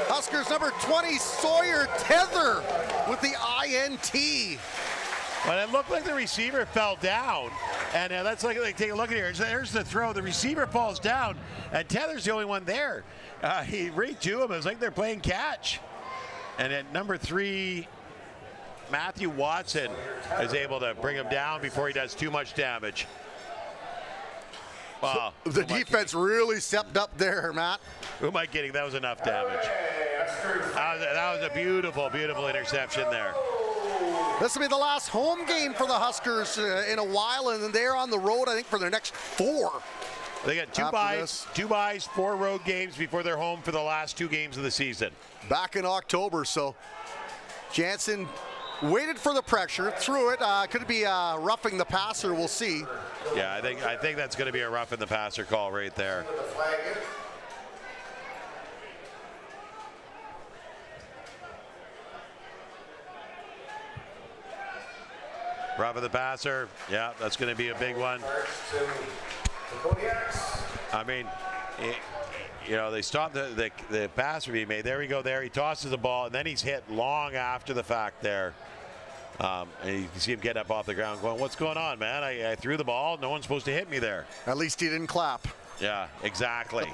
Huskers number 20, Sawyer Tether with the INT. Well, it looked like the receiver fell down, And let's take a look at here. There's the throw. The receiver falls down, and Tether's the only one there. He right to him. It was like they're playing catch. And at number 3, Matthew Watson is able to bring him down before he does too much damage. Wow. The defense really stepped up there, Matt. Who am I kidding? That was enough damage. That was a beautiful, beautiful interception there. This will be the last home game for the Huskers in a while, and then they're on the road, I think, for their next 4. They got 2 buys, 4 road games before they're home for the last 2 games of the season. Back in October, so Jansen waited for the pressure, threw it. Could it be roughing the passer? We'll see. Yeah, I think that's going to be a roughing the passer call right there. Roughing the passer. Yeah, that's going to be a big one. I mean, you know, they stopped the pass being made. There we go. There he tosses the ball, and then he's hit long after the fact there. And you can see him get up off the ground going, what's going on, man? I threw the ball. No one's supposed to hit me there. At least he didn't clap. Yeah, exactly.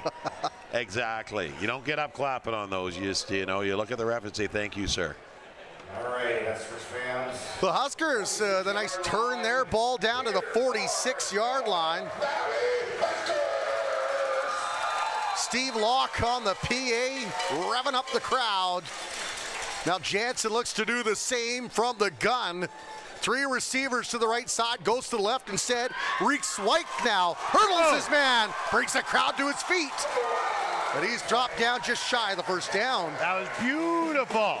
Exactly. You don't get up clapping on those. You just, you know, you look at the ref and say, thank you, sir. All right, Huskers fans. The Huskers, the nice turn there, ball down to the 46-yard line. Steve Locke on the PA, revving up the crowd. Now Jansen looks to do the same from the gun. 3 receivers to the right side, goes to the left instead. Reeks White now, hurdles his man, brings the crowd to his feet. But he's dropped down just shy of the first down. That was beautiful.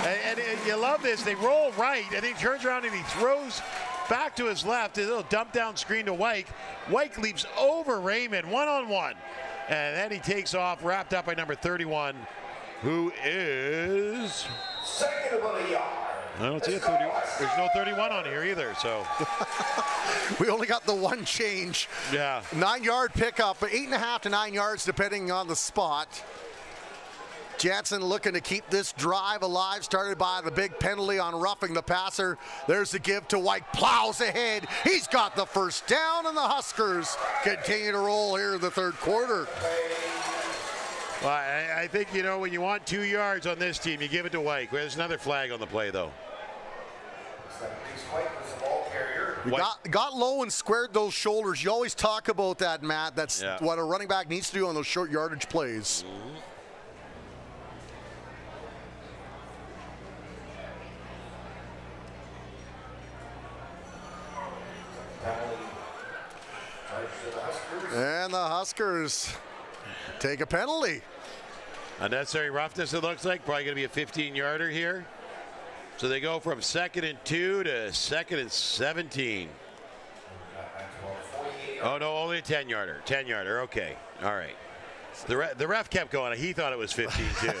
And you love this. They roll right, and he turns around and he throws back to his left. A little dump down screen to White. White leaps over Raymond one-on-one. And then he takes off, wrapped up by number 31, who is... Second of a yard. I don't see a 30. There's no 31 on here either, so. We only got the one change. Yeah. 9-yard pickup, 8.5 to 9 yards depending on the spot. Jansen looking to keep this drive alive, started by the big penalty on roughing the passer. There's the give to White, plows ahead. He's got the first down, and the Huskers continue to roll here in the third quarter. Well, I think, you know, when you want 2 yards on this team, you give it to White. There's another flag on the play, though. Got low and squared those shoulders. You always talk about that, Matt. That's what a running back needs to do on those short yardage plays. And the Huskers take a penalty. Unnecessary roughness, it looks like. Probably going to be a 15-yarder here. So they go from 2nd and 2 to 2nd and 17. Oh, no, only a 10-yarder. 10-yarder, okay. All right. The ref kept going. He thought it was 15, too.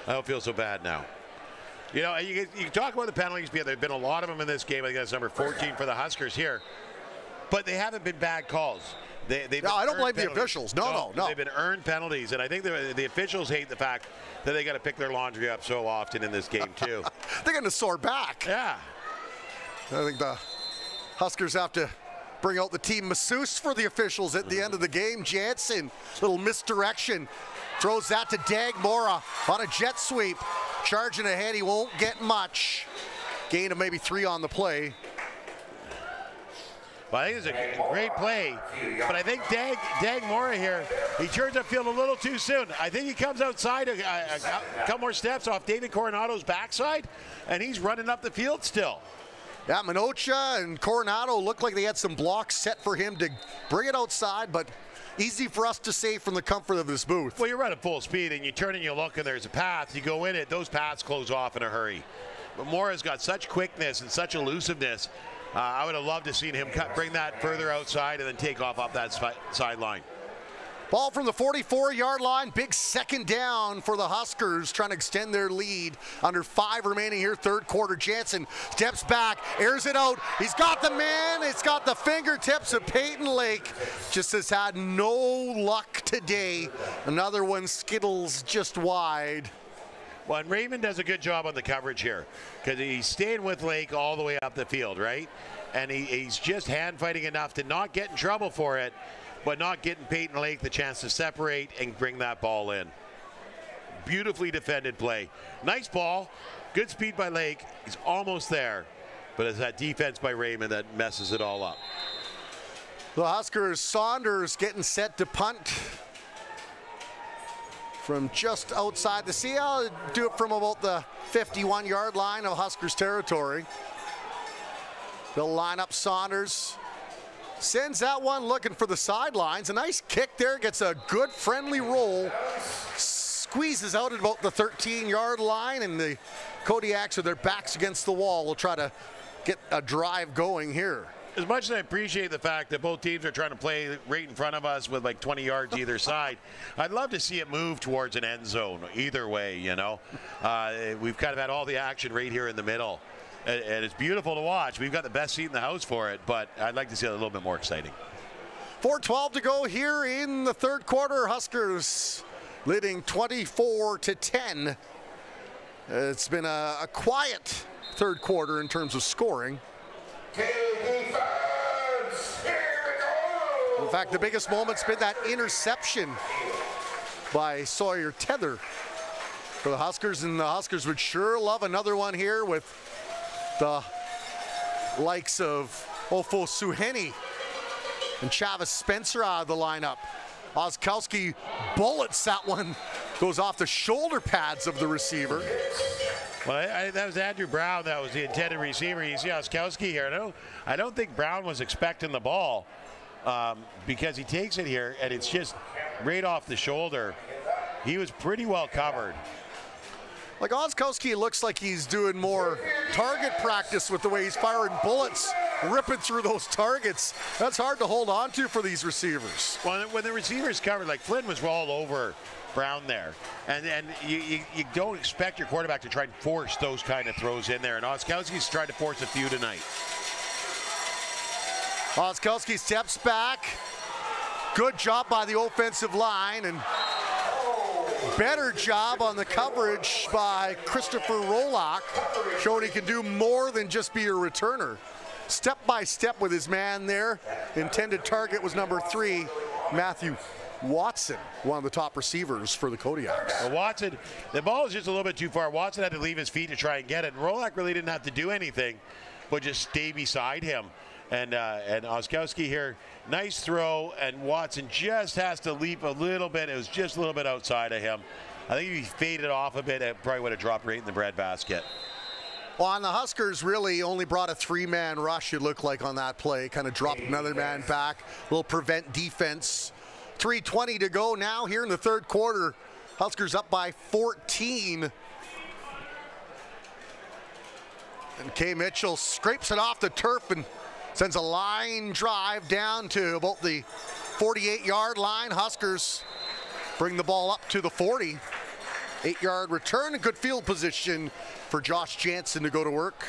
I don't feel so bad now. You know, you can talk about the penalties. There have been a lot of them in this game. I think that's number 14 for the Huskers here. But they haven't been bad calls. No, I don't blame the officials. No. They've been earned penalties, and I think the officials hate the fact that they got to pick their laundry up so often in this game, too. They're going to soar back. Yeah. I think the Huskers have to bring out the team masseuse for the officials at the end of the game. Jansen, little misdirection. Throws that to Dag Mora on a jet sweep. Charging ahead, he won't get much. Gain of maybe 3 on the play. Well, I think it's a great play, but I think Dag Mora here, he turns upfield a little too soon. I think he comes outside a couple more steps off David Coronado's backside, and he's running up the field still. Yeah, Minocha and Coronado looked like they had some blocks set for him to bring it outside, but easy for us to say from the comfort of this booth. Well, you're running full speed, and you turn and you look, and there's a path. You go in it, those paths close off in a hurry. But Mora's got such quickness and such elusiveness. I would have loved to seen him bring that further outside and then take off that sideline. Ball from the 44-yard line. Big second down for the Huskers, trying to extend their lead. Under 5 remaining here, third quarter. Jansen steps back, airs it out. He's got the man. It's got the fingertips of Peyton Lake. Just has had no luck today. Another one skittles just wide. Well, and Raymond does a good job on the coverage here because he's staying with Lake all the way up the field, right? and he's just hand fighting enough to not get in trouble for it, but not getting Peyton Lake the chance to separate and bring that ball in. Beautifully defended play. Nice ball. Good speed by Lake. He's almost there. But it's that defense by Raymond that messes it all up. The Huskers, Saunders getting set to punt from just outside the sea. I'll do it from about the 51-yard line of Huskers territory. They'll line up Saunders. Sends that one looking for the sidelines. A nice kick there, gets a good friendly roll. Squeezes out at about the 13-yard line, and the Kodiaks with their backs against the wall will try to get a drive going here. As much as I appreciate the fact that both teams are trying to play right in front of us with like 20 yards either side, I'd love to see it move towards an end zone either way, you know. We've kind of had all the action right here in the middle, and it's beautiful to watch. We've got the best seat in the house for it, but I'd like to see it a little bit more exciting. 4:12 to go here in the third quarter. Huskers leading 24-10. It's been a quiet third quarter in terms of scoring. In fact, the biggest moment's been that interception by Sawyer Tether for the Huskers, and the Huskers would sure love another one here with the likes of Ofo Suheni and Chavis Spencer out of the lineup. Oskowski bullets that one, goes off the shoulder pads of the receiver. Well, that was Andrew Brown. That was the intended receiver. You see Oskowski here. I don't think Brown was expecting the ball because he takes it here, and it's just right off the shoulder. He was pretty well covered. Like Oskowski looks like he's doing more target practice with the way he's firing bullets, ripping through those targets. That's hard to hold on to for these receivers. Well, when the receiver's covered, like Flynn was all over Brown there, and you don't expect your quarterback to try and force those kind of throws in there, and Oskowski's tried to force a few tonight. Oskowski steps back. Good job by the offensive line, and better job on the coverage by Christopher Rolock, showing he can do more than just be a returner. Step by step with his man there. Intended target was number 3, Matthew Watson, one of the top receivers for the Kodiaks. Well, Watson, the ball is just a little bit too far. Watson had to leave his feet to try and get it. And Rolock really didn't have to do anything, but just stay beside him. And Oskowski here, nice throw, and Watson just has to leap a little bit. It was just a little bit outside of him. I think if he faded off a bit, it probably would have dropped right in the breadbasket. Well, on the Huskers really only brought a 3-man rush, it looked like, on that play. Kind of dropped another man back, will prevent defense. 3:20 to go now here in the third quarter. Huskers up by 14. And Kay Mitchell scrapes it off the turf and sends a line drive down to about the 48-yard line. Huskers bring the ball up to the 40. 8-yard return, a good field position for Josh Jansen to go to work.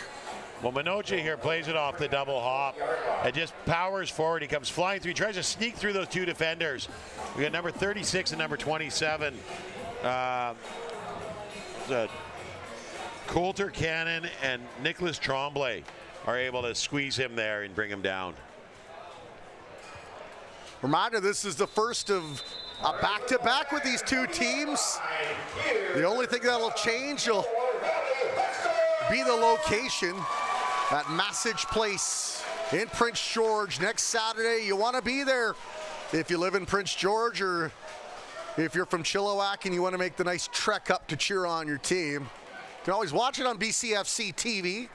Well, Minoche here plays it off the double hop and just powers forward. He comes flying through. He tries to sneak through those two defenders. We got number 36 and number 27. Coulter Cannon and Nicholas Tremblay are able to squeeze him there and bring him down. Reminder, this is the first of a back-to-back with these two teams. The only thing that'll change will be the location at Massage Place in Prince George next Saturday. You want to be there if you live in Prince George, or if you're from Chilliwack and you want to make the nice trek up to cheer on your team. You can always watch it on BCFC TV.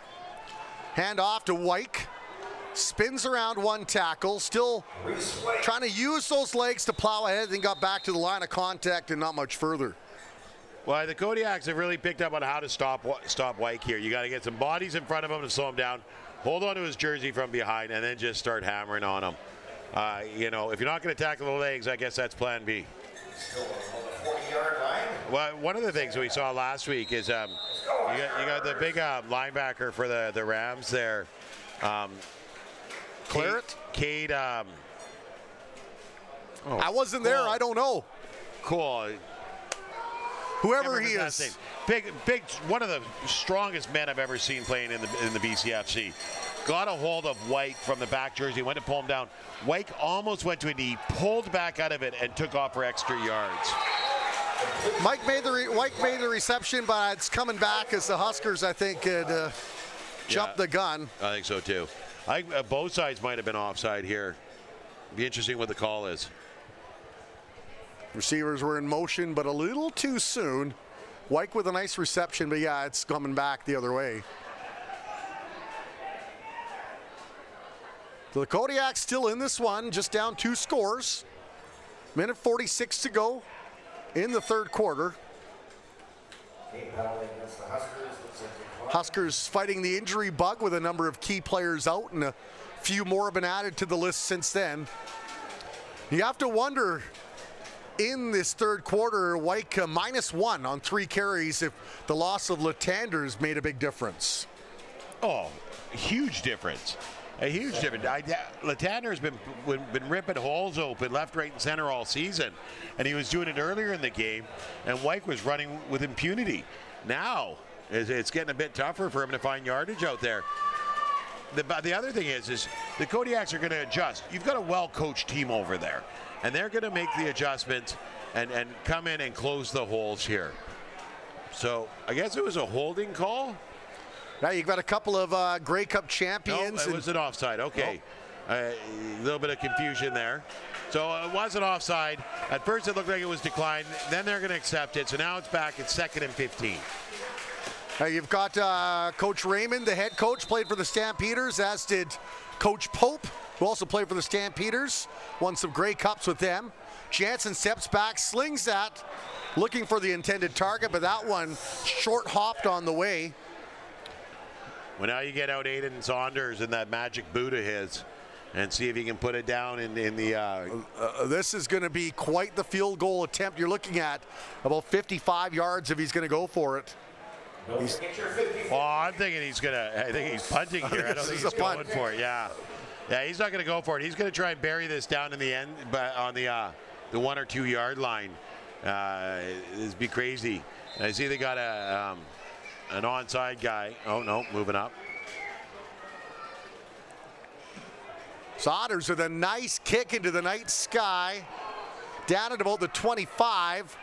Hand off to Wyke. Spins around one tackle, still trying to use those legs to plow ahead, then got back to the line of contact and not much further. Well, the Kodiaks have really picked up on how to stop Wyke here. You got to get some bodies in front of him to slow him down, hold on to his jersey from behind, and then just start hammering on him. You know, if you're not going to tackle the legs, I guess that's plan B. Still on the 40-yard line. Well, one of the things we saw last week is you got the big linebacker for the Rams there. Claret? Cade. I wasn't there. I don't know. Cool. whoever he is. Big, one of the strongest men I've ever seen playing in the BCFC. Got a hold of White from the back jersey, went to pull him down. White almost went to a knee, pulled back out of it, and took off for extra yards. White made the reception, but it's coming back as the Huskers, I think, had jumped the gun. I think so too. I think both sides might have been offside here. Be interesting what the call is. Receivers were in motion, but a little too soon. White with a nice reception, but yeah, it's coming back the other way. So the Kodiaks still in this one, just down 2 scores. Minute 46 to go in the third quarter. Huskers fighting the injury bug with a number of key players out, and a few more have been added to the list since then. You have to wonder, in this third quarter, White -1 on 3 carries, if the loss of Latanders made a big difference. Oh, huge difference. A huge difference. Latander's been ripping holes open left, right, and center all season, and he was doing it earlier in the game, and White was running with impunity. Now, it's getting a bit tougher for him to find yardage out there. The other thing is the Kodiaks are going to adjust. You've got a well-coached team over there, and they're going to make the adjustments and come in and close the holes here. So I guess it was a holding call. Now you've got a couple of Grey Cup champions. No, it was an offside. Okay. A little bit of confusion there. So it wasn't offside. At first it looked like it was declined. Then they're going to accept it. So now it's back at 2nd and 15. You've got Coach Raymond, the head coach, played for the Stampeders, as did Coach Pope, who also played for the Stampeders. Won some Grey Cups with them. Jansen steps back, slings that, looking for the intended target, but that one short hopped on the way. Well, now you get out Aiden Saunders in that magic boot of his and see if he can put it down in the... This is going to be quite the field goal attempt. You're looking at about 55 yards if he's going to go for it. I'm thinking I think he's punting here. I don't think he's going for it. Yeah, he's not going to go for it. He's going to try and bury this down in the end, but on the 1 or 2 yard line. It'd be crazy. And I see they got an onside guy. Oh no, moving up. Saunders with a nice kick into the night sky, down at about the 25.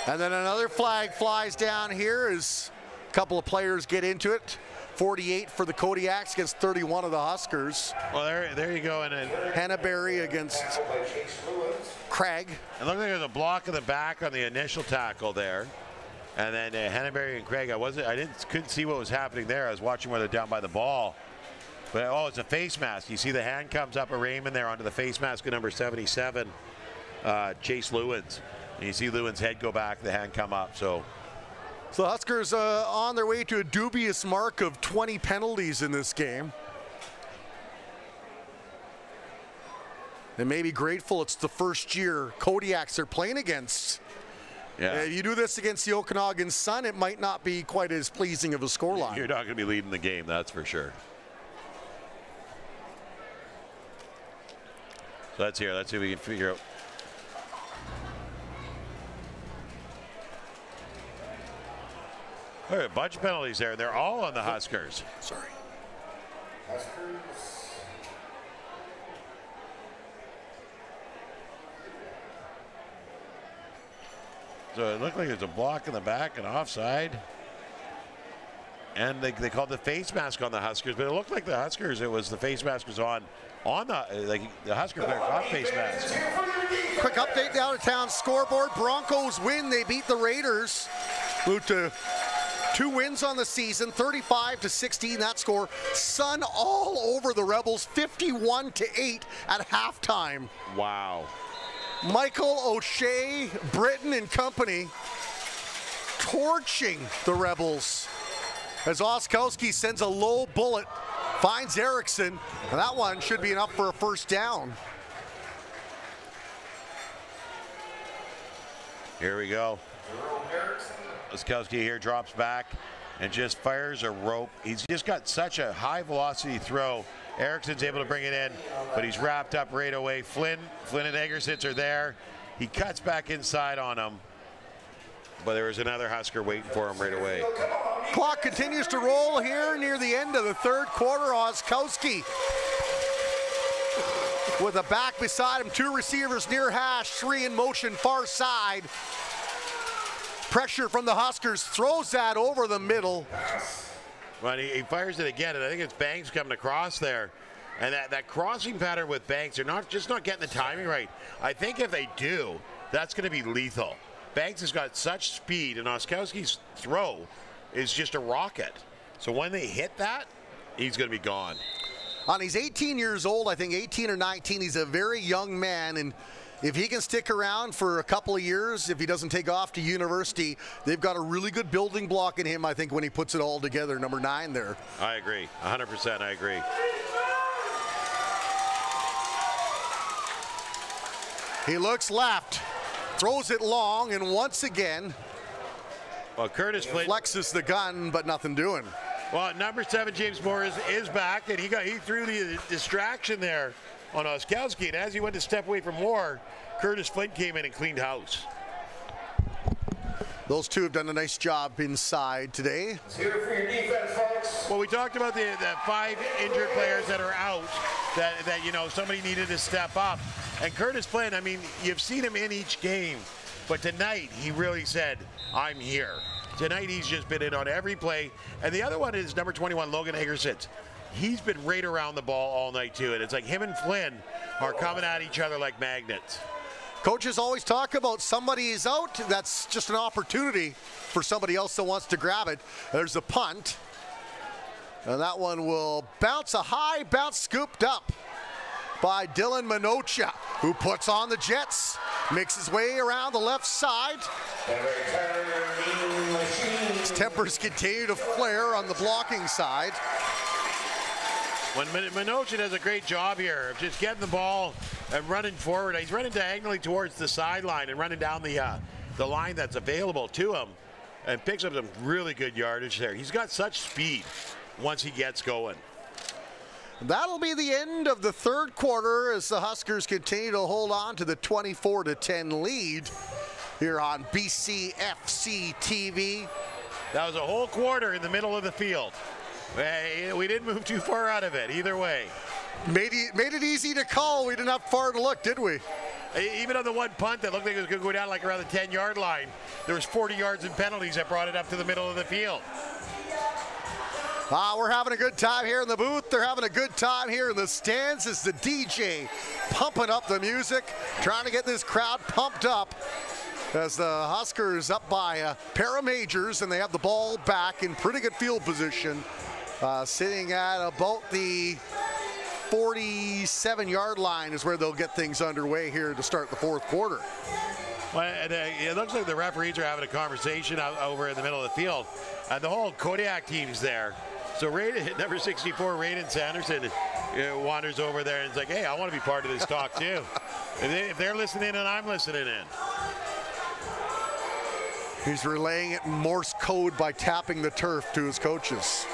And then another flag flies down here as a couple of players get into it. 48 for the Kodiaks against 31 of the Huskers. Well, there you go. And Hannaberry against Craig. It looked like there was a block in the back on the initial tackle there. And then Hannaberry and Craig, couldn't see what was happening there. I was watching where they're down by the ball. But, it's a face mask. You see the hand comes up of Raymond there onto the face mask of number 77, Chase Lewins. And you see Lewins' head go back, the hand come up. So Huskers on their way to a dubious mark of 20 penalties in this game. They may be grateful it's the first year Kodiaks are playing against. Yeah. If you do this against the Okanagan Sun, it might not be quite as pleasing of a scoreline. You're not going to be leading the game, that's for sure. So let's see if we can figure out. There are a bunch of penalties there. They're all on the Huskers. Sorry. So it looked like there's a block in the back and offside. And they called the face mask on the Huskers, but it looked like the Huskers, it was the face mask was on the Husker player got face mask. Quick update, the out-of-town scoreboard. Broncos win. They beat the Raiders. Moved to 2 wins on the season, 35-16 that score. Sun all over the Rebels, 51-8 at halftime. Wow. Michael O'Shea, Britton and company torching the Rebels as Oskowski sends a low bullet, finds Erickson, and that one should be enough for a first down. Here we go. Oskowski here drops back and just fires a rope. He's just got such a high velocity throw. Ericsson's able to bring it in, but he's wrapped up right away. Flynn and Egersitz are there. He cuts back inside on him, but there was another Husker waiting for him right away. Clock continues to roll here near the end of the third quarter. Oskowski with a back beside him, 2 receivers near hash, 3 in motion far side. Pressure from the Huskers, throws that over the middle. Well, he fires it again, and I think it's Banks coming across there. And that crossing pattern with Banks, they're not getting the timing right. I think if they do, that's going to be lethal. Banks has got such speed, and Oskowski's throw is just a rocket. So when they hit that, he's going to be gone. He's 18 years old, I think 18 or 19. He's a very young man, and if he can stick around for a couple of years, if he doesn't take off to university, they've got a really good building block in him, I think, when he puts it all together, number 9 there. I agree, 100% I agree. He looks left, throws it long, and once again, well, Curtis Flynn flexes the gun, but nothing doing. Well, number 7, James Moore, is back, and he threw the distraction there on Oskowski, and as he went to step away from Moore, Curtis Flint came in and cleaned house. Those two have done a nice job inside today. Let's hear it for your defense, folks. Well, we talked about the 5 injured players that are out, that you know, somebody needed to step up. And Curtis Flint, I mean, you've seen him in each game, but tonight he really said, I'm here. Tonight he's just been in on every play. And the other one is number 21, Logan Egersitz. He's been right around the ball all night too, and it's like him and Flynn are coming at each other like magnets. Coaches always talk about somebody is out. That's just an opportunity for somebody else that wants to grab it. There's a punt, and that one will bounce, a high bounce scooped up by Dylan Minocha, who puts on the Jets, makes his way around the left side. His tempers continue to flare on the blocking side. When Minocha does a great job here of just getting the ball and running forward. He's running diagonally towards the sideline and running down the line that's available to him and picks up some really good yardage there. He's got such speed once he gets going. That'll be the end of the third quarter as the Huskers continue to hold on to the 24-10 lead here on BCFC TV. That was a whole quarter in the middle of the field. We didn't move too far out of it either way. Made it easy to call. We didn't have far to look, did we? Even on the one punt that looked like it was going to go down like around the 10-yard line, there was 40 yards in penalties that brought it up to the middle of the field. We're having a good time here in the booth. They're having a good time here in the stands as the DJ pumping up the music, trying to get this crowd pumped up as the Huskers up by a pair of majors, and they have the ball back in pretty good field position, sitting at about the 47-yard line is where they'll get things underway here to start the fourth quarter. Well, it looks like the referees are having a conversation over in the middle of the field. The whole Kodiak team's there. So number 64, Raiden Sanderson, wanders over there and is like, hey, I want to be part of this talk too. If they're listening in, I'm listening in. He's relaying it in Morse code by tapping the turf to his coaches.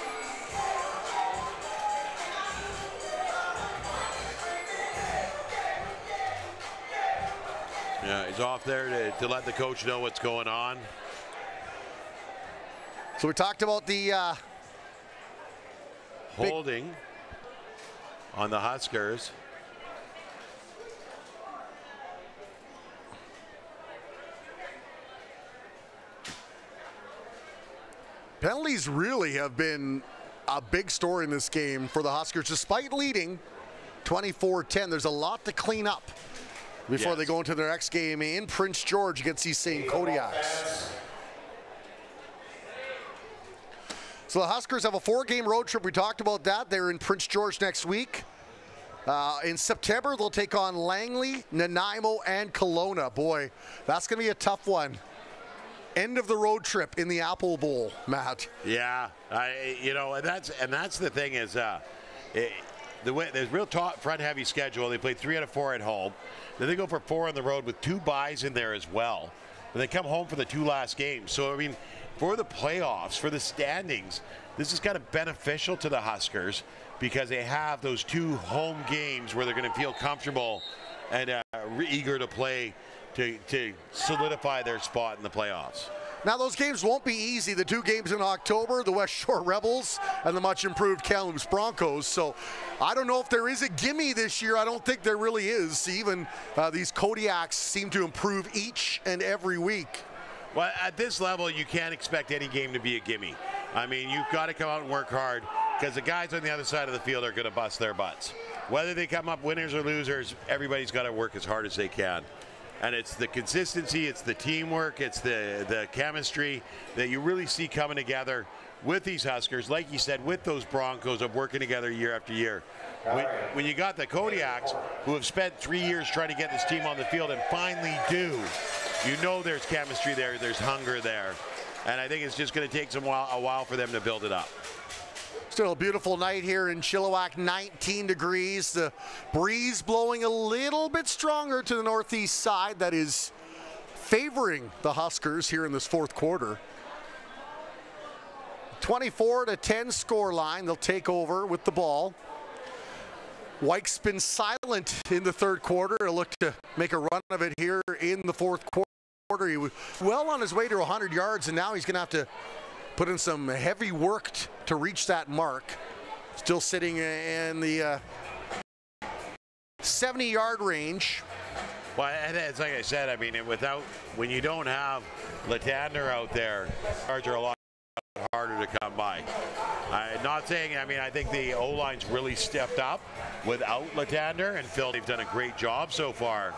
Yeah, he's off there to let the coach know what's going on. So we talked about the holding on the Huskers. Penalties really have been a big story in this game for the Huskers. Despite leading 24-10, there's a lot to clean up before they go into their next game in Prince George against these same Kodiaks. So the Huskers have a 4-game road trip. We talked about that. They're in Prince George next week. In September, they'll take on Langley, Nanaimo, and Kelowna. Boy, that's going to be a tough one. End of the road trip in the Apple Bowl, Matt. Yeah, and that's the thing is, the way there's real front heavy schedule. They play 3 out of 4 at home. Then they go for 4 on the road with 2 byes in there as well. But they come home for the 2 last games. So I mean, for the playoffs, for the standings, this is kind of beneficial to the Huskers because they have those 2 home games where they're going to feel comfortable and eager to play to solidify their spot in the playoffs. Now, those games won't be easy. The 2 games in October, the West Shore Rebels and the much improved Kamloops Broncos. So I don't know if there is a gimme this year. I don't think there really is. Even these Kodiaks seem to improve each and every week. Well, at this level, you can't expect any game to be a gimme. I mean, you've got to come out and work hard because the guys on the other side of the field are going to bust their butts. Whether they come up winners or losers, everybody's got to work as hard as they can. And it's the consistency, it's the teamwork, it's the chemistry that you really see coming together with these Huskers, like you said, with those Broncos of working together year after year. When you got the Kodiaks, who have spent 3 years trying to get this team on the field and finally do, you know there's chemistry there, there's hunger there. And I think it's just going to take a while for them to build it up. Still a beautiful night here in Chilliwack, 19 degrees. The breeze blowing a little bit stronger to the northeast side. That is favoring the Huskers here in this 4th quarter. 24-10 score line. They'll take over with the ball. White's been silent in the 3rd quarter. He'll look to make a run of it here in the 4th quarter. He was well on his way to 100 yards, and now he's going to have to put in some heavy work to reach that mark. Still sitting in the 70-yard range. Well, and it's like I said, I mean, when you don't have Latander out there, yards are a lot harder to come by. I'm not saying, I mean, I think the O-line's really stepped up without Latander, and Phil, they've done a great job so far,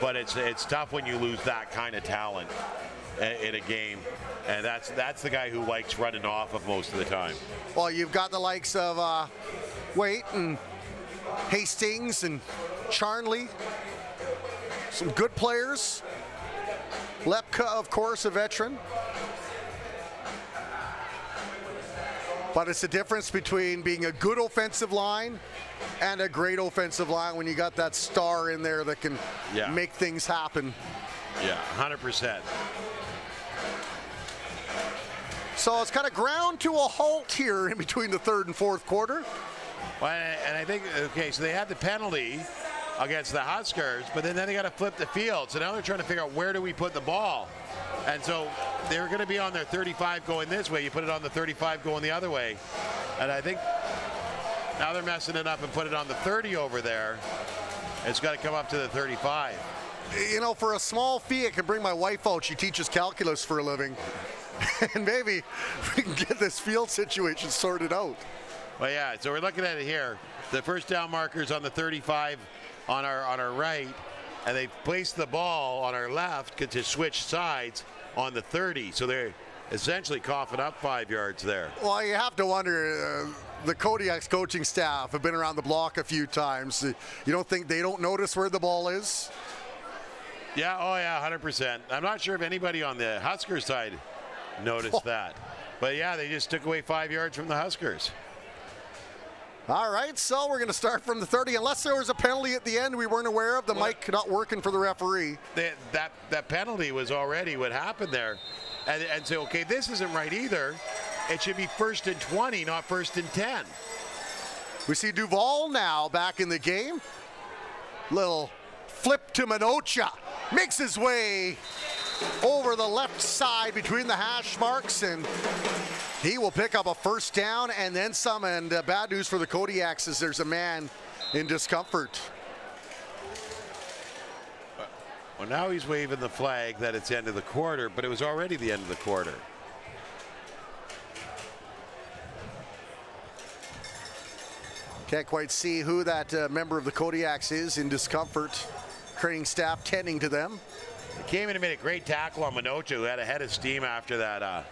but it's tough when you lose that kind of talent in a game, and that's the guy who likes running off of most of the time. Well, you've got the likes of Waite and Hastings and Charnley, some good players. Lepka, of course, a veteran. But it's the difference between being a good offensive line and a great offensive line when you got that star in there that can make things happen. Yeah, 100%. So it's kind of ground to a halt here in between the 3rd and 4th quarter. Well, and I think, okay, so they had the penalty against the Huskers, but then they got to flip the field. So now they're trying to figure out where do we put the ball. And so they're going to be on their 35 going this way. You put it on the 35 going the other way. And I think now they're messing it up and put it on the 30 over there. It's got to come up to the 35. You know, for a small fee, I can bring my wife out. She teaches calculus for a living. And maybe we can get this field situation sorted out. Well, yeah, so we're looking at it here. The first down marker's on the 35 on our right, and they've placed the ball on our left to switch sides on the 30. So they're essentially coughing up 5 yards there. Well, you have to wonder, the Kodiaks coaching staff have been around the block a few times. You don't think they don't notice where the ball is? Yeah, oh yeah, 100%. I'm not sure if anybody on the Huskers side noticed that. But yeah, they just took away 5 yards from the Huskers. All right, so we're going to start from the 30. Unless there was a penalty at the end we weren't aware of, the mic not working for the referee. That penalty was already what happened there. And so, okay, this isn't right either. It should be 1st and 20, not 1st and 10. We see Duval now back in the game. Little flip to Minocha. Makes his way over the left side between the hash marks, and he will pick up a first down and then some. And bad news for the Kodiaks is there's a man in discomfort. Well, now he's waving the flag that it's the end of the quarter, but it was already the end of the quarter. Can't quite see who that member of the Kodiaks is in discomfort. Training staff tending to them. He came in and made a great tackle on Minocha, who had a head of steam after that.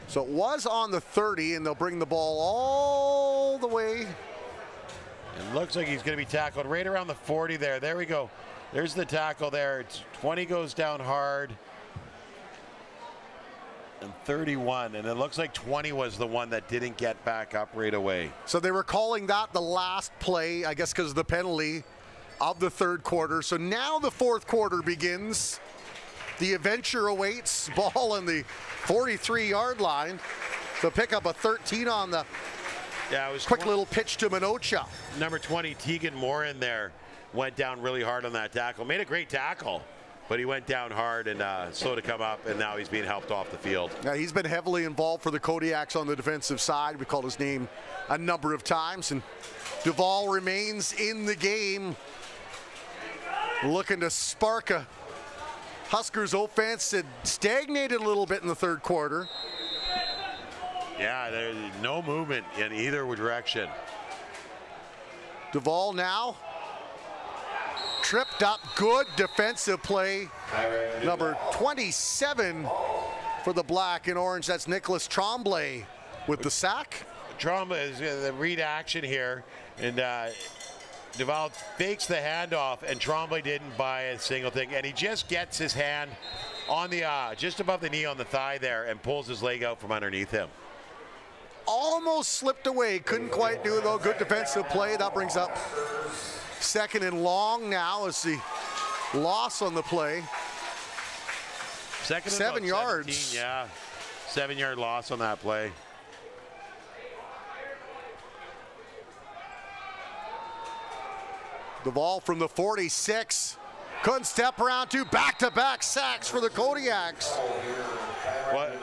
So it was on the 30, and they'll bring the ball all the way. It looks like he's going to be tackled right around the 40 there. There we go. There's the tackle there. It's 20 goes down hard. And 31, and it looks like 20 was the one that didn't get back up right away. So they were calling that the last play, I guess because of the penalty of the 3rd quarter. So now the 4th quarter begins. The adventure awaits. Ball on the 43-yard line to pick up a 13 on the quick little pitch to Minocha. Number 20, Tegan Moore in there, went down really hard on that tackle. Made a great tackle, but he went down hard and slow to come up, and now he's being helped off the field. Yeah, he's been heavily involved for the Kodiaks on the defensive side. We called his name a number of times, and Duval remains in the game, looking to spark a Huskers offense that stagnated a little bit in the third quarter. Yeah, there's no movement in either direction. Duval now tripped up. Good defensive play. Number 27 for the black and orange. That's Nicholas Tremblay with the sack. Tremblay is the read action here, and Duval fakes the handoff, and Tremblay didn't buy a single thing, and he just gets his hand on the just above the knee on the thigh there and pulls his leg out from underneath him. Almost slipped away, couldn't quite do it though. Good defensive play. That brings up second and long now as the loss on the play. Second and 7 yards. 17, yeah, 7-yard loss on that play. Duval from the 46. Couldn't step around two. Back-to-back sacks for the Kodiaks. What?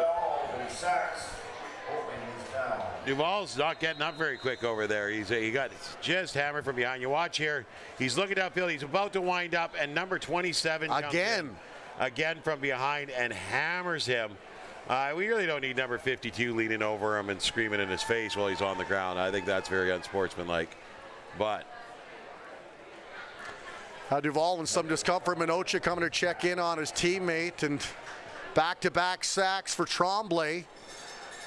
Duval's not getting up very quick over there. He got just hammered from behind. You watch here. He's looking downfield. He's about to wind up, and number 27 again from behind and hammers him. We really don't need number 52 leaning over him and screaming in his face while he's on the ground. I think that's very unsportsmanlike. But Duval in some discomfort. Minocha coming to check in on his teammate, and back-to-back sacks for Tremblay.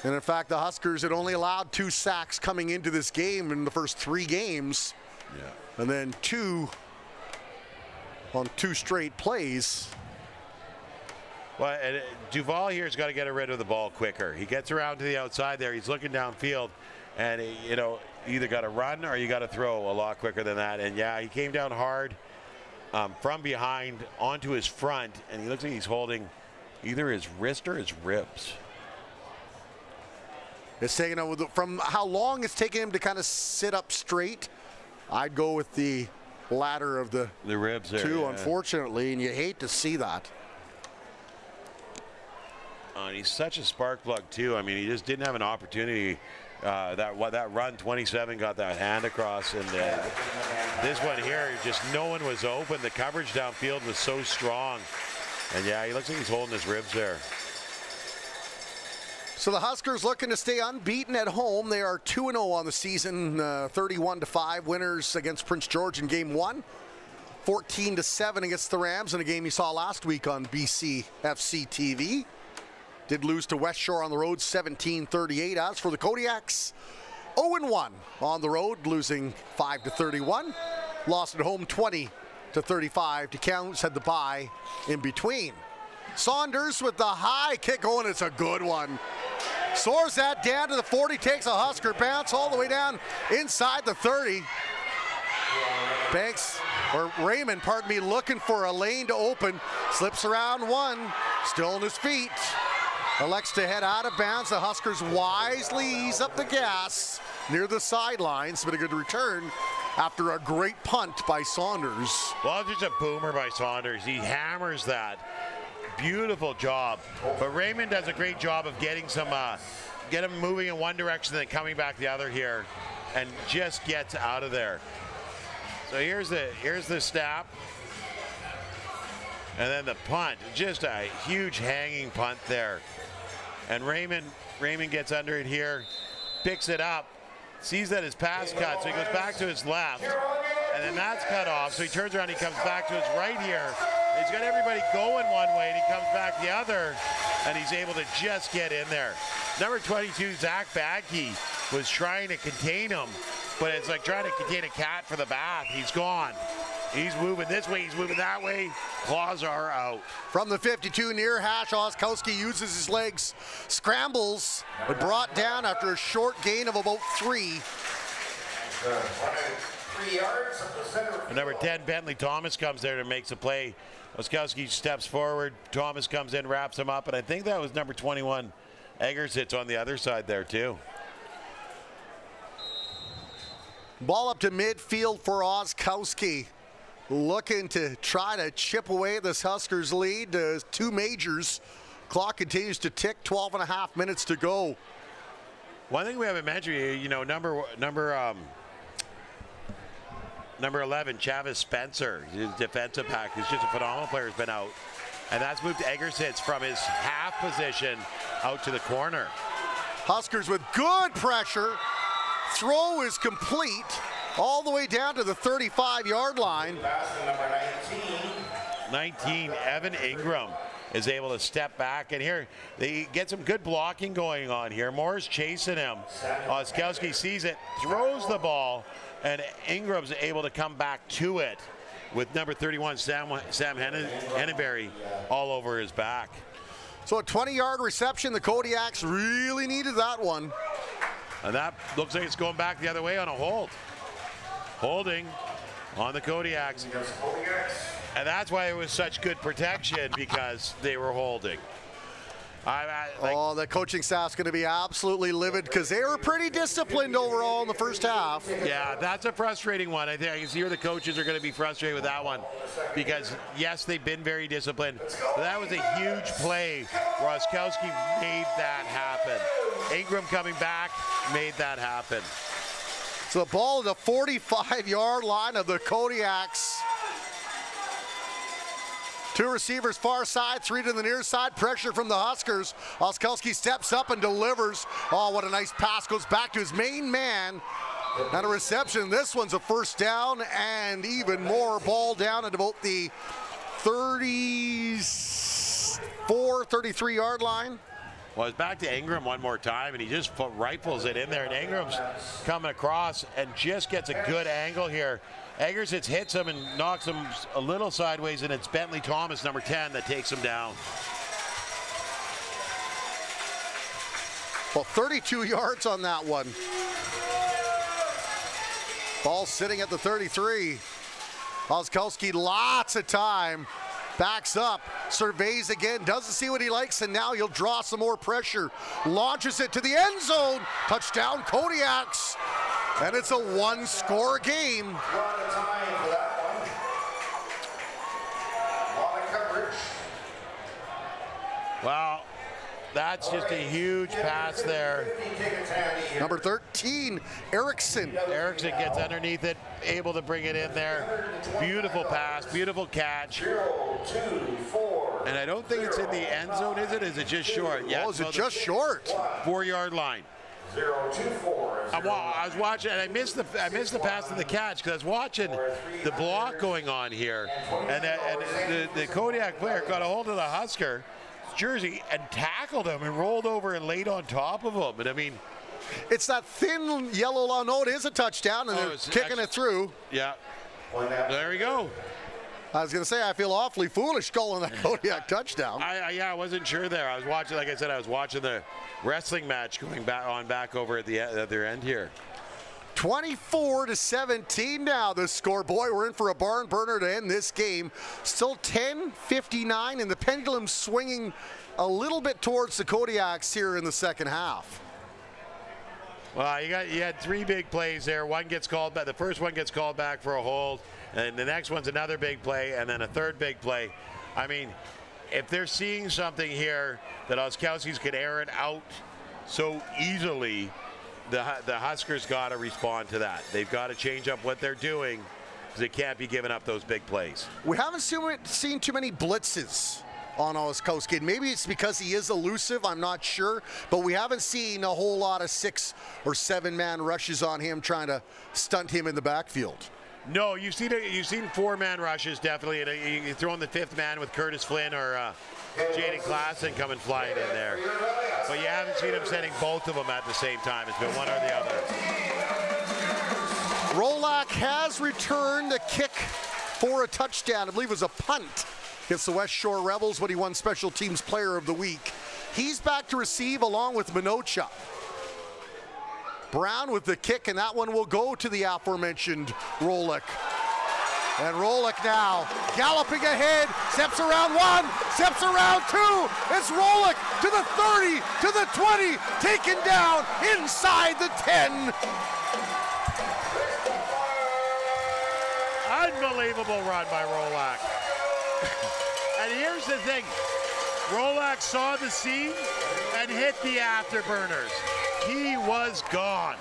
And in fact, the Huskers had only allowed 2 sacks coming into this game in the first 3 games. Yeah. And then 2 on 2 straight plays. Well, and Duval here has got to get rid of the ball quicker. He gets around to the outside there. He's looking downfield, and either got to run or you got to throw a lot quicker than that. And yeah, he came down hard from behind onto his front, and he looks like he's holding either his wrist or his ribs. It's taken from how long it's taken him to kind of sit up straight. I'd go with the latter of the ribs there, two, yeah. Unfortunately, and you hate to see that. And he's such a spark plug too. I mean, he just didn't have an opportunity. That run 27 got that hand across, and this one here, just no one was open. The coverage downfield was so strong, and yeah, he looks like he's holding his ribs there. So the Huskers looking to stay unbeaten at home. They are 2-0 on the season, 31-5 winners against Prince George in game 1, 14-7 against the Rams in a game you saw last week on BC FC TV. Did lose to West Shore on the road 17-38. As for the Kodiaks, 0-1 on the road, losing 5-31. Lost at home 20-35 to Counts, had the bye in between. Saunders with the high kick going. It's a good one. Soars that down to the 40, takes a Husker bounce all the way down inside the 30. Raymond, looking for a lane to open. Slips around one, still on his feet. Elects to head out of bounds. The Huskers wisely ease up the gas near the sidelines, but a good return after a great punt by Saunders. Well, just a boomer by Saunders. He hammers that. Beautiful job. But Raymond does a great job of getting some, get him moving in one direction, then coming back the other here, and just gets out of there. So here's the snap. And then the punt, just a huge hanging punt there. And Raymond gets under it here, picks it up, sees that his pass cut, so he goes back to his left, and then that's cut off. So he turns around, he comes back to his right here. He's got everybody going one way, and he comes back the other, and he's able to just get in there. Number 22, Zach Badke, was trying to contain him, but it's like trying to contain a cat for the bath. He's gone. He's moving this way, he's moving that way. Claws are out. From the 52 near hash, Oskowski uses his legs, scrambles, but brought down after a short gain of about 3. 3 yards from the center. And number 10, Bentley Thomas comes there to make the play. Oskowski steps forward. Thomas comes in, wraps him up, and I think that was number 21. Eggers hits on the other side there too. Ball up to midfield for Oskowski. Looking to try to chip away at this Huskers lead. 2 majors. Clock continues to tick, 12.5 minutes to go. One thing we haven't mentioned, you know, number 11, Chavis Spencer, his defensive back, who's just a phenomenal player, has been out. And that's moved Eggers hits from his half position out to the corner. Huskers with good pressure. Throw is complete all the way down to the 35-yard line. Number 19, Evan Ingram is able to step back, and here they get some good blocking going on here. Moore's chasing him. Oskowski sees it, throws the ball, and Ingram's able to come back to it with number 31, Sam Henneberry, all over his back. So a 20-yard reception. The Kodiaks really needed that one. And that looks like it's going back the other way on a hold. Holding on the Kodiaks. And that's why it was such good protection, because they were holding. The coaching staff's going to be absolutely livid because they were pretty disciplined overall in the first half. Yeah, that's a frustrating one. I think I can see where the coaches are going to be frustrated with that one because, yes, they've been very disciplined. But that was a huge play. Roskowski made that happen. Ingram coming back made that happen. So the ball at the 45-yard line of the Kodiaks. 2 receivers far side, 3 to the near side. Pressure from the Huskers. Oskowski steps up and delivers. Oh, what a nice pass. Goes back to his main man. And a reception. This one's a first down and even more. Ball down at about the 34, 33-yard line. Well, it's back to Ingram one more time, and he just rifles it in there. And Ingram's coming across and just gets a good angle here. Eggers hits him and knocks him a little sideways, and it's Bentley Thomas, number 10, that takes him down. Well, 32 yards on that one. Ball sitting at the 33. Oskowski, lots of time. Backs up, surveys again, doesn't see what he likes, and now he'll draw some more pressure. Launches it to the end zone. Touchdown, Kodiaks. And it's a 1-score game. A lot of time for that one. A lot of coverage. Wow, that's just a huge pass there. Number 13, Erickson. Erickson gets underneath it, able to bring it in there. Beautiful pass, beautiful catch. 0, 2, 4. And I don't think it's in the end zone, is it? Is it just short? Yeah. Oh, is it just short? 4-yard line. 0, 2, 4. I was watching, and I missed the pass and the catch because I was watching the block going on here, and the Kodiak player got a hold of the Husker jersey and tackled him and rolled over and laid on top of him. And I mean, it's that thin yellow line. No, it is a touchdown, and they're kicking it through. Yeah. There we go. I was going to say, I feel awfully foolish calling that Kodiak touchdown. I wasn't sure there. I was watching, like I said, I was watching the wrestling match going back over at the other end here. 24-17 now the score. Boy, we're in for a barn burner to end this game. Still 10:59, and the pendulum swinging a little bit towards the Kodiaks here in the second half. Well, you had 3 big plays there. One gets called back. The first one gets called back for a hold, and the next one's another big play, and then a third big play. I mean, if they're seeing something here that Oskowski's can air it out so easily, the Huskers got to respond to that. They've got to change up what they're doing because they can't be giving up those big plays. We haven't seen too many blitzes on Oskowski. Maybe it's because he is elusive, I'm not sure, but we haven't seen a whole lot of 6 or 7-man rushes on him trying to stunt him in the backfield. No, you've seen 4-man rushes definitely, and you throw in the 5th man with Curtis Flynn or Jaden Klassen coming flying in there. But you haven't seen him sending both of them at the same time. It's been one or the other. Rolak has returned a kick for a touchdown. I believe it was a punt against the West Shore Rebels when he won Special Teams Player of the Week. He's back to receive along with Minocha. Brown with the kick, and that one will go to the aforementioned Rolick. And Rolick now galloping ahead, steps around 1, steps around 2. It's Rolick to the 30, to the 20, taken down inside the 10. Unbelievable run by Rolack. And here's the thing. Rolack saw the seam and hit the afterburners. He was gone.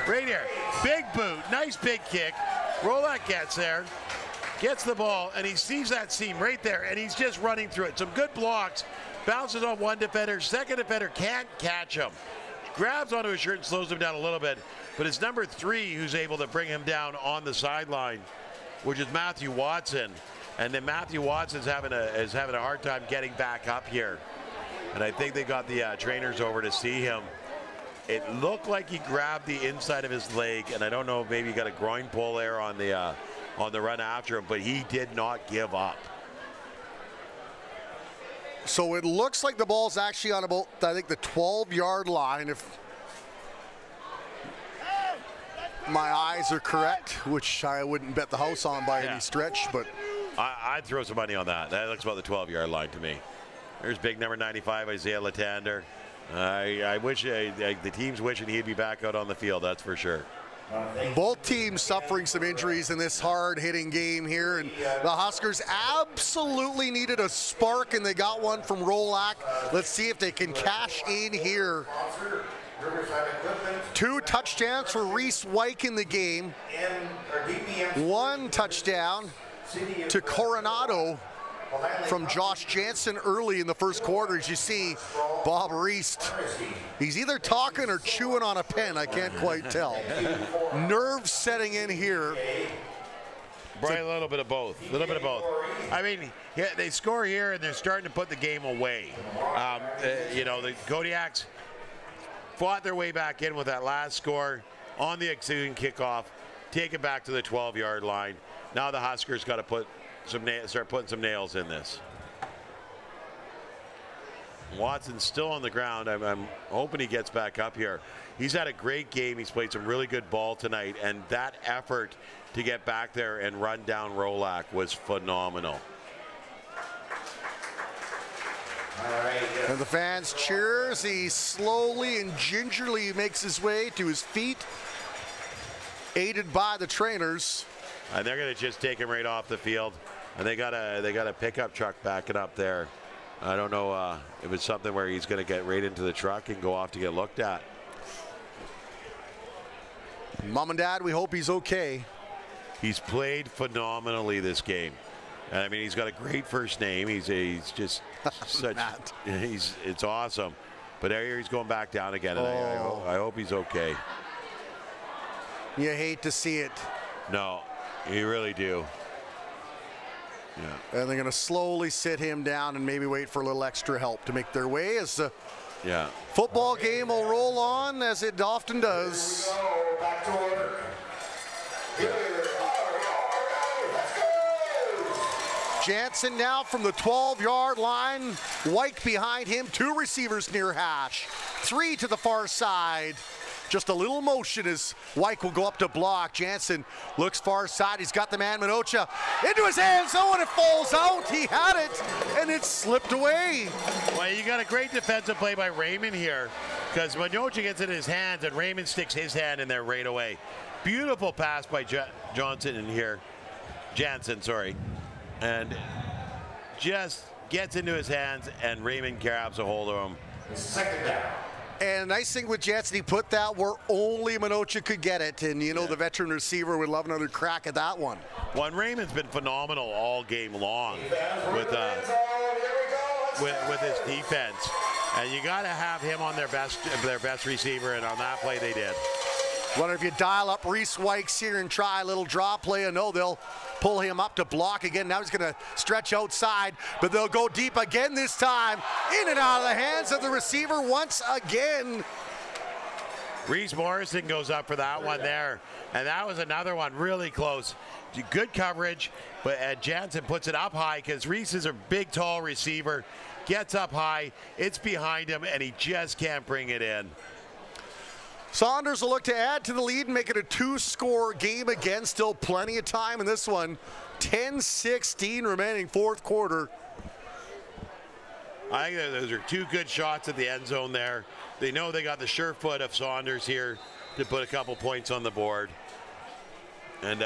Right here. Big boot. Nice big kick. Rolack gets there, gets the ball, and he sees that seam right there, and he's just running through it. Some good blocks. Bounces on one defender. Second defender can't catch him. Grabs onto his shirt and slows him down a little bit. But it's number 3 who's able to bring him down on the sideline, which is Matthew Watson. And then Matthew Watson's having a hard time getting back up here. And I think they got the trainers over to see him. It looked like he grabbed the inside of his leg, and I don't know if maybe he got a groin pull there on the run after him, but he did not give up. So it looks like the ball's actually on about, I think, the 12-yard line, if my eyes are correct, which I wouldn't bet the house on by any stretch, but I'd throw some money on that. That looks about the 12-yard line to me. There's big number 95, Isaiah Latander. I wish the team's wishing he'd be back out on the field, that's for sure. Both teams suffering some injuries in this hard-hitting game here, and the Huskers absolutely needed a spark, and they got one from Rolack. Let's see if they can cash in here. 2 touchdowns for Reese Wyke in the game. 1 touchdown to Coronado from Josh Jansen early in the first quarter. As you see, Bob Reese, he's either talking or chewing on a pen. I can't quite tell. Nerves setting in here. Brian, a little bit of both. A little bit of both. I mean, yeah, they score here and they're starting to put the game away. You know, the Kodiaks fought their way back in with that last score on the ensuing kickoff, take it back to the 12-yard line. Now the Huskers got to start putting some nails in this. Watson's still on the ground. I'm hoping he gets back up here. He's had a great game. He's played some really good ball tonight, and that effort to get back there and run down Rolack was phenomenal. And the fans cheer as he slowly and gingerly makes his way to his feet, aided by the trainers. And they're going to just take him right off the field. And they got a pickup truck backing up there. I don't know if it's something where he's going to get right into the truck and go off to get looked at. Mom and Dad, we hope he's okay. He's played phenomenally this game. And I mean, he's got a great first name. He's just such. It's awesome. But here he's going back down again, and I hope he's okay. You hate to see it. No, you really do. Yeah. And they're going to slowly sit him down and maybe wait for a little extra help to make their way as the football game will roll on, as it often does. Back to order. Jansen now from the 12-yard line. Wyke behind him. 2 receivers near hash. 3 to the far side. Just a little motion as Wyke will go up to block. Jansen looks far side. He's got the man Minocha into his hands. Oh, and it falls out. He had it, and it slipped away. Well, you got a great defensive play by Raymond here, because Minocha gets in his hands, and Raymond sticks his hand in there right away. Beautiful pass by Johnson in here. Jansen, sorry. And just gets into his hands, and Raymond grabs a hold of him. Second down. And nice thing with Jansen, he put that where only Minocha could get it. And, you know, the veteran receiver would love another crack at that one. Well, and Raymond's been phenomenal all game long with his defense. And you got to have him on their best receiver, and on that play they did. Wonder if you dial up Reese Wykes here and try a little draw play. I know they'll pull him up to block again. Now he's going to stretch outside, but they'll go deep again this time. In and out of the hands of the receiver once again. Reese Morrison goes up for that one there. And that was another one really close. Good coverage, but Jansen puts it up high because Reese is a big, tall receiver. Gets up high, it's behind him, and he just can't bring it in. Saunders will look to add to the lead and make it a 2-score game again. Still plenty of time in this one. 10-16 remaining fourth quarter. I think those are two good shots at the end zone there. They know they got the sure foot of Saunders here to put a couple points on the board. And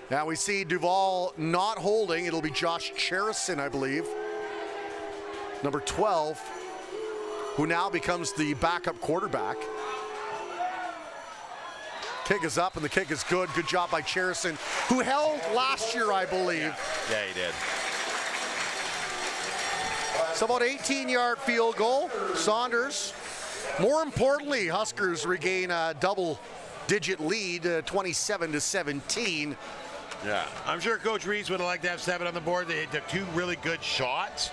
now we see Duval not holding. It'll be Josh Cherison, I believe. Number 12, who now becomes the backup quarterback. Kick is up, and the kick is good. Good job by Cherison, who held last year, I believe. Yeah, he did. It's about 18-yard field goal. Saunders. More importantly, Huskers regain a double-digit lead, 27-17. Yeah, I'm sure Coach Reese would have liked to have 7 on the board. They took 2 really good shots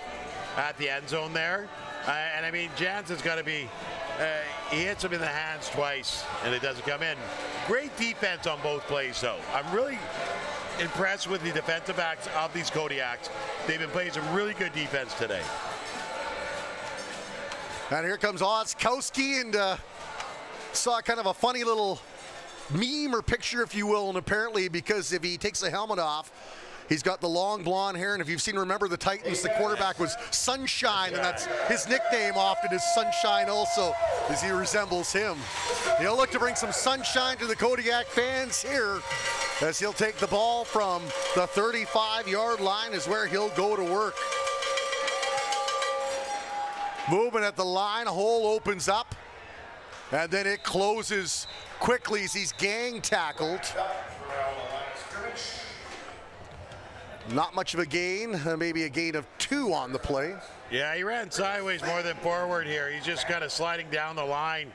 at the end zone there. And I mean, Jansen's got to be, he hits him in the hands twice, and it doesn't come in. Great defense on both plays, though. I'm really impressed with the defensive backs of these Kodiaks. They've been playing some really good defense today. And here comes Oskowski, and saw kind of a funny little meme or picture, if you will, and apparently because if he takes the helmet off, he's got the long blonde hair, and if you've seen, remember the Titans, the quarterback was Sunshine, and that's his nickname often is Sunshine also, as he resembles him. He'll look to bring some sunshine to the Kodiak fans here, as he'll take the ball from the 35-yard line is where he'll go to work. Movement at the line, a hole opens up, and then it closes quickly as he's gang tackled. Not much of a gain, maybe a gain of 2 on the play. Yeah, he ran sideways more than forward here. He's just kind of sliding down the line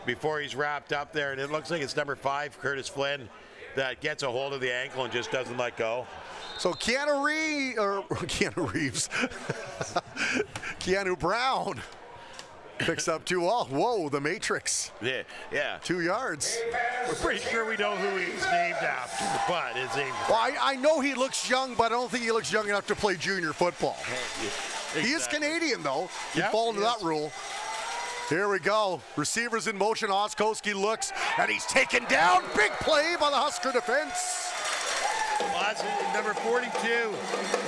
before he's wrapped up there, and it looks like it's number 5, Curtis Flynn, that gets a hold of the ankle and just doesn't let go. So Keanu Brown picks up 2. Oh, whoa, the Matrix. Yeah. 2 yards. We're pretty sure we know who he's named after, but his name. Well, I know he looks young, but I don't think he looks young enough to play junior football. Exactly. He is Canadian, though. He'd fall into that rule. Here we go. Receivers in motion. Oskowski looks, and he's taken down. Big play by the Husker defense. Well, number 42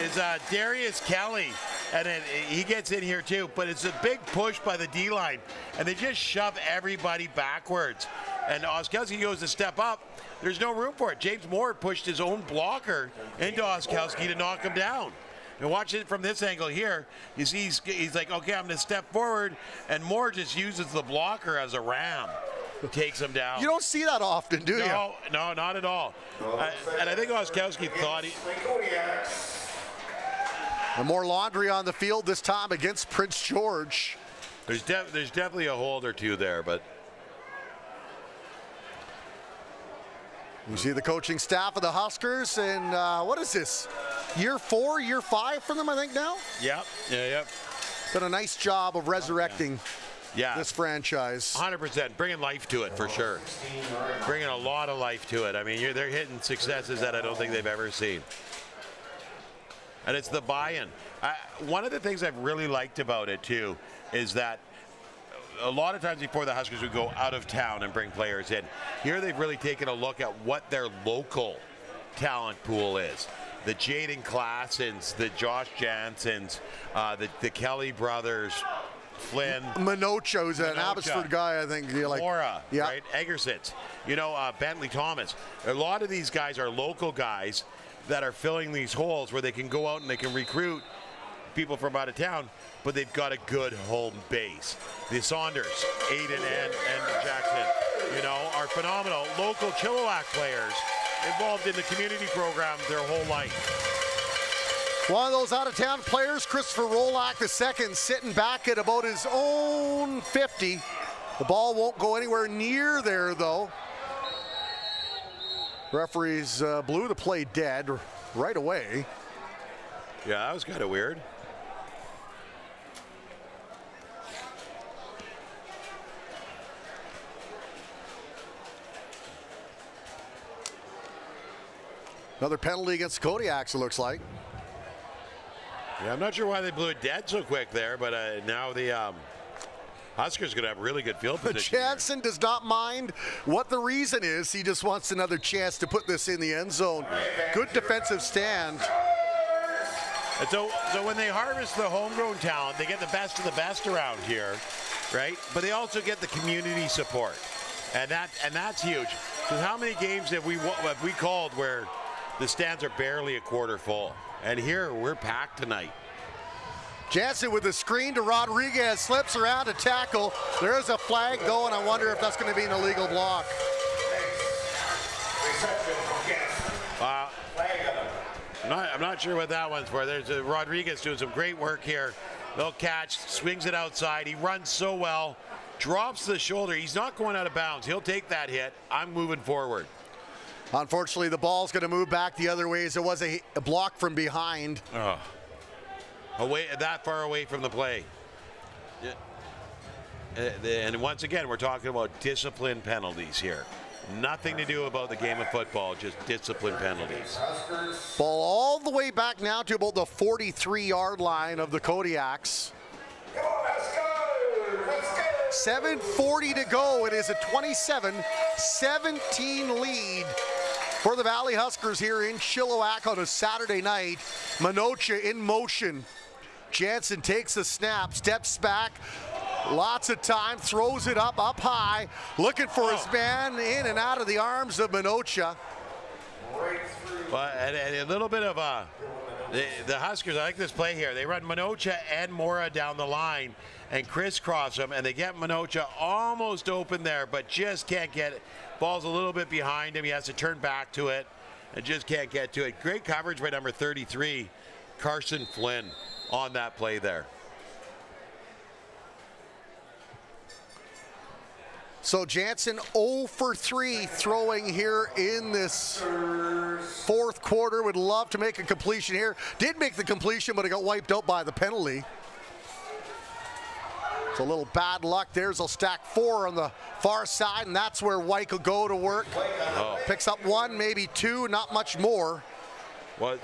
is Darius Kelly, and then he gets in here too, but it's a big push by the D-line, and they just shove everybody backwards. And Oskowski goes to step up. There's no room for it. James Moore pushed his own blocker into Oskowski to knock him down. And watch it from this angle here. You see, he's like, okay, I'm going to step forward, and Moore just uses the blocker as a ram. Takes him down. You don't see that often, do you? No, not at all. And I think Oskowski thought he... And more laundry on the field this time against Prince George. There's definitely a hold or 2 there, but... You see the coaching staff of the Huskers, and what is this? Year 4, year 5 for them, I think now? Yep. Done a nice job of resurrecting this franchise. 100%, bringing life to it for sure. Bringing a lot of life to it. I mean, they're hitting successes that I don't think they've ever seen. And it's the buy-in. One of the things I've really liked about it too is that a lot of times before the Huskers would go out of town and bring players in. Here they've really taken a look at what their local talent pool is. The Jaden Klassens, the Josh Jansens, the Kelly brothers, Flynn. Minocha, who's an Abbotsford guy, I think. Laura, right? Eggersitz. Bentley Thomas. A lot of these guys are local guys that are filling these holes where they can go out and they can recruit people from out of town, but they've got a good home base. The Saunders, Aiden and Jackson, are phenomenal local Chilliwack players involved in the community program their whole life. One of those out-of-town players, Christopher Rolak II, sitting back at about his own 50. The ball won't go anywhere near there, though. Referees blew the play dead right away. Yeah, that was kind of weird. Another penalty against Kodiaks, it looks like. Yeah, I'm not sure why they blew it dead so quick there, but now the Huskers going to have really good field position. Jansen does not mind what the reason is. He just wants another chance to put this in the end zone. Good defensive stand. And so when they harvest the homegrown talent, they get the best of the best around here, right? But they also get the community support, and that's huge. Because how many games have we called where the stands are barely a quarter full? And here we're packed tonight. Jansen with the screen to Rodriguez, slips around to tackle. There's a flag going. I wonder if that's going to be an illegal block. I'm not sure what that one's for. There's Rodriguez doing some great work here. They'll catch, swings it outside. He runs so well, drops the shoulder. He's not going out of bounds. He'll take that hit. I'm moving forward. Unfortunately, the ball's going to move back the other way as it was a block from behind. Oh. Away, that far away from the play. And once again, we're talking about discipline penalties here. Nothing to do about the game of football, just discipline penalties. Ball all the way back now to about the 43-yard line of the Kodiaks. 7:40 to go. It is a 27-17 lead for the Valley Huskers here in Chilliwack on a Saturday night. Minocha in motion. Jansen takes the snap, steps back. Lots of time, throws it up high, looking for his man, in and out of the arms of Minocha. Well, and a little bit of the Huskers, I like this play here. They run Minocha and Mora down the line and crisscross them, and they get Minocha almost open there, but just can't get it. Ball's a little bit behind him. He has to turn back to it and just can't get to it. Great coverage by number 33, Carson Flynn, on that play there. So Jansen 0 for 3 throwing here in this fourth quarter. Would love to make a completion here. Did make the completion, but it got wiped out by the penalty. It's a little bad luck there. They'll stack 4 on the far side, and that's where White will go to work. Picks up 1, maybe 2, not much more. Was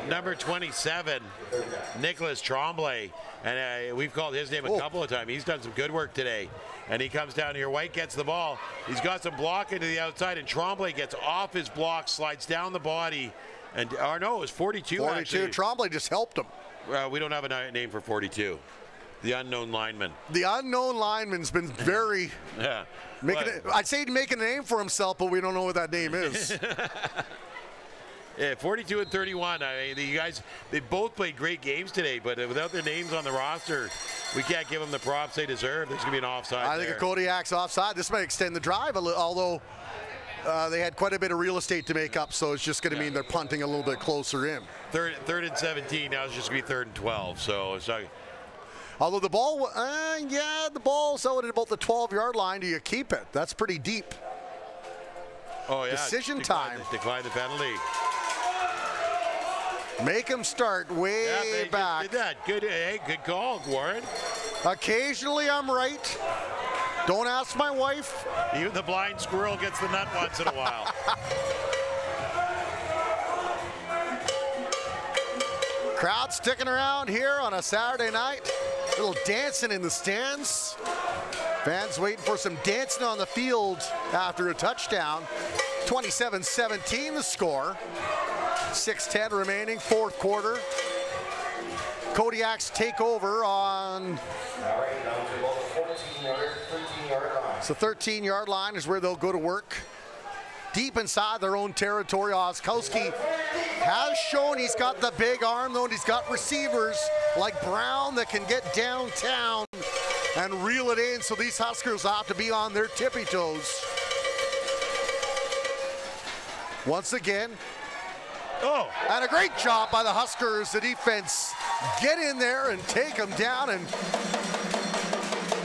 number 27, Nicholas Tremblay, and we've called his name a couple of times. He's done some good work today, and he comes down here. White gets the ball. He's got some blocking to the outside, and Tremblay gets off his block, slides down the body, and no, it was 42. 42. Actually. Tremblay just helped him. We don't have a name for 42. The unknown lineman. The unknown lineman's been very. I'd say making a name for himself, but we don't know what that name is. Yeah, 42 and 31. I mean, you guys, they both played great games today, but without their names on the roster, we can't give them the props they deserve. There's going to be an offside. I think a Kodiak's offside. This might extend the drive, although they had quite a bit of real estate to make up, so it's just going to mean they're punting a little bit closer in. Third and 17. Now it's just going to be 3rd and 12. So it's not. Although the ball, the ball's out at about the 12-yard line. Do you keep it? That's pretty deep. Oh yeah. Decision time. Decline the penalty. Make him start way back. Did that. Good, hey, good call, Warren. Occasionally I'm right. Don't ask my wife. Even the blind squirrel gets the nut once in a while. Crowd sticking around here on a Saturday night. A little dancing in the stands. Fans waiting for some dancing on the field after a touchdown. 27-17 the score. 6:10 remaining, fourth quarter. Kodiaks take over on. So 13-yard line is where they'll go to work. Deep inside their own territory. Oskowski has shown he's got the big arm, though, and he's got receivers like Brown that can get downtown and reel it in. So these Huskers have to be on their tippy toes. Once again. And a great job by the Huskers, the defense. Get in there and take them down.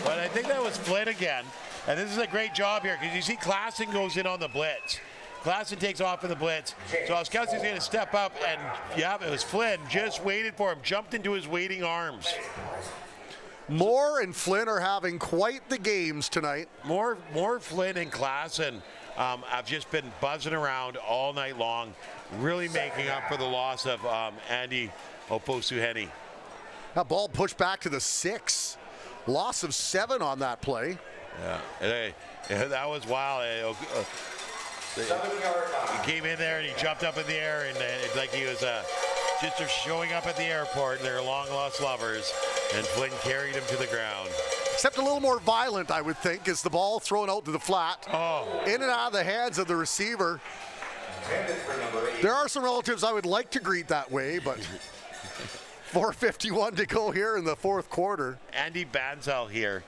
But I think that was Flynn again. And this is a great job here because you see Klassen goes in on the blitz. Klassen takes off in the blitz. So Oskowski's going to step up, and it was Flynn. Just waited for him, jumped into his waiting arms. Moore and Flynn are having quite the games tonight. More Flynn and Klassen have just been buzzing around all night long, really making up for the loss of Andy Oposuheni. That ball pushed back to the 6. Loss of 7 on that play. Yeah, that was wild. He came in there and he jumped up in the air, and it's like he was just showing up at the airport, and they're long-lost lovers, and Flynn carried him to the ground. Except a little more violent, I would think, as the ball thrown out to the flat. In and out of the hands of the receiver. There are some relatives I would like to greet that way, but 4:51 to go here in the fourth quarter. Andy Banzel here.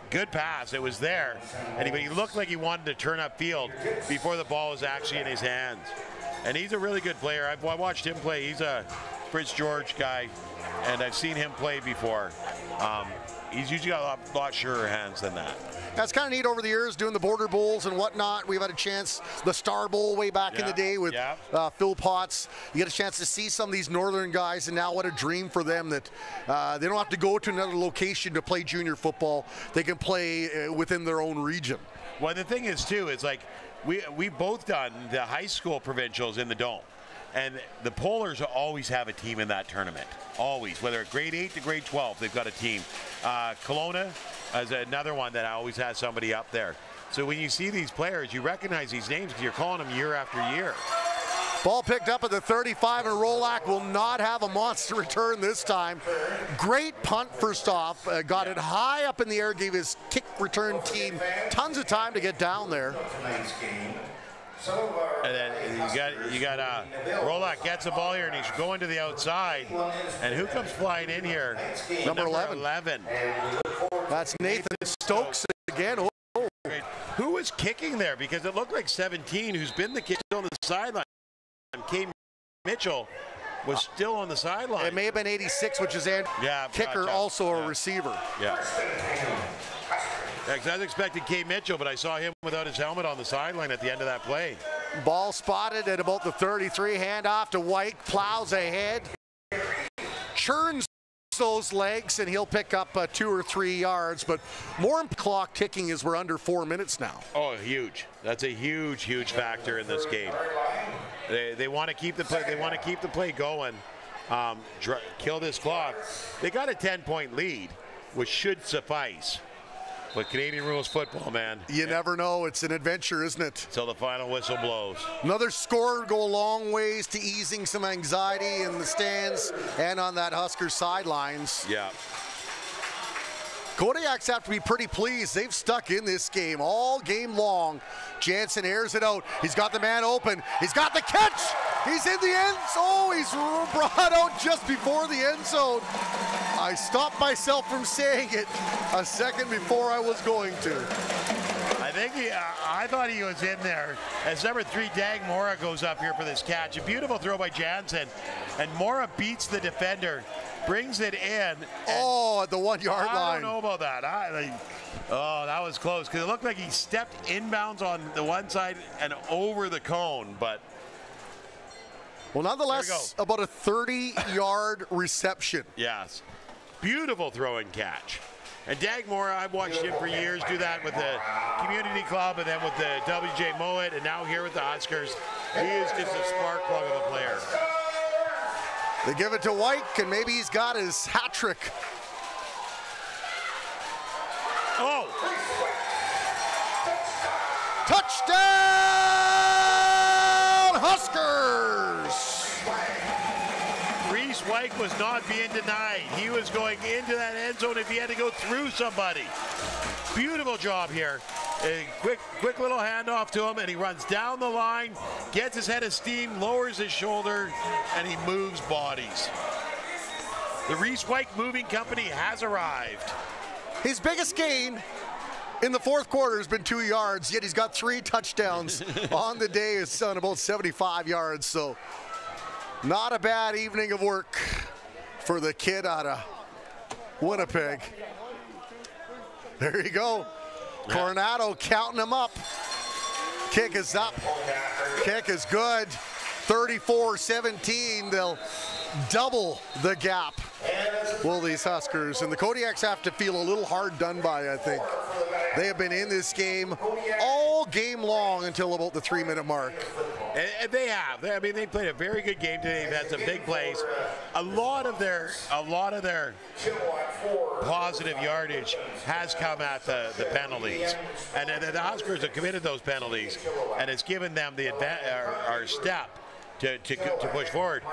Good pass. It was there. And he looked like he wanted to turn up field before the ball was actually in his hands. And he's a really good player. I watched him play. He's a Prince George guy, and I've seen him play before. He's usually got a lot surer hands than that. That's kind of neat over the years, doing the Border Bowls and whatnot. We've had a chance, the Star Bowl way back in the day with Phil Potts. You get a chance to see some of these northern guys, and now what a dream for them that they don't have to go to another location to play junior football. They can play within their own region. Well, the thing is, too, it's like we've both done the high school provincials in the Dome. And the Polars always have a team in that tournament. Always. Whether at grade 8 to grade 12, they've got a team. Kelowna is another one that always has somebody up there. So when you see these players, you recognize these names because you're calling them year after year. Ball picked up at the 35, and Rolak will not have a monster return this time. Great punt first off. Got it high up in the air, gave his kick return team tons of time to get down there. And then you got Rolak gets the ball here, and he's going to the outside. And who comes flying in here? Number 11. That's Nathan Stokes again. Oh. Who was kicking there? Because it looked like 17, who's been the kick on the sideline. Kay Mitchell was still on the sideline. It may have been 86, which is kicker, also a receiver. Yeah. Because I was expecting Kay Mitchell, but I saw him without his helmet on the sideline at the end of that play. Ball spotted at about the 33, handoff to White, plows ahead, churns those legs, and he'll pick up 2 or 3 yards. But more clock ticking as we're under 4 minutes now. Oh, huge! That's a huge factor in this game. They want to keep the play. They want to keep the play going. Kill this clock. They got a 10-point lead, which should suffice. But Canadian rules football, man. You never know. It's an adventure, isn't it? Till the final whistle blows. Another score would go a long ways to easing some anxiety in the stands and on that Huskers sidelines. Yeah. Kodiaks have to be pretty pleased. They've stuck in this game all game long. Jansen airs it out. He's got the man open. He's got the catch. He's in the end zone. Oh, he's brought out just before the end zone. I stopped myself from saying it a second before I was going to. I thought he was in there. As number 3, Dag Mora goes up here for this catch. A beautiful throw by Jansen. And Mora beats the defender, brings it in. At the 1 yard line. I don't know about that. That was close, because it looked like he stepped inbounds on the one side and over the cone, but. Well, nonetheless, about a 30-yard reception. Yes. Beautiful throw and catch. And Dag Mora, I've watched him for years do that with the community club and then with the WJ Mowat, and now here with the Huskers. He is just a spark plug of a player. They give it to White, and maybe he's got his hat trick. Oh! Touchdown, Huskers! Reese White was not being denied. He was going into that end zone if he had to go through somebody. Beautiful job here. A quick little handoff to him, and he runs down the line, gets his head of steam, lowers his shoulder, and he moves bodies. The Reese White Moving Company has arrived. His biggest gain in the fourth quarter has been 2 yards, yet he's got 3 touchdowns on the day. It's on about 75 yards, so not a bad evening of work for the kid out of Winnipeg. There you go. Coronado counting them up. Kick is up. Kick is good. 34-17. They'll double the gap, will these Huskers. And the Kodiaks have to feel a little hard done by, I think. They have been in this game all game long until about the 3-minute mark. And they have. I mean, they played a very good game today. They've had some big plays. A lot of their positive yardage has come at the penalties, and the Huskers have committed those penalties, and it's given them the our step to push forward.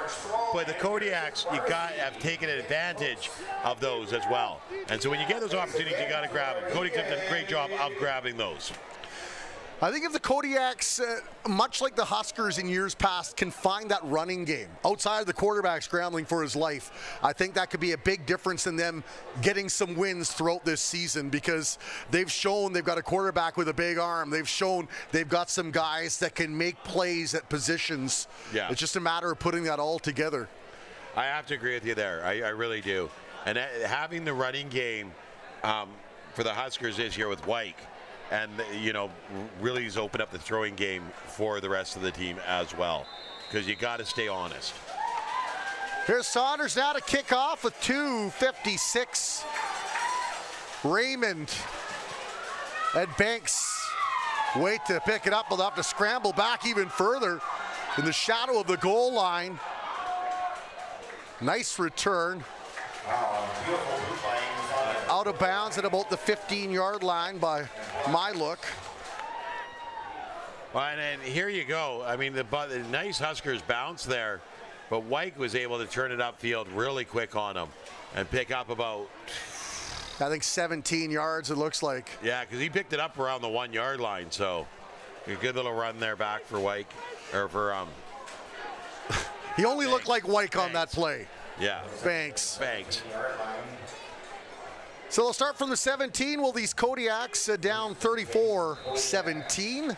But the Kodiaks, have taken advantage of those as well. And so when you get those opportunities, you got to grab them. Kodiaks have done a great job of grabbing those. I think if the Kodiaks, much like the Huskers in years past, can find that running game outside of the quarterback scrambling for his life, I think that could be a big difference in them getting some wins throughout this season, because they've shown they've got a quarterback with a big arm. They've shown they've got some guys that can make plays at positions. Yeah. It's just a matter of putting that all together. I have to agree with you there. I really do. And having the running game for the Huskers this year with Wyke, and, really has opened up the throwing game for the rest of the team as well, because you got to stay honest. Here's Saunders now to kick off with 2:56. Raymond and Banks wait to pick it up. They'll have to scramble back even further in the shadow of the goal line. Nice return. Out of bounds at about the 15-yard line by my look. Well, and here you go. I mean, the nice Huskers bounce there, but Wyke was able to turn it upfield really quick on him and pick up about, I think, 17 yards, it looks like. Yeah, because he picked it up around the 1-yard line, so a good little run there back for Wyke, or for he only looked like Wyke Banks on that play. Yeah. Banks. So they'll start from the 17. Will these Kodiaks down 34-17.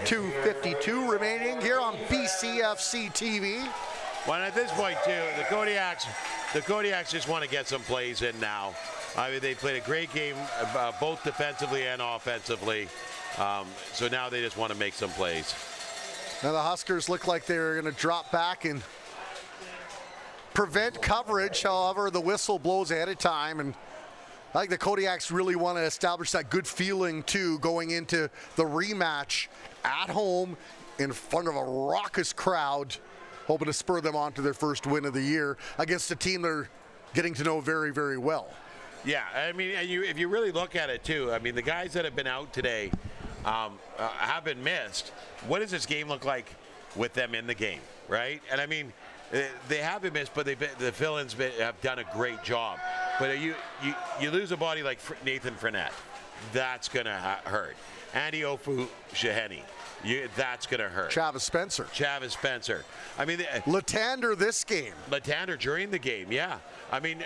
2:52 remaining here on BCFC TV. Well, at this point, too, the Kodiaks just want to get some plays in now. I mean, they played a great game, both defensively and offensively. So now they just want to make some plays. Now the Huskers look like they're going to drop back and prevent coverage. However, the whistle blows ahead of time, and I think the Kodiaks really want to establish that good feeling, too, going into the rematch at home in front of a raucous crowd, hoping to spur them on to their first win of the year against a team they're getting to know very, very well. Yeah, I mean, if you really look at it, too, I mean, the guys that have been out today have been missed. What does this game look like with them in the game, right? And, I mean, they have been missed, but the fill-ins have done a great job. But you lose a body like Nathan Fournette, that's going to hurt. Andy Ofu-Shaheni, that's going to hurt. Travis Spencer. I mean, Latander this game. Latander during the game, yeah. I mean,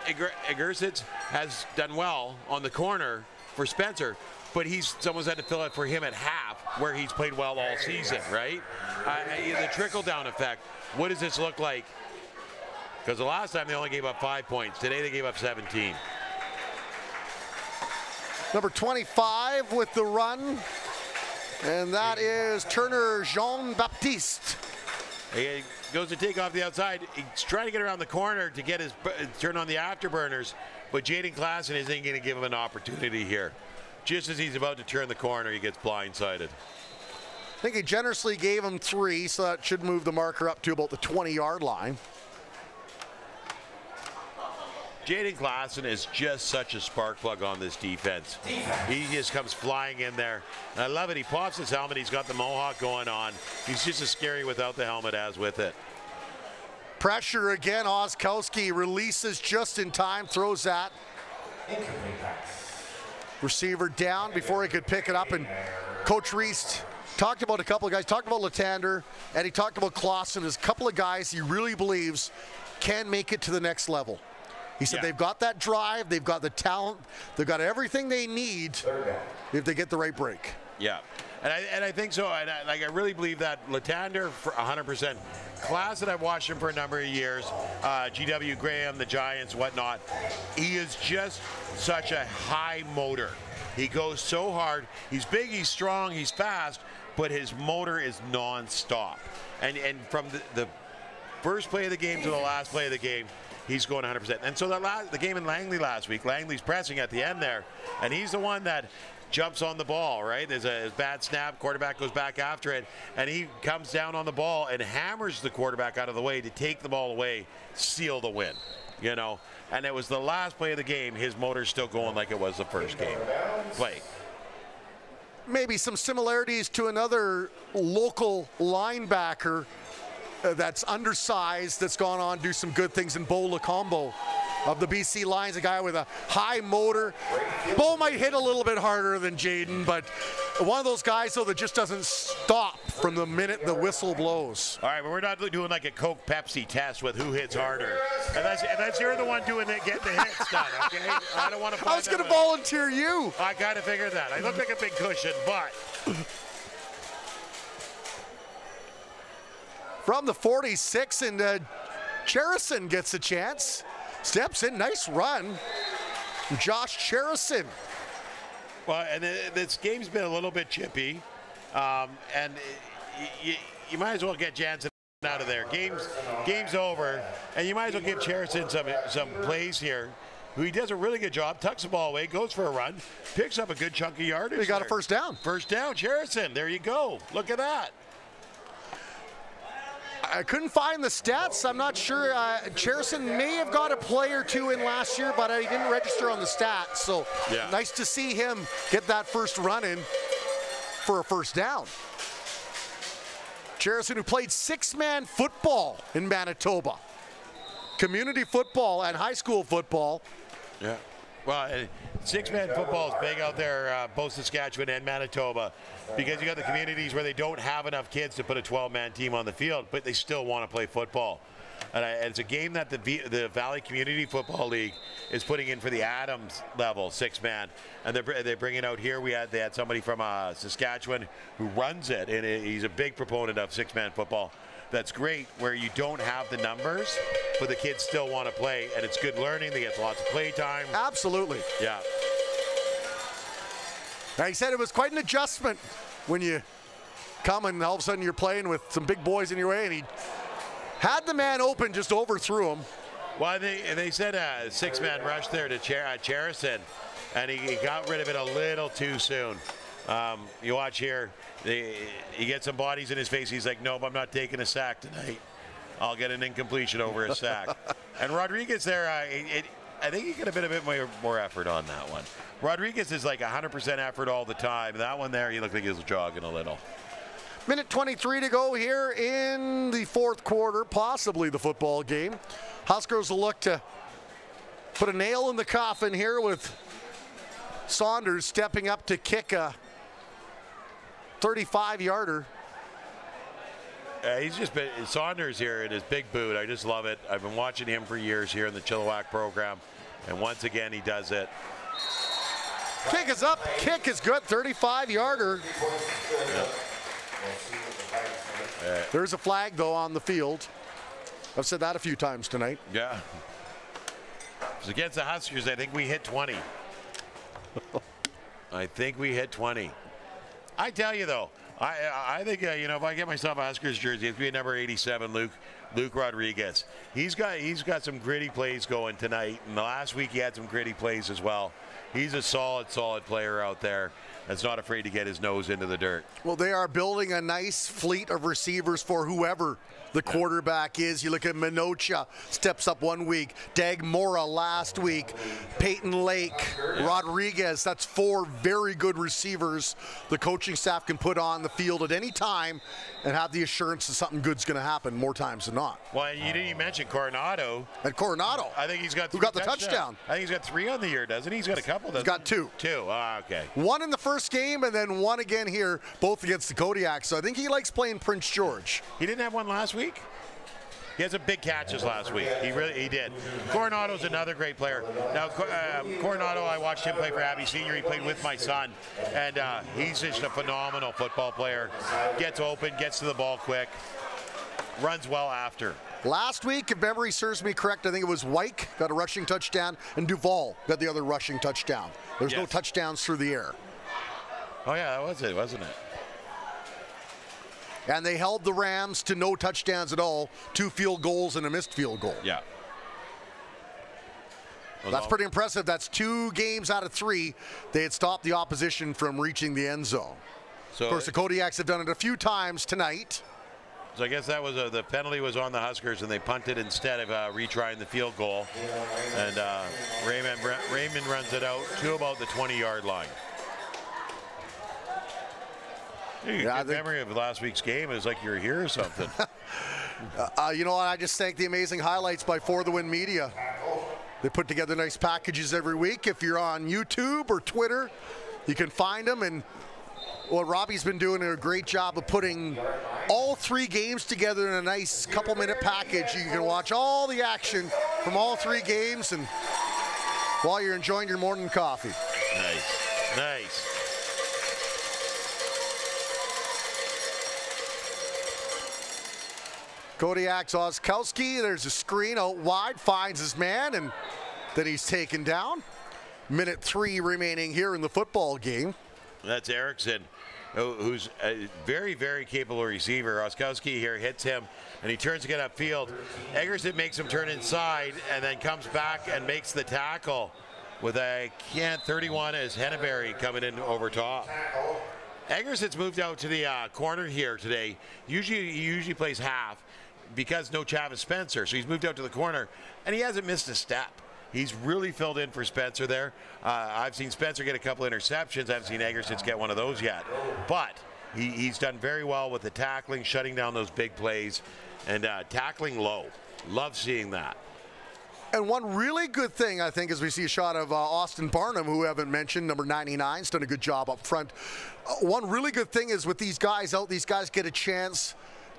Egersitz has done well on the corner for Spencer, but someone's had to fill it for him at half, where he's played well all season, right? The trickle-down effect. What does this look like? Because the last time they only gave up 5 points. Today they gave up 17. Number 25 with the run, and that is Turner Jean-Baptiste. He goes to take off the outside. He's trying to get around the corner to get his turn on the afterburners, but Jaden Klassen isn't going to give him an opportunity here. Just as he's about to turn the corner, he gets blindsided. I think he generously gave him 3, so that should move the marker up to about the 20-yard line. Jaden Klassen is just such a spark plug on this defense. He just comes flying in there. And I love it. He pops his helmet. He's got the mohawk going on. He's just as scary without the helmet as with it. Pressure again. Oskowski releases just in time, throws that. Receiver down before he could pick it up. And Coach Reese talked about a couple of guys. Talked about Latander, and he talked about Klassen as a couple of guys he really believes can make it to the next level. He said they've got that drive, they've got the talent, they've got everything they need if they get the right break. Yeah, and I think so. And I really believe that Latander for 100%. Klassen, I've watched him for a number of years. G.W. Graham, the Giants, whatnot. He is just such a high motor. He goes so hard. He's big, he's strong, he's fast, but his motor is non-stop. And from the first play of the game to the last play of the game, he's going 100%. And so the game in Langley last week, Langley's pressing at the end there, and he's the one that jumps on the ball, right? There's a bad snap, quarterback goes back after it, and he comes down on the ball and hammers the quarterback out of the way to take the ball away, seal the win, you know. And it was the last play of the game. His motor's still going like it was the first game play. Maybe some similarities to another local linebacker that's undersized, that's gone on to do some good things in Bo Lacombo of the BC Lions, a guy with a high motor. Bo might hit a little bit harder than Jaden, but one of those guys, though, that just doesn't stop from the minute the whistle blows. All right, but we're not doing like a Coke Pepsi test with who hits harder. Unless you're the one doing it, getting the hits done, okay? I don't want to. I was going to volunteer you. I kind of figured that. I look like a big cushion, but. From the 46, and Cherison gets a chance. Steps in, nice run. Josh Cherison. Well, and this game's been a little bit chippy, and you might as well get Jansen out of there. Game's over, and you might as well give Cherison some plays here. He does a really good job, tucks the ball away, goes for a run, picks up a good chunk of yardage. He got a first down. First down, Cherison. There you go. Look at that. I couldn't find the stats. I'm not sure. Cherison may have got a play or two in last year, but I didn't register on the stats. So nice to see him get that first run in for a first down. Cherison, who played six-man football in Manitoba, community football and high school football. Yeah. Well, six-man football is big out there, both Saskatchewan and Manitoba, because you got the communities where they don't have enough kids to put a 12-man team on the field, but they still want to play football. And it's a game that the Valley Community Football League is putting in for the Adams level, six-man. And they're bringing out here. They had somebody from Saskatchewan who runs it, and he's a big proponent of six-man football. That's great where you don't have the numbers, but the kids still want to play, and it's good learning. They get lots of play time. Absolutely. Yeah. Now, he said it was quite an adjustment when you come and all of a sudden you're playing with some big boys in your way, and he had the man open, just overthrew him. Well, they said a six-man rush there to Cherison, and he got rid of it a little too soon. You watch here, he gets some bodies in his face. He's like, nope, I'm not taking a sack tonight. I'll get an incompletion over a sack. And Rodriguez there, I think he got a bit more effort on that one. Rodriguez is like 100% effort all the time. That one there, he looked like he was jogging a little. Minute 23 to go here in the fourth quarter, possibly the football game. Huskers will look to put a nail in the coffin here with Saunders stepping up to kick a 35-yarder. He's just been Saunders here in his big boot. I just love it. I've been watching him for years here in the Chilliwack program, and once again he does it. Kick is up. Kick is good. 35-yarder. There's a flag though on the field. I've said that a few times tonight. Yeah. It's against the Huskers. I think we hit 20. I think we hit 20. I tell you though, I think if I get myself a Huskers jersey, it's be number 87, Luke Rodriguez. He's got some gritty plays going tonight, and the last week he had some gritty plays as well. He's a solid player out there that's not afraid to get his nose into the dirt. Well, they are building a nice fleet of receivers for whoever the quarterback is. You look at Minocha, steps up 1 week. Dag Mora last week. Peyton Lake, Rodriguez. That's four very good receivers the coaching staff can put on the field at any time and have the assurance that something good's going to happen more times than not. Well, you didn't even mention Coronado. And Coronado. I think he's got who got the touchdown. I think he's got 3 on the year, doesn't he? He's got a couple. He's got 2. 2. Okay. 1 in the first game and then 1 again here, both against the Kodiaks. So I think he likes playing Prince George. He didn't have 1 last week? He had some big catches last week. He did. Coronado's another great player. Now, Coronado, I watched him play for Abbey Senior. He played with my son, and he's just a phenomenal football player. Gets open, gets to the ball quick, runs well after. Last week, if memory serves me correct, I think it was Wyke got a rushing touchdown, and Duval got the other rushing touchdown. There's no touchdowns through the air. Oh, yeah, that was it, wasn't it? And they held the Rams to no touchdowns at all, 2 field goals and a missed field goal. Yeah. That's pretty impressive. That's 2 games out of 3 they had stopped the opposition from reaching the end zone. So, of course, the Kodiaks have done it a few times tonight. So I guess that was the penalty was on the Huskers, and they punted instead of retrying the field goal. And Raymond runs it out to about the 20-yard line. Good memory of last week's game. It was like you were here or something. You know what? I just thank the amazing highlights by For the Win Media. They put together nice packages every week. If you're on YouTube or Twitter, you can find them. And well, Robbie's been doing a great job of putting all 3 games together in a nice couple-minute package. You can watch all the action from all 3 games and while you're enjoying your morning coffee. Nice. Nice. Kodiaks Oskowski, there's a screen out wide, finds his man, and then he's taken down. Minute 3 remaining here in the football game. That's Erickson, who's a very, very capable receiver. Oskowski here hits him, and he turns to get upfield. Egerson makes him turn inside, and then comes back and makes the tackle with a 31 as Henneberry coming in over top. Egerson's moved out to the corner here today. He usually plays half because no Chavis Spencer, so he's moved out to the corner, and he hasn't missed a step. He's really filled in for Spencer there. I've seen Spencer get a couple interceptions. I haven't seen Egerson's get one of those yet. But he's done very well with the tackling, shutting down those big plays, and tackling low. Love seeing that. And one really good thing, I think, is we see a shot of Austin Barnum, who we haven't mentioned, number 99. He's done a good job up front. One really good thing is with these guys out, these guys get a chance,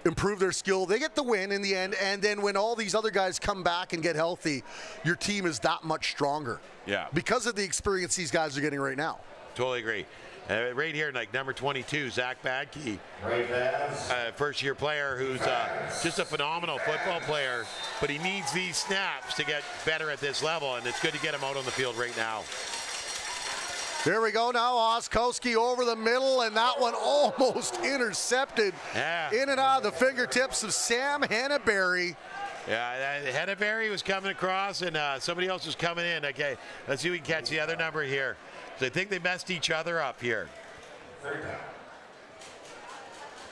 improve their skill. They get the win in the end, and then when all these other guys come back and get healthy, your team is that much stronger. Yeah. Because of the experience these guys are getting right now. Totally agree. Right here, like number 22, Zach Badke, first-year player who's just a phenomenal football player, but he needs these snaps to get better at this level, and it's good to get him out on the field right now. There we go now, Oskowski over the middle, and that one almost intercepted. Yeah. In and out of the fingertips of Sam Henneberry. Yeah, Henneberry was coming across, and somebody else was coming in. Okay, let's see if we can catch the other number here. So I think they messed each other up here.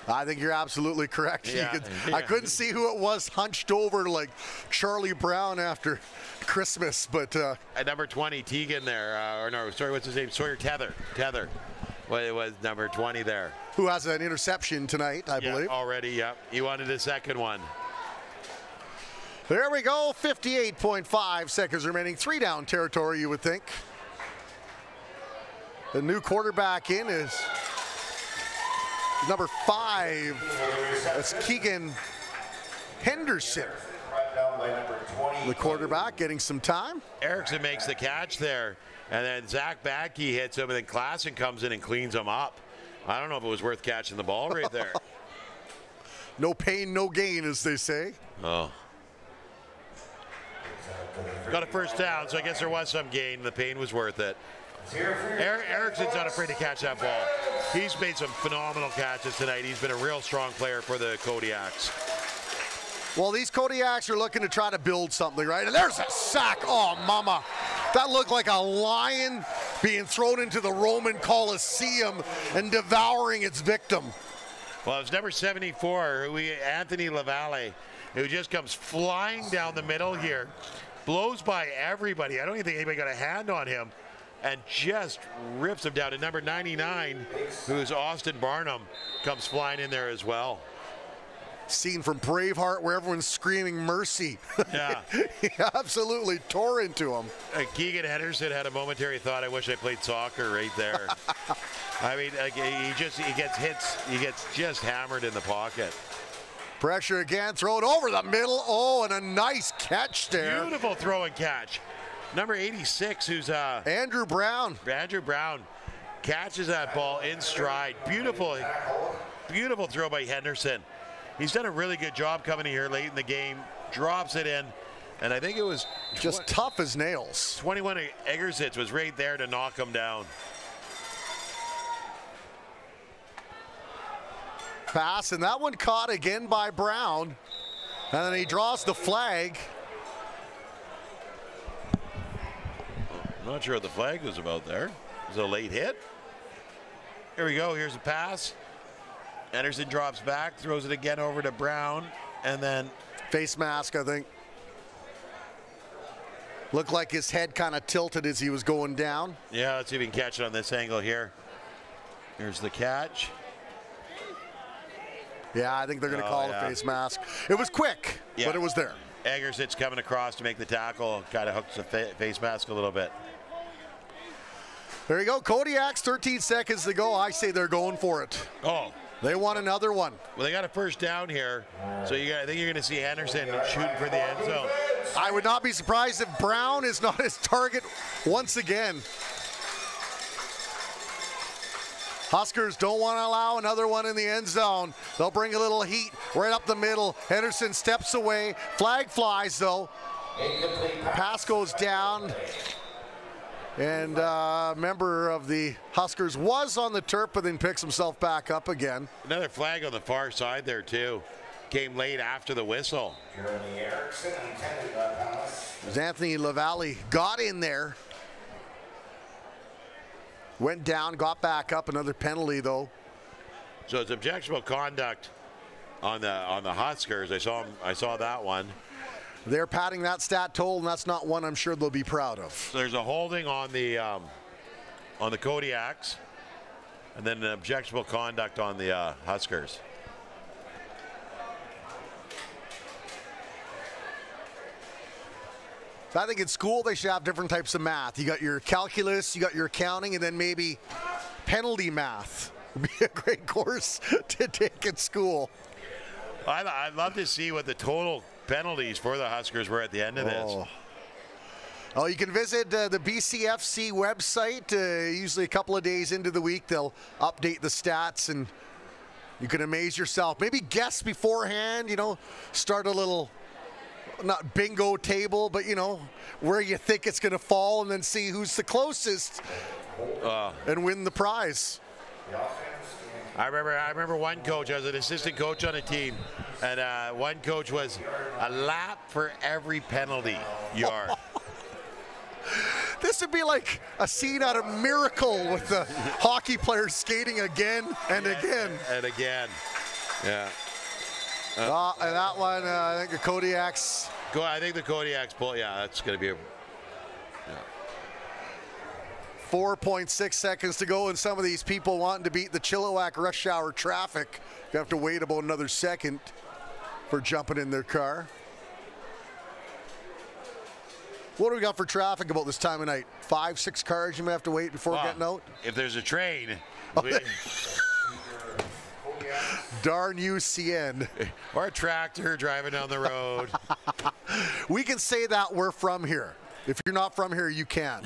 I think you're absolutely correct. Yeah. I couldn't see who it was hunched over like Charlie Brown after Christmas, but at number 20, Teagan there, or no, sorry, what's his name? Sawyer Tether. Well, it was number 20 there. Who has an interception tonight, I believe. Already, yeah. He wanted a second one. There we go, 58.5 seconds remaining. 3 down territory, you would think. The new quarterback in is number 5. That's Keegan Henderson. The quarterback getting some time. Erickson makes the catch there, and then Zach Badke hits him, and then Klassen comes in and cleans him up. I don't know if it was worth catching the ball right there. No pain, no gain, as they say. Oh. Got a first down, so I guess there was some gain. The pain was worth it. Erickson's not afraid to catch that ball. He's made some phenomenal catches tonight. He's been a real strong player for the Kodiaks. Well, these Kodiaks are looking to try to build something, right? And there's a sack. Oh, mama. That looked like a lion being thrown into the Roman Colosseum and devouring its victim. Well, it's number 74, Anthony Lavalle, who just comes flying down the middle here. Blows by everybody. I don't even think anybody got a hand on him. And just rips him down. And number 99, who's Austin Barnum, comes flying in there as well. Scene from Braveheart where everyone's screaming mercy. Yeah. He absolutely tore into him. Keegan Henderson had a momentary thought, I wish I played soccer right there. I mean, he gets hits, he gets just hammered in the pocket. Pressure again, throw it over the middle. Oh, and a nice catch there. Beautiful throw and catch. Number 86, who's Andrew Brown. Andrew Brown catches that ball in stride. Beautiful throw by Henderson. He's done a really good job coming in here late in the game. Drops it in, and I think it was just tough as nails. 21 Egersitz was right there to knock him down. Pass, and that one caught again by Brown, and then he draws the flag. I'm not sure what the flag was about there. It was a late hit. Here we go. Here's a pass. Henderson drops back, throws it again over to Brown, and then face mask, I think. Looked like his head kind of tilted as he was going down. Yeah, let's see if we can catch it on this angle here. Here's the catch. Yeah, I think they're going to call a face mask. It was quick, but it was there. Eggerson's coming across to make the tackle. Kind of hooks the face mask a little bit. There you go. Kodiaks, 13 seconds to go. I say they're going for it. Oh. They want another one. Well, they got a first down here, so I think you're going to see Henderson shooting for the end zone. I would not be surprised if Brown is not his target once again. Huskers don't want to allow another one in the end zone. They'll bring a little heat right up the middle. Henderson steps away. Flag flies, though. Pass goes down. And a member of the Huskers was on the turf, but then picks himself back up again. Another flag on the far side there, too. Came late after the whistle. Anthony LaValle got in there. Went down, got back up. Another penalty, though. So it's objectionable conduct on the Huskers. I saw that one. They're padding that stat total, and that's not one I'm sure they'll be proud of. So there's a holding on the Kodiaks, and then an objectionable conduct on the Huskers. So I think in school they should have different types of math. You got your calculus, you got your accounting, and then maybe penalty math would be a great course to take in school. I'd love to see what the total penalties for the Huskers were at the end of this. Oh, you can visit the BCFC website. Usually a couple of days into the week, they'll update the stats, and you can amaze yourself. Maybe guess beforehand, start a little, not bingo table, but, where you think it's going to fall, and then see who's the closest and win the prize. I remember one coach. I was an assistant coach on a team, and one coach was a lap for every penalty yard. This would be like a scene out of Miracle with the hockey players skating again and again. And again. Yeah. And that one, I think the Kodiaks. I think the Kodiaks pull. Yeah, that's going to be a. 4.6 seconds to go, and some of these people wanting to beat the Chilliwack rush hour traffic. You have to wait about another second for jumping in their car. What do we got for traffic about this time of night? 5, 6 cars you may have to wait before getting out? If there's a train. Darn you, CN. Or a tractor driving down the road. We can say that we're from here. If you're not from here, you can't.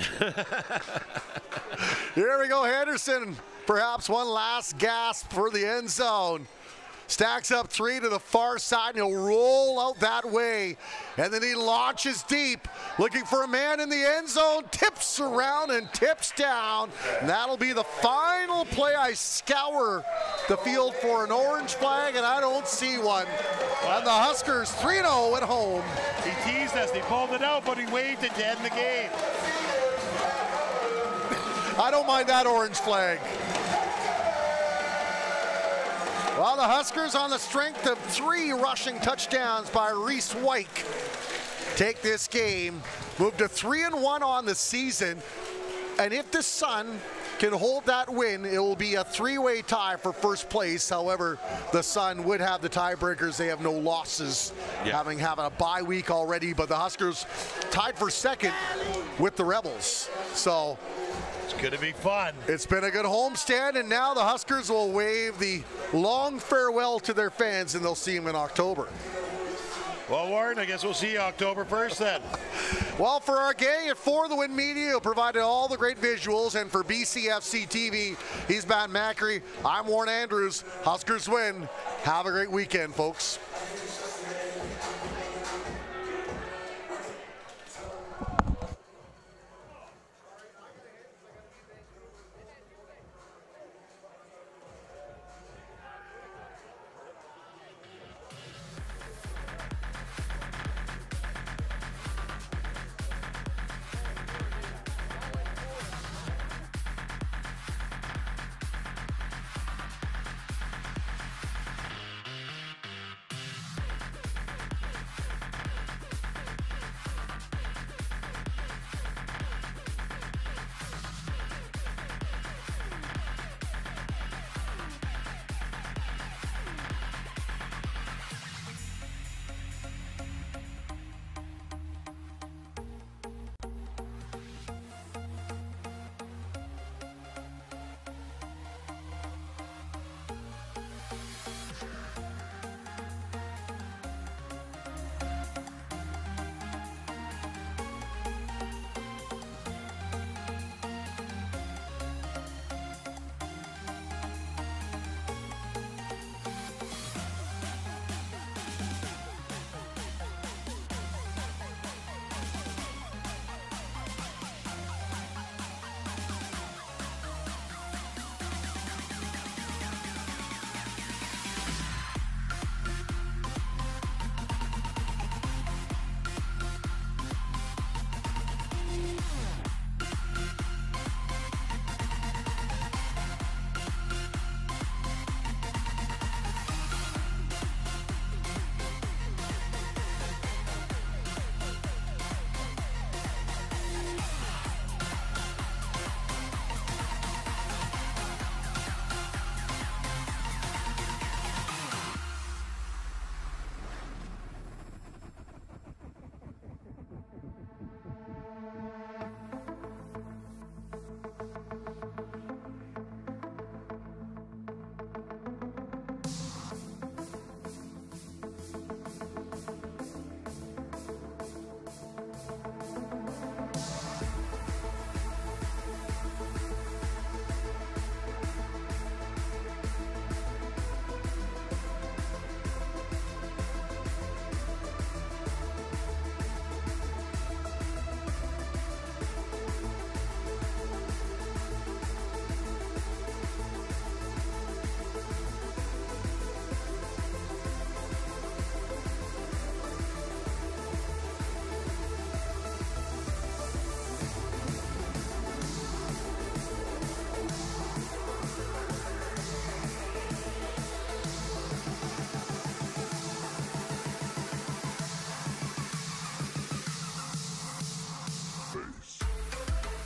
Here we go, Henderson. Perhaps one last gasp for the end zone. Stacks up 3 to the far side, and he'll roll out that way. And then he launches deep, looking for a man in the end zone, tips around and tips down. And that'll be the final play. I scour the field for an orange flag, and I don't see one. And the Huskers 3-0 at home. He teased us, he pulled it out, but he waved it to end the game. I don't mind that orange flag. Well, the Huskers, on the strength of 3 rushing touchdowns by Reese Wyke, take this game, move to 3-1 on the season. And if the Sun can hold that win, it will be a 3-way tie for first place. However, the Sun would have the tiebreakers. They have no losses, having a bye week already. But the Huskers tied for second with the Rebels. So it's going to be fun. It's been a good homestand, and now the Huskers will wave the long farewell to their fans, and they'll see them in October. Well, Warren, I guess we'll see you October 1st then. Well, for our gang at For the Win Media, who provided all the great visuals, and for BCFC TV, he's Matt Macri. I'm Warren Andrews. Huskers win. Have a great weekend, folks.